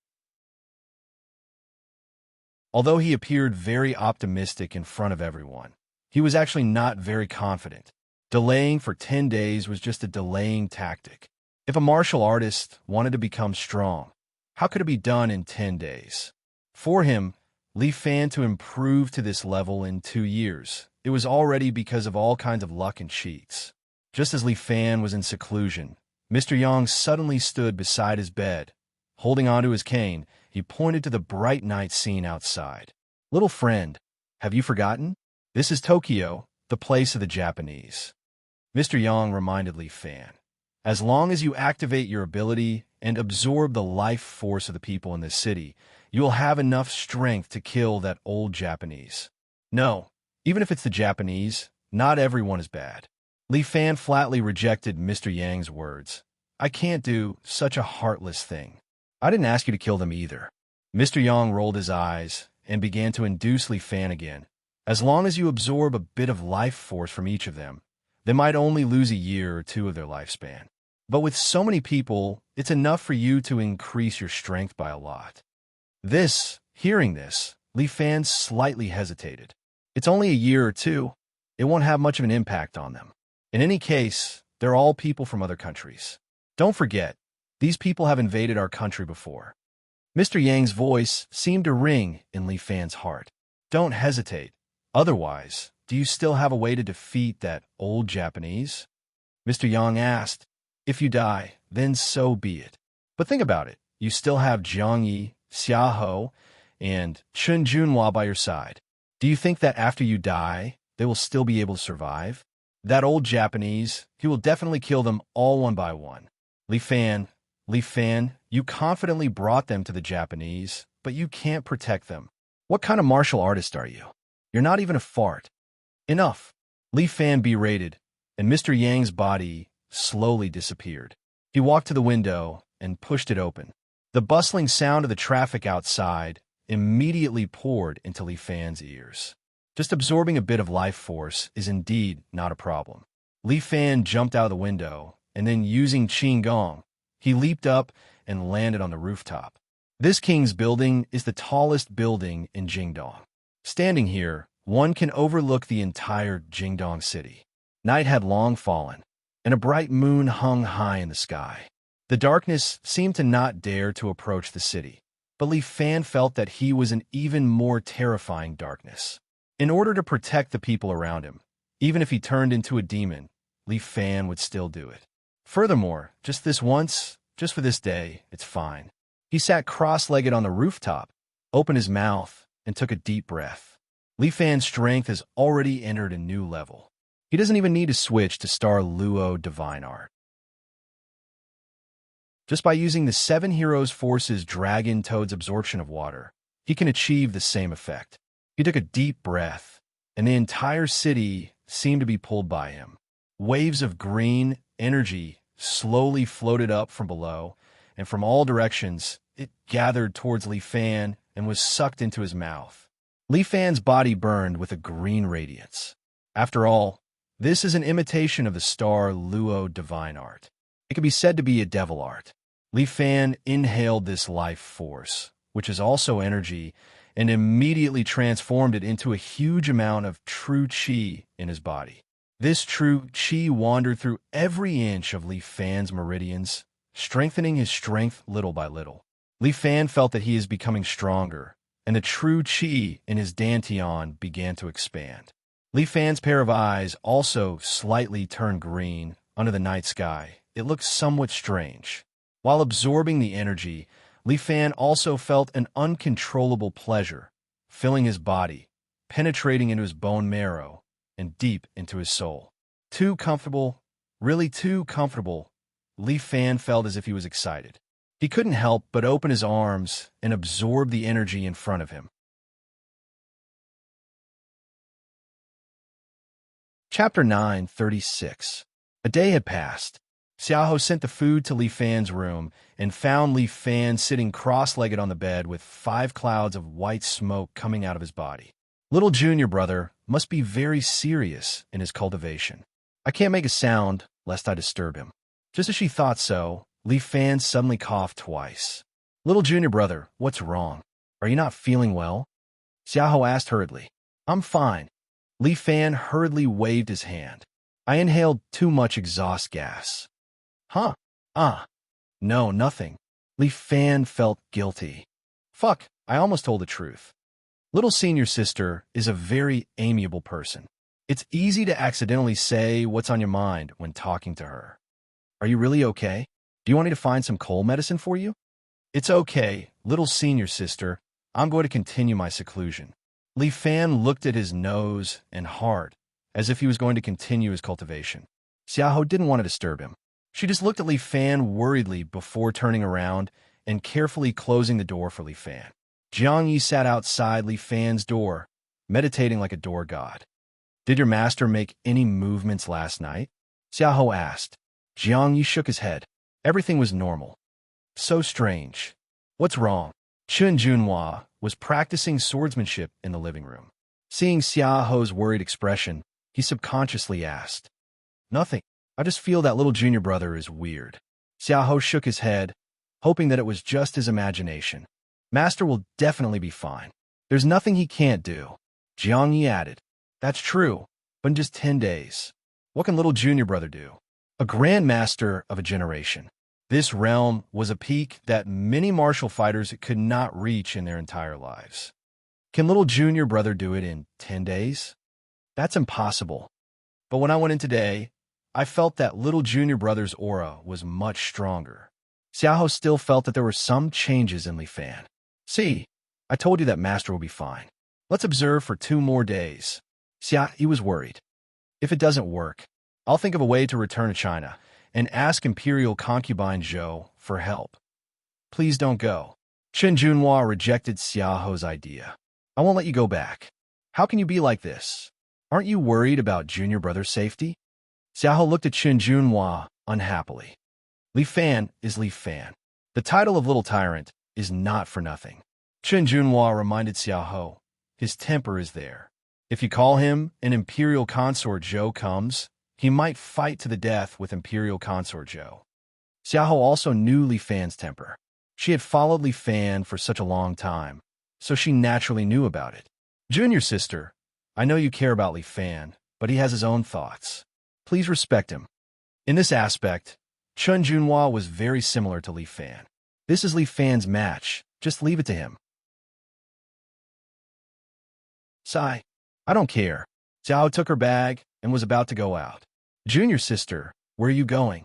Although he appeared very optimistic in front of everyone, he was actually not very confident. Delaying for 10 days was just a delaying tactic. If a martial artist wanted to become strong, how could it be done in 10 days? For him, Li Fan to improve to this level in 2 years, it was already because of all kinds of luck and cheats. Just as Li Fan was in seclusion, Mr. Yang suddenly stood beside his bed. Holding onto his cane, he pointed to the bright night scene outside. Little friend, have you forgotten? This is Tokyo, the place of the Japanese. Mr. Yang reminded Li Fan. As long as you activate your ability and absorb the life force of the people in this city, you will have enough strength to kill that old Japanese. No, even if it's the Japanese, not everyone is bad. Li Fan flatly rejected Mr. Yang's words. I can't do such a heartless thing. I didn't ask you to kill them either. Mr. Yang rolled his eyes and began to induce Li Fan again. As long as you absorb a bit of life force from each of them, they might only lose a year or 2 of their lifespan. But with so many people, it's enough for you to increase your strength by a lot. Hearing this, Li Fan slightly hesitated. It's only a year or 2. It won't have much of an impact on them. In any case, they're all people from other countries. Don't forget, these people have invaded our country before. Mr. Yang's voice seemed to ring in Li Fan's heart. Don't hesitate. Otherwise, do you still have a way to defeat that old Japanese? Mr. Yang asked. If you die, then so be it. But think about it. You still have Jiang Yi, Xiaohou, and Chun Junhua by your side. Do you think that after you die, they will still be able to survive? That old Japanese, he will definitely kill them all one by one. Li Fan, you confidently brought them to the Japanese, but you can't protect them. What kind of martial artist are you? You're not even a fart. Enough. Li Fan berated, and Mr. Yang's body slowly disappeared. He walked to the window and pushed it open. The bustling sound of the traffic outside immediately poured into Li Fan's ears. Just absorbing a bit of life force is indeed not a problem. Li Fan jumped out of the window, and then using Qin Gong, he leaped up and landed on the rooftop. This king's building is the tallest building in Jingdong. Standing here, one can overlook the entire Jingdong city. Night had long fallen, and a bright moon hung high in the sky. The darkness seemed to not dare to approach the city, but Li Fan felt that he was in even more terrifying darkness. In order to protect the people around him, even if he turned into a demon, Li Fan would still do it. Furthermore, just this once, just for this day, it's fine. He sat cross-legged on the rooftop, opened his mouth, and took a deep breath. Li Fan's strength has already entered a new level. He doesn't even need to switch to Star Luo Divine Art. Just by using the 7 Heroes Force's Dragon Toad's absorption of water, he can achieve the same effect. He took a deep breath, and the entire city seemed to be pulled by him. Waves of green energy slowly floated up from below, and from all directions, it gathered towards Li Fan and was sucked into his mouth. Li Fan's body burned with a green radiance. After all, this is an imitation of the Star Luo Divine Art. It can be said to be a devil art. Li Fan inhaled this life force, which is also energy, and immediately transformed it into a huge amount of true qi in his body. This true qi wandered through every inch of Li Fan's meridians, strengthening his strength little by little. Li Fan felt that he is becoming stronger, and the true qi in his dantian began to expand. Li Fan's pair of eyes also slightly turned green under the night sky. It looked somewhat strange. While absorbing the energy, Li Fan also felt an uncontrollable pleasure, filling his body, penetrating into his bone marrow, and deep into his soul. Too comfortable, really too comfortable, Li Fan felt as if he was excited. He couldn't help but open his arms and absorb the energy in front of him. Chapter 9:36. A day had passed. Xiaoho sent the food to Li Fan's room and found Li Fan sitting cross-legged on the bed with 5 clouds of white smoke coming out of his body. Little junior brother must be very serious in his cultivation. I can't make a sound lest I disturb him. Just as she thought so, Li Fan suddenly coughed twice. Little junior brother, what's wrong? Are you not feeling well? Xiaoho asked hurriedly. I'm fine. Li Fan hurriedly waved his hand. I inhaled too much exhaust gas. Huh? No, nothing. Li Fan felt guilty. Fuck, I almost told the truth. Little senior sister is a very amiable person. It's easy to accidentally say what's on your mind when talking to her. Are you really okay? Do you want me to find some cold medicine for you? It's okay, little senior sister. I'm going to continue my seclusion. Li Fan looked at his nose and heart, as if he was going to continue his cultivation. Xiaoho didn't want to disturb him. She just looked at Li Fan worriedly before turning around and carefully closing the door for Li Fan. Jiang Yi sat outside Li Fan's door, meditating like a door god. Did your master make any movements last night? Xiaoho asked. Jiang Yi shook his head. Everything was normal. So strange. What's wrong? Chun Junhua was practicing swordsmanship in the living room. Seeing Xiaoho's worried expression, he subconsciously asked, Nothing. I just feel that little junior brother is weird. Xiaoho shook his head, hoping that it was just his imagination. Master will definitely be fine. There's nothing he can't do. Jiang Yi added. That's true, but in just 10 days. What can little junior brother do? A grandmaster of a generation. This realm was a peak that many martial fighters could not reach in their entire lives. Can little junior brother do it in 10 days? That's impossible. But when I went in today, I felt that little junior brother's aura was much stronger. Xiaoho still felt that there were some changes in Li Fan. See, I told you that master will be fine. Let's observe for 2 more days. He was worried. If it doesn't work, I'll think of a way to return to China and ask Imperial concubine Zhou for help. Please don't go. Chen Junhua rejected Xiaoho's idea. I won't let you go back. How can you be like this? Aren't you worried about junior brother's safety? Xiaoho looked at Chen Junhua unhappily. Li Fan is Li Fan. The title of little tyrant is not for nothing. Chen Junhua reminded Xiaoho, his temper is there. If you call him an Imperial consort Zhou comes, he might fight to the death with Imperial consort Zhou. Xiaoho also knew Li Fan's temper. She had followed Li Fan for such a long time, so she naturally knew about it. Junior sister, I know you care about Li Fan, but he has his own thoughts. Please respect him. In this aspect, Chen Junhua was very similar to Li Fan. This is Li Fan's match. Just leave it to him. Sigh. I don't care. Xiao took her bag and was about to go out. Junior sister, where are you going?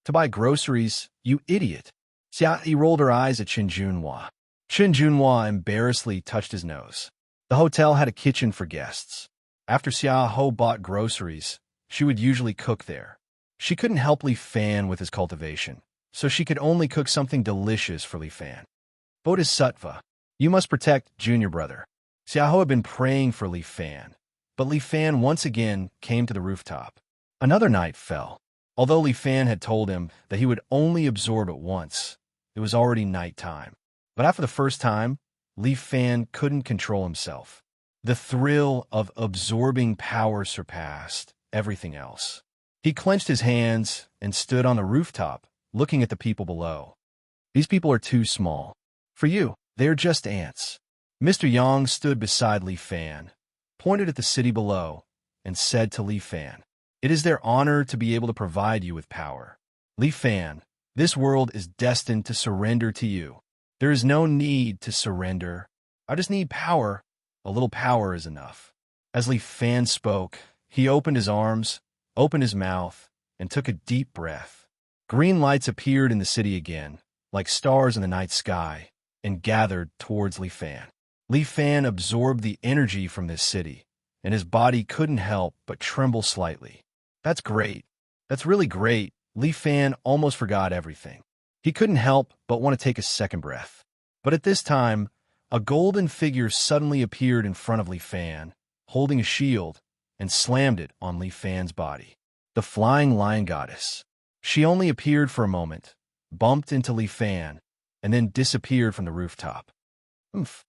To buy groceries, you idiot. Xiao rolled her eyes at Chen Junhua. Chen Junhua embarrassedly touched his nose. The hotel had a kitchen for guests. After Xiaoho bought groceries, she would usually cook there. She couldn't help Li Fan with his cultivation, so she could only cook something delicious for Li Fan. Bodhisattva, you must protect junior brother. Xiaoho had been praying for Li Fan, but Li Fan once again came to the rooftop. Another night fell. Although Li Fan had told him that he would only absorb it once, it was already night time. But after the first time, Li Fan couldn't control himself. The thrill of absorbing power surpassed everything else. He clenched his hands and stood on the rooftop, looking at the people below. These people are too small. For you, they are just ants. Mr. Yang stood beside Li Fan, pointed at the city below, and said to Li Fan, It is their honor to be able to provide you with power. Li Fan, this world is destined to surrender to you. There is no need to surrender. I just need power. A little power is enough. As Li Fan spoke, he opened his arms, opened his mouth, and took a deep breath. Green lights appeared in the city again, like stars in the night sky, and gathered towards Li Fan. Li Fan absorbed the energy from this city, and his body couldn't help but tremble slightly. That's great. That's really great. Li Fan almost forgot everything. He couldn't help but want to take a second breath. But at this time, a golden figure suddenly appeared in front of Li Fan, holding a shield, and slammed it on Li Fan's body. The flying lion goddess. She only appeared for a moment, bumped into Li Fan, and then disappeared from the rooftop. Oomph.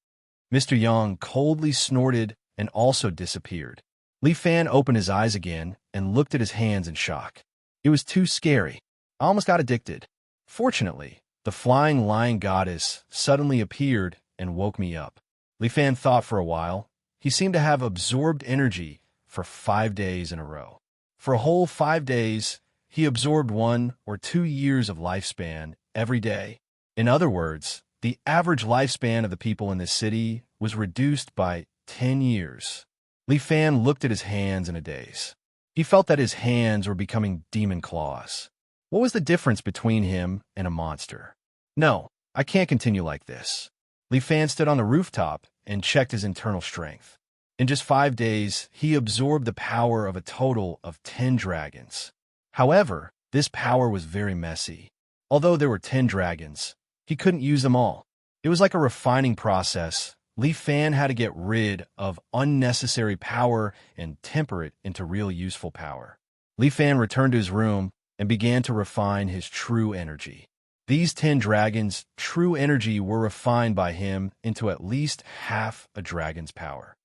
Mr. Yang coldly snorted and also disappeared. Li Fan opened his eyes again and looked at his hands in shock. It was too scary. I almost got addicted. Fortunately, the flying lion goddess suddenly appeared and woke me up. Li Fan thought for a while. He seemed to have absorbed energy for 5 days in a row. For a whole 5 days, he absorbed 1 or 2 years of lifespan every day. In other words, the average lifespan of the people in this city was reduced by 10 years. Li Fan looked at his hands in a daze. He felt that his hands were becoming demon claws. What was the difference between him and a monster? No, I can't continue like this. Li Fan stood on the rooftop and checked his internal strength. In just 5 days, he absorbed the power of a total of 10 dragons. However, this power was very messy. Although there were 10 dragons, he couldn't use them all. It was like a refining process. Li Fan had to get rid of unnecessary power and temper it into real useful power. Li Fan returned to his room and began to refine his true energy. These 10 dragons' true energy were refined by him into at least half a dragon's power.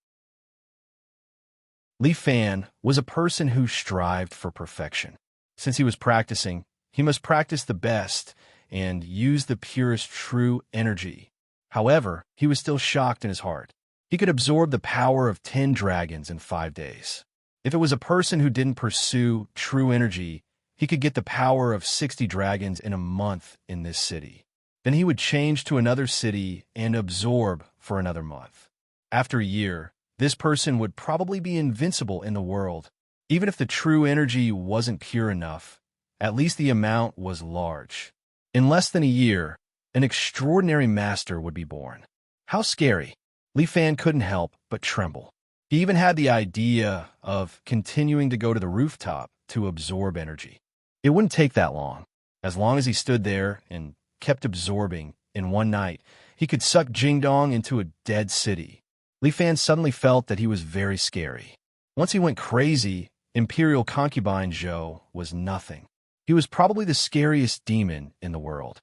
Li Fan was a person who strived for perfection. Since he was practicing, he must practice the best and use the purest true energy. However, he was still shocked in his heart. He could absorb the power of 10 dragons in 5 days. If it was a person who didn't pursue true energy, he could get the power of 60 dragons in a month in this city. Then he would change to another city and absorb for another month. After a year, this person would probably be invincible in the world. Even if the true energy wasn't pure enough, at least the amount was large. In less than a year, an extraordinary master would be born. How scary! Li Fan couldn't help but tremble. He even had the idea of continuing to go to the rooftop to absorb energy. It wouldn't take that long. As long as he stood there and kept absorbing, in one night, he could suck Jingdong into a dead city. Li Fan suddenly felt that he was very scary. Once he went crazy, Imperial Concubine Zhou was nothing. He was probably the scariest demon in the world.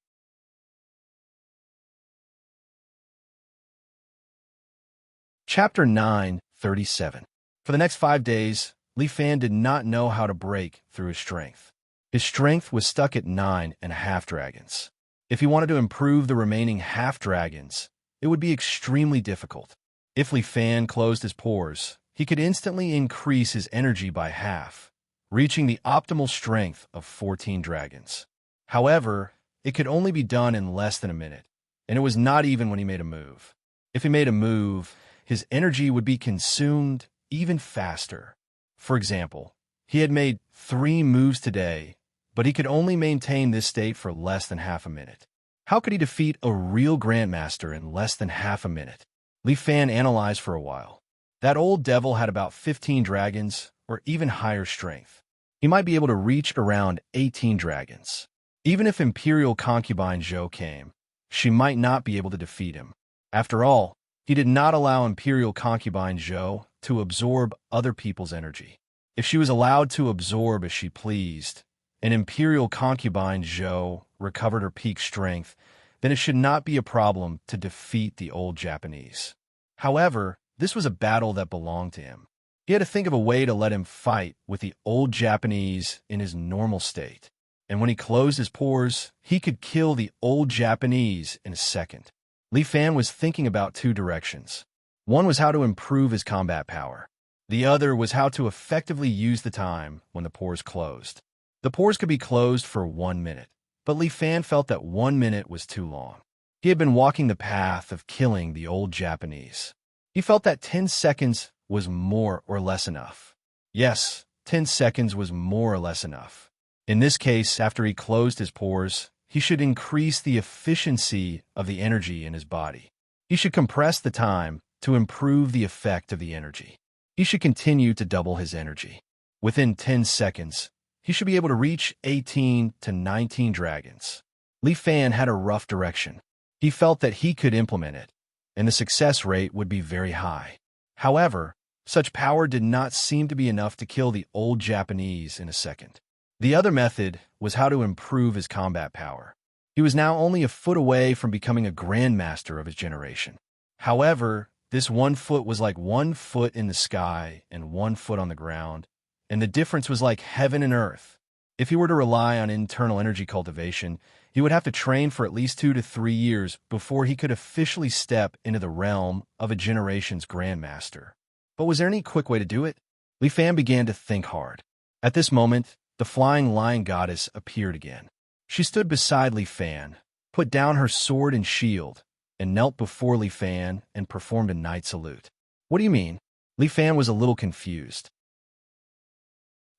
Chapter 9:37. For the next 5 days, Li Fan did not know how to break through his strength. His strength was stuck at 9.5 dragons. If he wanted to improve the remaining half dragons, it would be extremely difficult. If Li Fan closed his pores, he could instantly increase his energy by half, reaching the optimal strength of 14 dragons. However, it could only be done in less than a minute, and it was not even when he made a move. If he made a move, his energy would be consumed even faster. For example, he had made 3 moves today, but he could only maintain this state for less than half a minute. How could he defeat a real Grandmaster in less than half a minute? Li Fan analyzed for a while. That old devil had about 15 dragons, or even higher strength. He might be able to reach around 18 dragons. Even if Imperial Concubine Zhou came, she might not be able to defeat him. After all, he did not allow Imperial Concubine Zhou to absorb other people's energy. If she was allowed to absorb as she pleased, and Imperial Concubine Zhou recovered her peak strength, then it should not be a problem to defeat the old Japanese. However, this was a battle that belonged to him. He had to think of a way to let him fight with the old Japanese in his normal state. And when he closed his pores, he could kill the old Japanese in a second. Li Fan was thinking about 2 directions. One was how to improve his combat power. The other was how to effectively use the time when the pores closed. The pores could be closed for 1 minute, but Li Fan felt that 1 minute was too long. He had been walking the path of killing the old Japanese. He felt that 10 seconds was more or less enough. Yes, 10 seconds was more or less enough. In this case, after he closed his pores, he should increase the efficiency of the energy in his body. He should compress the time to improve the effect of the energy. He should continue to double his energy. Within 10 seconds, he should be able to reach 18 to 19 dragons. Li Fan had a rough direction. He felt that he could implement it, and the success rate would be very high. However, such power did not seem to be enough to kill the old Japanese in a second. The other method was how to improve his combat power. He was now only a foot away from becoming a grandmaster of his generation. However, this 1 foot was like 1 foot in the sky and 1 foot on the ground, and the difference was like heaven and earth. If he were to rely on internal energy cultivation, he would have to train for at least 2 to 3 years before he could officially step into the realm of a generation's grandmaster. But was there any quick way to do it? Li Fan began to think hard. At this moment, the flying lion goddess appeared again. She stood beside Li Fan, put down her sword and shield, and knelt before Li Fan and performed a knight salute. What do you mean? Li Fan was a little confused.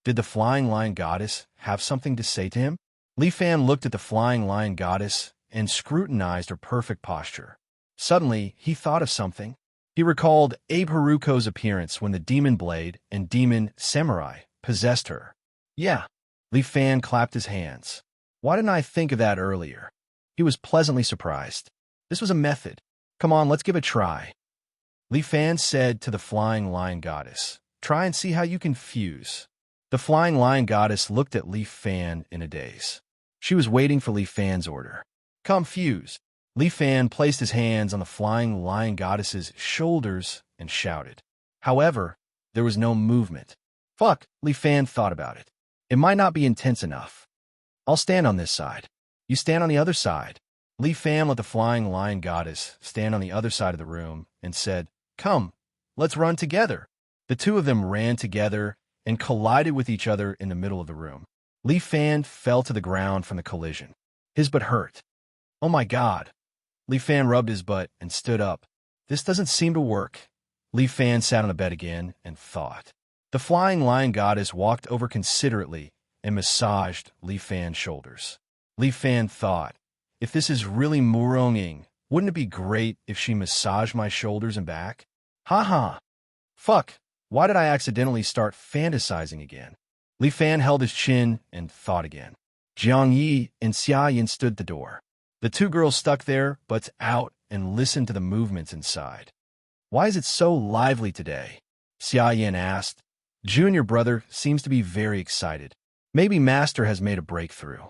Did the flying lion goddess have something to say to him? Li Fan looked at the flying lion goddess and scrutinized her perfect posture. Suddenly, he thought of something. He recalled Abe Haruko's appearance when the demon blade and demon samurai possessed her. Yeah. Li Fan clapped his hands. Why didn't I think of that earlier? He was pleasantly surprised. This was a method. Come on, let's give it a try. Li Fan said to the flying lion goddess, try and see how you can fuse. The flying lion goddess looked at Li Fan in a daze. She was waiting for Li Fan's order. Come fuse. Li Fan placed his hands on the flying lion goddess's shoulders and shouted. However, there was no movement. Fuck, Li Fan thought about it. It might not be intense enough. I'll stand on this side. You stand on the other side. Li Fan let the flying lion goddess stand on the other side of the room and said, come, let's run together. The two of them ran together and collided with each other in the middle of the room. Li Fan fell to the ground from the collision. His butt hurt. Oh my God. Li Fan rubbed his butt and stood up. This doesn't seem to work. Li Fan sat on the bed again and thought. The flying lion goddess walked over considerately and massaged Li Fan's shoulders. Li Fan thought, if this is really Muronging, wouldn't it be great if she massaged my shoulders and back? Ha ha. Fuck, why did I accidentally start fantasizing again? Li Fan held his chin and thought again. Jiang Yi and Xia Yin stood at the door. The two girls stuck their butts out and listened to the movements inside. Why is it so lively today? Xia Yin asked. Junior brother seems to be very excited. Maybe Master has made a breakthrough.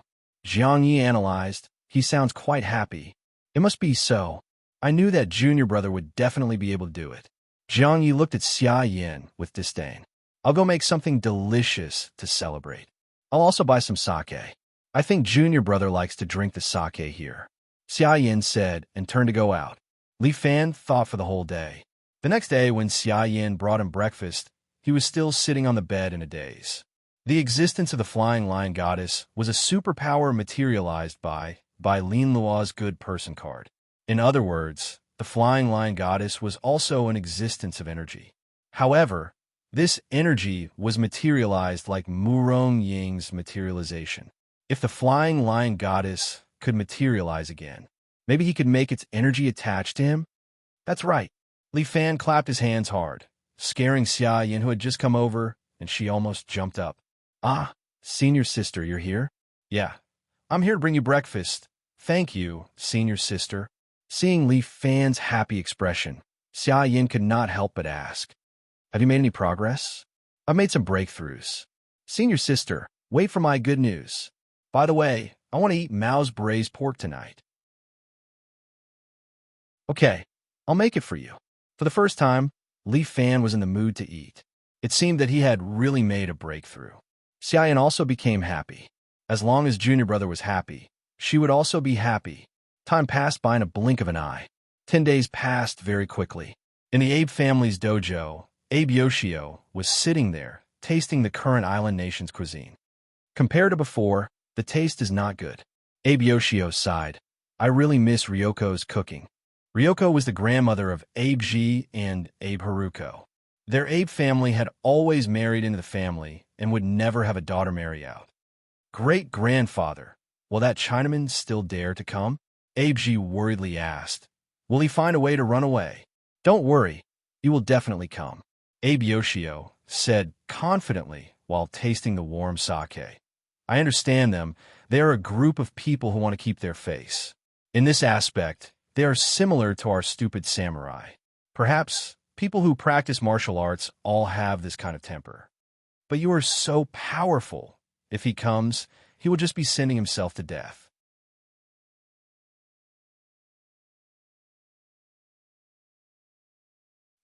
Jiang Yi analyzed. He sounds quite happy. It must be so. I knew that Junior brother would definitely be able to do it. Jiang Yi looked at Xia Yin with disdain. I'll go make something delicious to celebrate. I'll also buy some sake. I think Junior brother likes to drink the sake here. Xia Yin said and turned to go out. Li Fan thought for the whole day. The next day when Xia Yin brought him breakfast, he was still sitting on the bed in a daze. The existence of the flying lion goddess was a superpower materialized by Lin Luo's good person card. In other words, the flying lion goddess was also an existence of energy. However, this energy was materialized like Murong Ying's materialization. If the flying lion goddess could materialize again, maybe he could make its energy attached to him? That's right. Li Fan clapped his hands hard, scaring Xia Yin, who had just come over, and she almost jumped up. Ah, senior sister, you're here? Yeah, I'm here to bring you breakfast. Thank you, senior sister. Seeing Li Fan's happy expression, Xia Yin could not help but ask, have you made any progress? I've made some breakthroughs. Senior sister, wait for my good news. By the way, I want to eat Mao's braised pork tonight. Okay, I'll make it for you. For the first time, Li Fan was in the mood to eat. It seemed that he had really made a breakthrough. Xia Yin also became happy. As long as Junior brother was happy, she would also be happy. Time passed by in a blink of an eye. 10 days passed very quickly. In the Abe family's dojo, Abe Yoshio was sitting there, tasting the current island nation's cuisine. Compared to before, the taste is not good. Abe Yoshio sighed. I really miss Ryoko's cooking. Ryoko was the grandmother of Abe Ji and Abe Haruko. Their Abe family had always married into the family and would never have a daughter marry out. Great-grandfather, will that Chinaman still dare to come? Abe Ji worriedly asked. Will he find a way to run away? Don't worry, he will definitely come. Abe Yoshio said confidently while tasting the warm sake. I understand them. They are a group of people who want to keep their face. In this aspect, they are similar to our stupid samurai. Perhaps people who practice martial arts all have this kind of temper. But you are so powerful. If he comes, he will just be sending himself to death.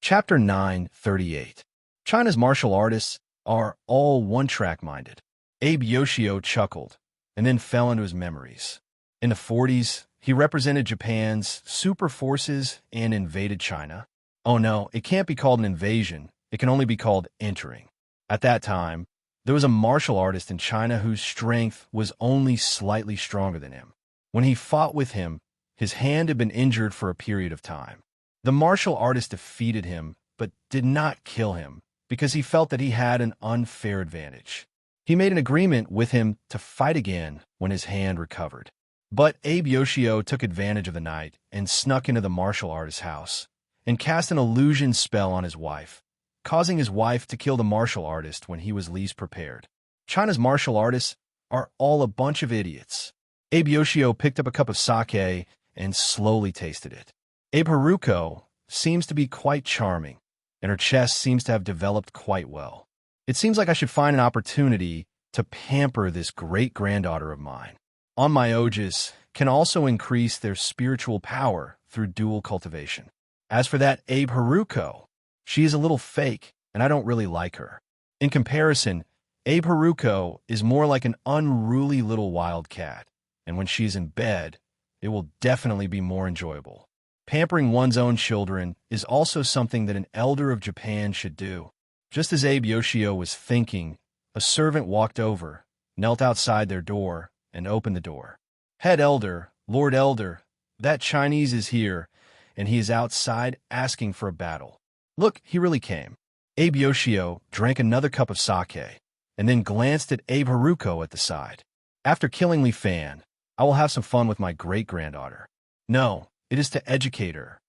Chapter 9:38. China's martial artists are all one-track minded. Abe Yoshio chuckled, and then fell into his memories. In the 40s, he represented Japan's super forces and invaded China. Oh no, it can't be called an invasion. It can only be called entering. At that time, there was a martial artist in China whose strength was only slightly stronger than him. When he fought with him, his hand had been injured for a period of time. The martial artist defeated him, but did not kill him, because he felt that he had an unfair advantage. He made an agreement with him to fight again when his hand recovered. But Abe Yoshio took advantage of the night and snuck into the martial artist's house and cast an illusion spell on his wife, causing his wife to kill the martial artist when he was least prepared. China's martial artists are all a bunch of idiots. Abe Yoshio picked up a cup of sake and slowly tasted it. Abe Haruko seems to be quite charming, and her chest seems to have developed quite well. It seems like I should find an opportunity to pamper this great-granddaughter of mine. On my Ojis can also increase their spiritual power through dual cultivation. As for that Abe Haruko, she is a little fake, and I don't really like her. In comparison, Abe Haruko is more like an unruly little wild cat, and when she is in bed, it will definitely be more enjoyable. Pampering one's own children is also something that an elder of Japan should do. Just as Abe Yoshio was thinking, a servant walked over, knelt outside their door, and opened the door. Head Elder, Lord Elder, that Chinese is here, and he is outside asking for a battle. Look, he really came. Abe Yoshio drank another cup of sake, and then glanced at Abe Haruko at the side. After killing Li Fan, I will have some fun with my great-granddaughter. No, it is to educate her.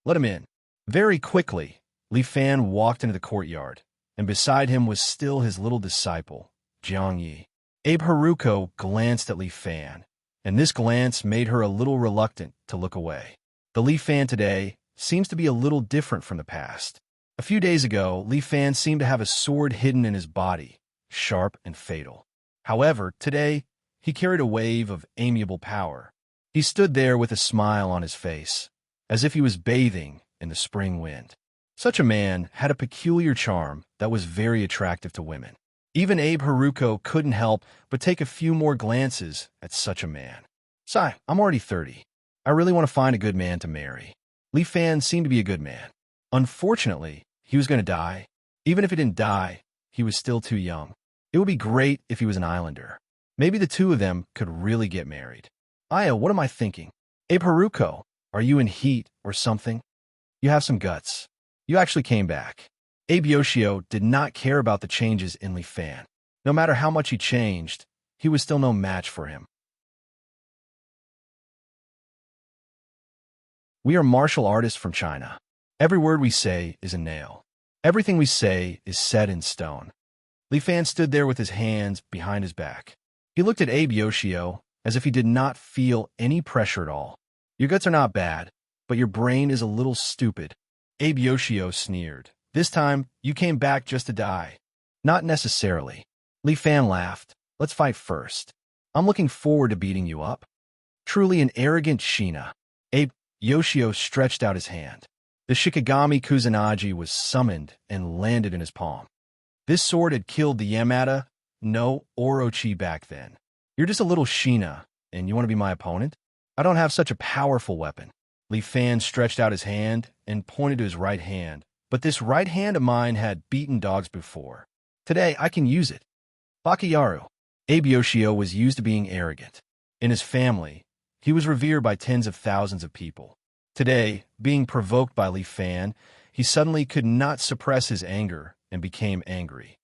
Let him in. Very quickly, Li Fan walked into the courtyard, and beside him was still his little disciple, Jiang Yi. Abe Haruko glanced at Li Fan, and this glance made her a little reluctant to look away. The Li Fan today seems to be a little different from the past. A few days ago, Li Fan seemed to have a sword hidden in his body, sharp and fatal. However, today, he carried a wave of amiable power. He stood there with a smile on his face, as if he was bathing in the spring wind. Such a man had a peculiar charm that was very attractive to women. Even Abe Haruko couldn't help but take a few more glances at such a man. Sigh, I'm already 30. I really want to find a good man to marry. Li Fan seemed to be a good man. Unfortunately, he was going to die. Even if he didn't die, he was still too young. It would be great if he was an islander. Maybe the two of them could really get married. Aya, what am I thinking? Abe Haruko, are you in heat or something? You have some guts. You actually came back. Abe Yoshio did not care about the changes in Li Fan. No matter how much he changed, he was still no match for him. We are martial artists from China. Every word we say is a nail. Everything we say is set in stone. Li Fan stood there with his hands behind his back. He looked at Abe Yoshio as if he did not feel any pressure at all. Your guts are not bad, but your brain is a little stupid. Abe Yoshio sneered. This time, you came back just to die. Not necessarily. Li Fan laughed. Let's fight first. I'm looking forward to beating you up. Truly an arrogant Shina. Abe Yoshio stretched out his hand. The Shikigami Kusanagi was summoned and landed in his palm. This sword had killed the Yamada no Orochi back then. You're just a little Shina, and you want to be my opponent? I don't have such a powerful weapon. Li Fan stretched out his hand and pointed to his right hand, but this right hand of mine had beaten dogs before. Today, I can use it. Bakayaru. Abe Yoshio was used to being arrogant. In his family, he was revered by tens of thousands of people. Today, being provoked by Li Fan, he suddenly could not suppress his anger and became angry.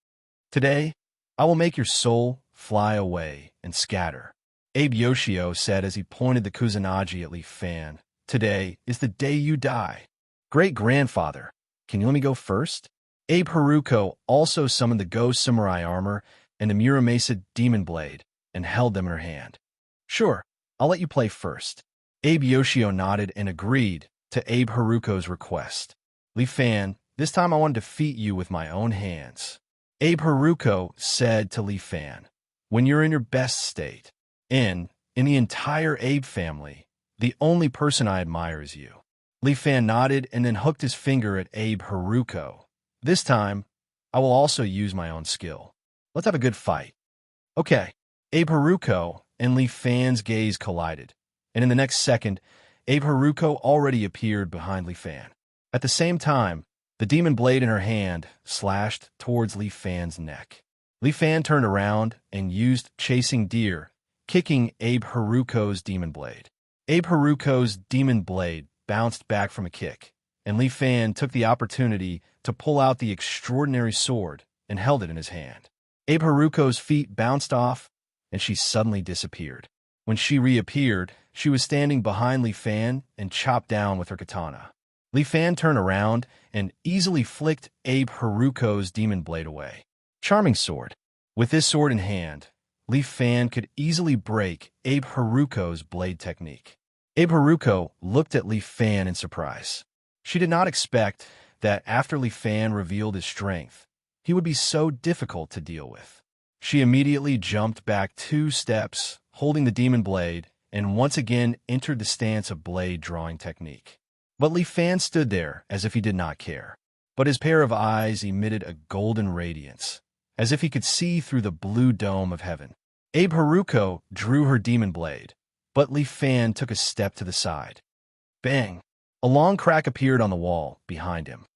Today, I will make your soul fly away and scatter. Abe Yoshio said as he pointed the Kusanagi at Li Fan. Today is the day you die. Great-grandfather, can you let me go first? Abe Haruko also summoned the Go Samurai armor and the Muramasa demon blade, and held them in her hand. Sure, I'll let you play first. Abe Yoshio nodded and agreed to Abe Haruko's request. Li Fan, this time I want to defeat you with my own hands. Abe Haruko said to Li Fan, when you're in your best state. In the entire Abe family, the only person I admire is you. Li Fan nodded and then hooked his finger at Abe Haruko. This time, I will also use my own skill. Let's have a good fight. Okay. Abe Haruko and Li Fan's gaze collided, and in the next second, Abe Haruko already appeared behind Li Fan. At the same time, the demon blade in her hand slashed towards Li Fan's neck. Li Fan turned around and used Chasing Deer, kicking Abe Haruko's demon blade. Abe Haruko's demon blade bounced back from a kick, and Li Fan took the opportunity to pull out the extraordinary sword and held it in his hand. Abe Haruko's feet bounced off, and she suddenly disappeared. When she reappeared, she was standing behind Li Fan and chopped down with her katana. Li Fan turned around and easily flicked Abe Haruko's demon blade away. Charming sword. With this sword in hand, Li Fan could easily break Abe Haruko's blade technique. Abe Haruko looked at Li Fan in surprise. She did not expect that after Li Fan revealed his strength, he would be so difficult to deal with. She immediately jumped back 2 steps, holding the demon blade, and once again entered the stance of blade drawing technique. But Li Fan stood there as if he did not care. But his pair of eyes emitted a golden radiance, as if he could see through the blue dome of heaven. Abe Haruko drew her demon blade, but Li Fan took a step to the side. Bang! A long crack appeared on the wall behind him.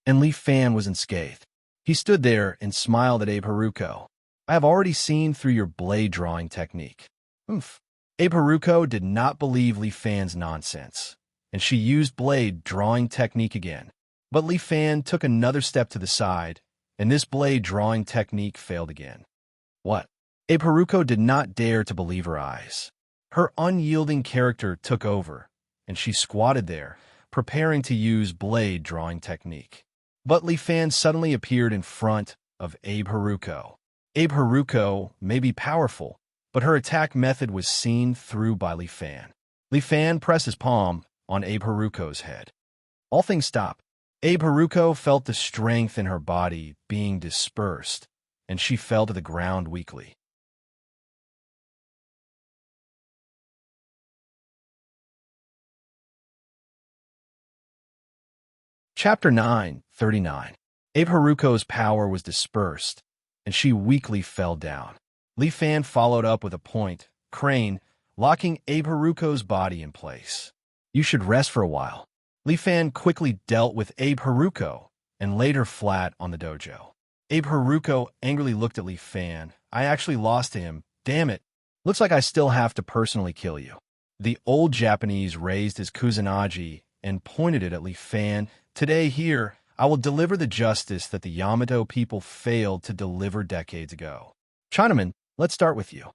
And Li Fan was unscathed. He stood there and smiled at Abe Haruko. I have already seen through your blade drawing technique. Oomph. Abe Haruko did not believe Li Fan's nonsense, and she used blade drawing technique again. But Li Fan took another step to the side, and this blade drawing technique failed again. What? Abe Haruko did not dare to believe her eyes. Her unyielding character took over, and she squatted there, preparing to use blade drawing technique. But Li Fan suddenly appeared in front of Abe Haruko. Abe Haruko may be powerful, but her attack method was seen through by Li Fan. Li Fan pressed his palm on Abe Haruko's head. All things stopped. Abe Haruko felt the strength in her body being dispersed, and she fell to the ground weakly. Chapter 9:39. Abe Haruko's power was dispersed, and she weakly fell down. Li Fan followed up with a point, crane, locking Abe Haruko's body in place. You should rest for a while. Li Fan quickly dealt with Abe Haruko and laid her flat on the dojo. Abe Haruko angrily looked at Li Fan. I actually lost to him. Damn it. Looks like I still have to personally kill you. The old Japanese raised his kusanagi and pointed it at Li Fan. Today here, I will deliver the justice that the Yamato people failed to deliver decades ago. Chinaman, let's start with you.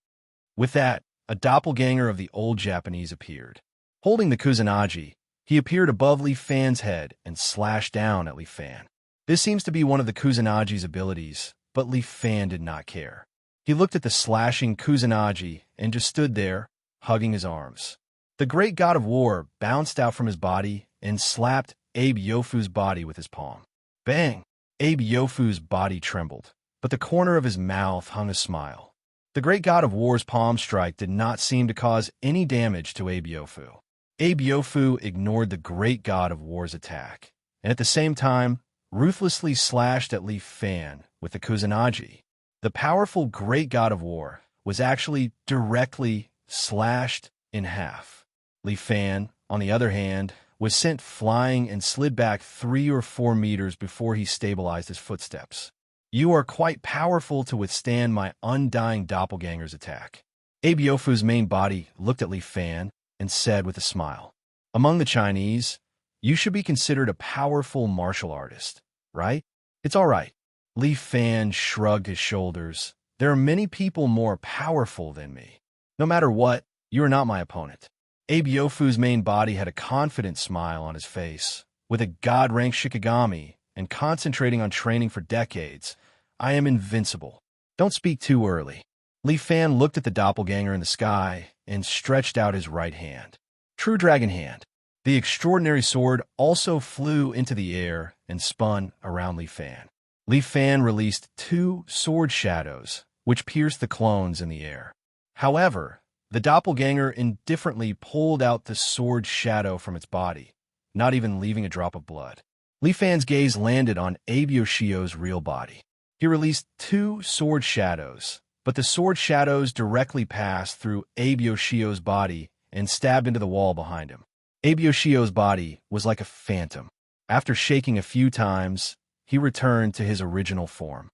With that, a doppelganger of the old Japanese appeared. Holding the kusanagi, he appeared above Li Fan's head and slashed down at Li Fan. This seems to be one of the kusanagi's abilities, but Li Fan did not care. He looked at the slashing kusanagi and just stood there, hugging his arms. The great god of war bounced out from his body and slapped Abe Yofu's body with his palm. Bang! Abe Yofu's body trembled, but the corner of his mouth hung a smile. The great god of war's palm strike did not seem to cause any damage to Abe Yofu. Abe Yofu ignored the great god of war's attack, and at the same time, ruthlessly slashed at Li Fan with the kusanagi. The powerful great god of war was actually directly slashed in half. Li Fan, on the other hand, was sent flying and slid back 3 or 4 meters before he stabilized his footsteps. You are quite powerful to withstand my undying doppelganger's attack. Abe Yofu's main body looked at Li Fan and said with a smile, among the Chinese, you should be considered a powerful martial artist, right? It's all right. Li Fan shrugged his shoulders. There are many people more powerful than me. No matter what, you are not my opponent. Abe Yofu's main body had a confident smile on his face. With a god-ranked Shikigami and concentrating on training for decades, I am invincible. Don't speak too early. Li Fan looked at the doppelganger in the sky and stretched out his right hand. True dragon hand. The extraordinary sword also flew into the air and spun around Li Fan. Li Fan released 2 sword shadows, which pierced the clones in the air. However, the doppelganger indifferently pulled out the sword shadow from its body, not even leaving a drop of blood. Li Fan's gaze landed on Abe Yoshio's real body. He released 2 sword shadows, but the sword shadows directly passed through Abe Yoshio's body and stabbed into the wall behind him. Abe Yoshio's body was like a phantom. After shaking a few times, he returned to his original form.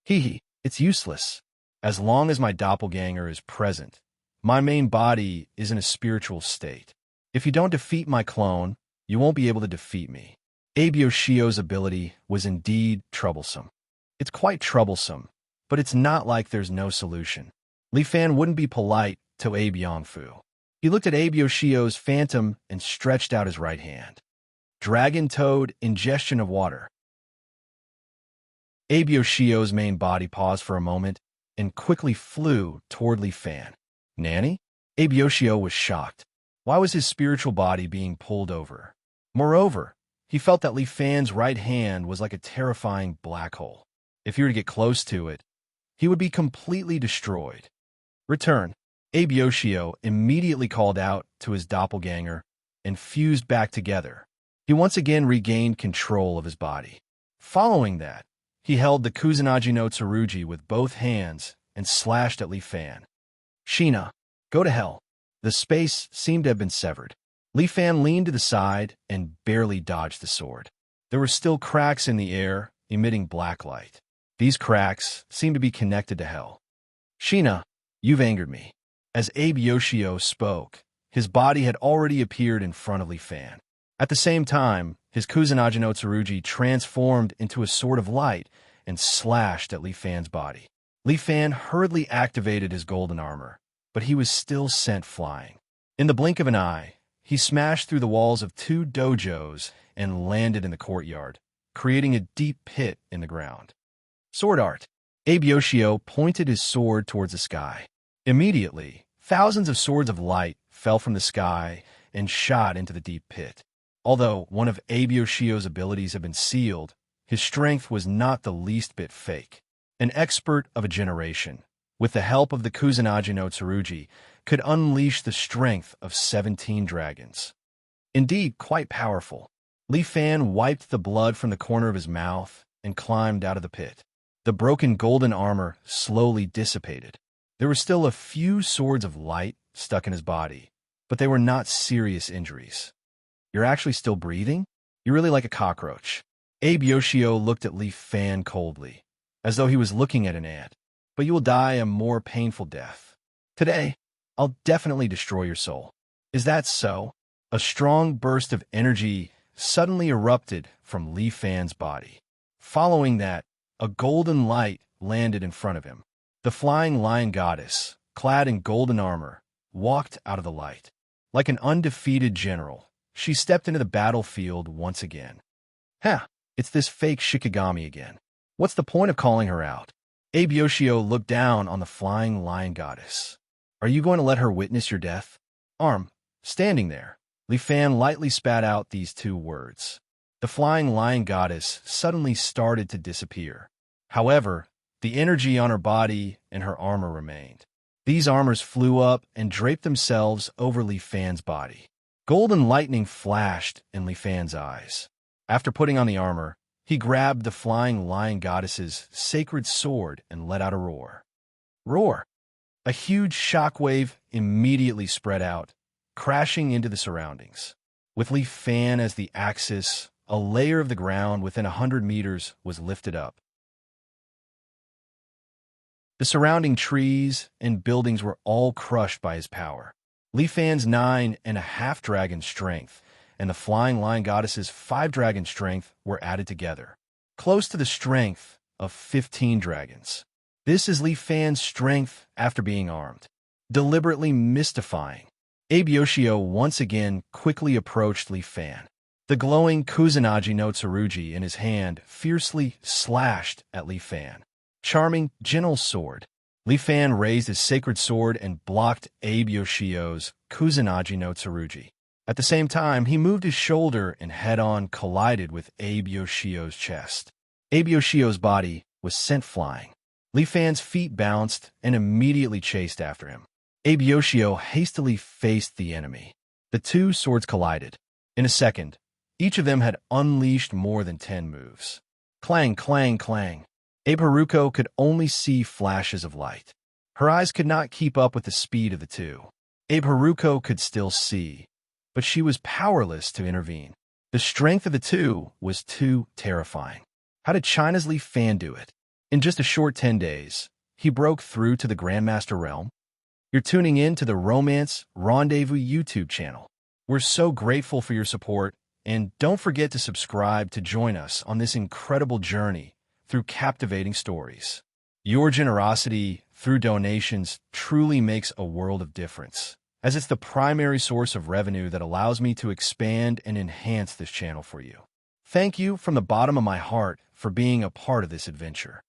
It's useless. As long as my doppelganger is present, my main body is in a spiritual state. If you don't defeat my clone, you won't be able to defeat me. Abe Yoshio's ability was indeed troublesome. It's quite troublesome, but it's not like there's no solution. Li Fan wouldn't be polite to Abe Yongfu. He looked at Abe Yoshio's phantom and stretched out his right hand. Dragon Toad Ingestion of Water. Abe Yoshio's main body paused for a moment and quickly flew toward Li Fan. Nanny? Abe Yoshio was shocked. Why was his spiritual body being pulled over? Moreover, he felt that Li Fan's right hand was like a terrifying black hole. If he were to get close to it, he would be completely destroyed. Return. Abe Yoshio immediately called out to his doppelganger and fused back together. He once again regained control of his body. Following that, he held the Kusanagi no Tsurugi with both hands and slashed at Li Fan. Sheena, go to hell. The space seemed to have been severed. Li Fan leaned to the side and barely dodged the sword. There were still cracks in the air, emitting black light. These cracks seemed to be connected to hell. Sheena, you've angered me. As Abe Yoshio spoke, his body had already appeared in front of Li Fan. At the same time, his Kusanagi no Tsurugi transformed into a sword of light and slashed at Li Fan's body. Li Fan hurriedly activated his golden armor, but he was still sent flying. In the blink of an eye, he smashed through the walls of 2 dojos and landed in the courtyard, creating a deep pit in the ground. Sword art. Abe Yoshio pointed his sword towards the sky. Immediately, thousands of swords of light fell from the sky and shot into the deep pit. Although one of Abe Yoshio's abilities had been sealed, his strength was not the least bit fake. An expert of a generation, with the help of the Kusanagi no Tsurugi, could unleash the strength of 17 dragons. Indeed, quite powerful. Li Fan wiped the blood from the corner of his mouth and climbed out of the pit. The broken golden armor slowly dissipated. There were still a few swords of light stuck in his body, but they were not serious injuries. You're actually still breathing? You're really like a cockroach. Abe Yoshio looked at Li Fan coldly, as though he was looking at an ant. But you will die a more painful death. Today, I'll definitely destroy your soul. Is that so? A strong burst of energy suddenly erupted from Li Fan's body. Following that, a golden light landed in front of him. The flying lion goddess, clad in golden armor, walked out of the light. Like an undefeated general, she stepped into the battlefield once again. It's this fake Shikigami again. What's the point of calling her out? Abe Yoshio looked down on the flying lion goddess. Are you going to let her witness your death? Standing there, Li Fan lightly spat out these 2 words. The flying lion goddess suddenly started to disappear. However, the energy on her body and her armor remained. These armors flew up and draped themselves over Li Fan's body. Golden lightning flashed in Li Fan's eyes. After putting on the armor, he grabbed the flying lion goddess's sacred sword and let out a roar. Roar! A huge shockwave immediately spread out, crashing into the surroundings. With Li Fan as the axis, a layer of the ground within 100 meters was lifted up. The surrounding trees and buildings were all crushed by his power. Li Fan's 9.5 dragon strength and the flying lion goddess's 5 dragon strength were added together, close to the strength of 15 dragons. This is Li Fan's strength after being armed. Deliberately mystifying, Abe Yoshio once again quickly approached Li Fan. The glowing Kusanagi no Tsurugi in his hand fiercely slashed at Li Fan. charming, gentle sword. Li Fan raised his sacred sword and blocked Abe Yoshio's Kusanagi no Tsurugi. At the same time, he moved his shoulder and head-on collided with Abe Yoshio's chest. Abe Yoshio's body was sent flying. Li Fan's feet bounced and immediately chased after him. Abe Yoshio hastily faced the enemy. The two swords collided. In a second, each of them had unleashed more than 10 moves. Clang, clang, clang. Abe Haruko could only see flashes of light. Her eyes could not keep up with the speed of the two. Abe Haruko could still see, but she was powerless to intervene. The strength of the two was too terrifying. How did China's Li Fan do it? In just a short 10 days, he broke through to the Grandmaster realm. You're tuning in to the Romance Rendezvous YouTube channel. We're so grateful for your support, and don't forget to subscribe to join us on this incredible journey through captivating stories. Your generosity through donations truly makes a world of difference, as it's the primary source of revenue that allows me to expand and enhance this channel for you. Thank you from the bottom of my heart for being a part of this adventure.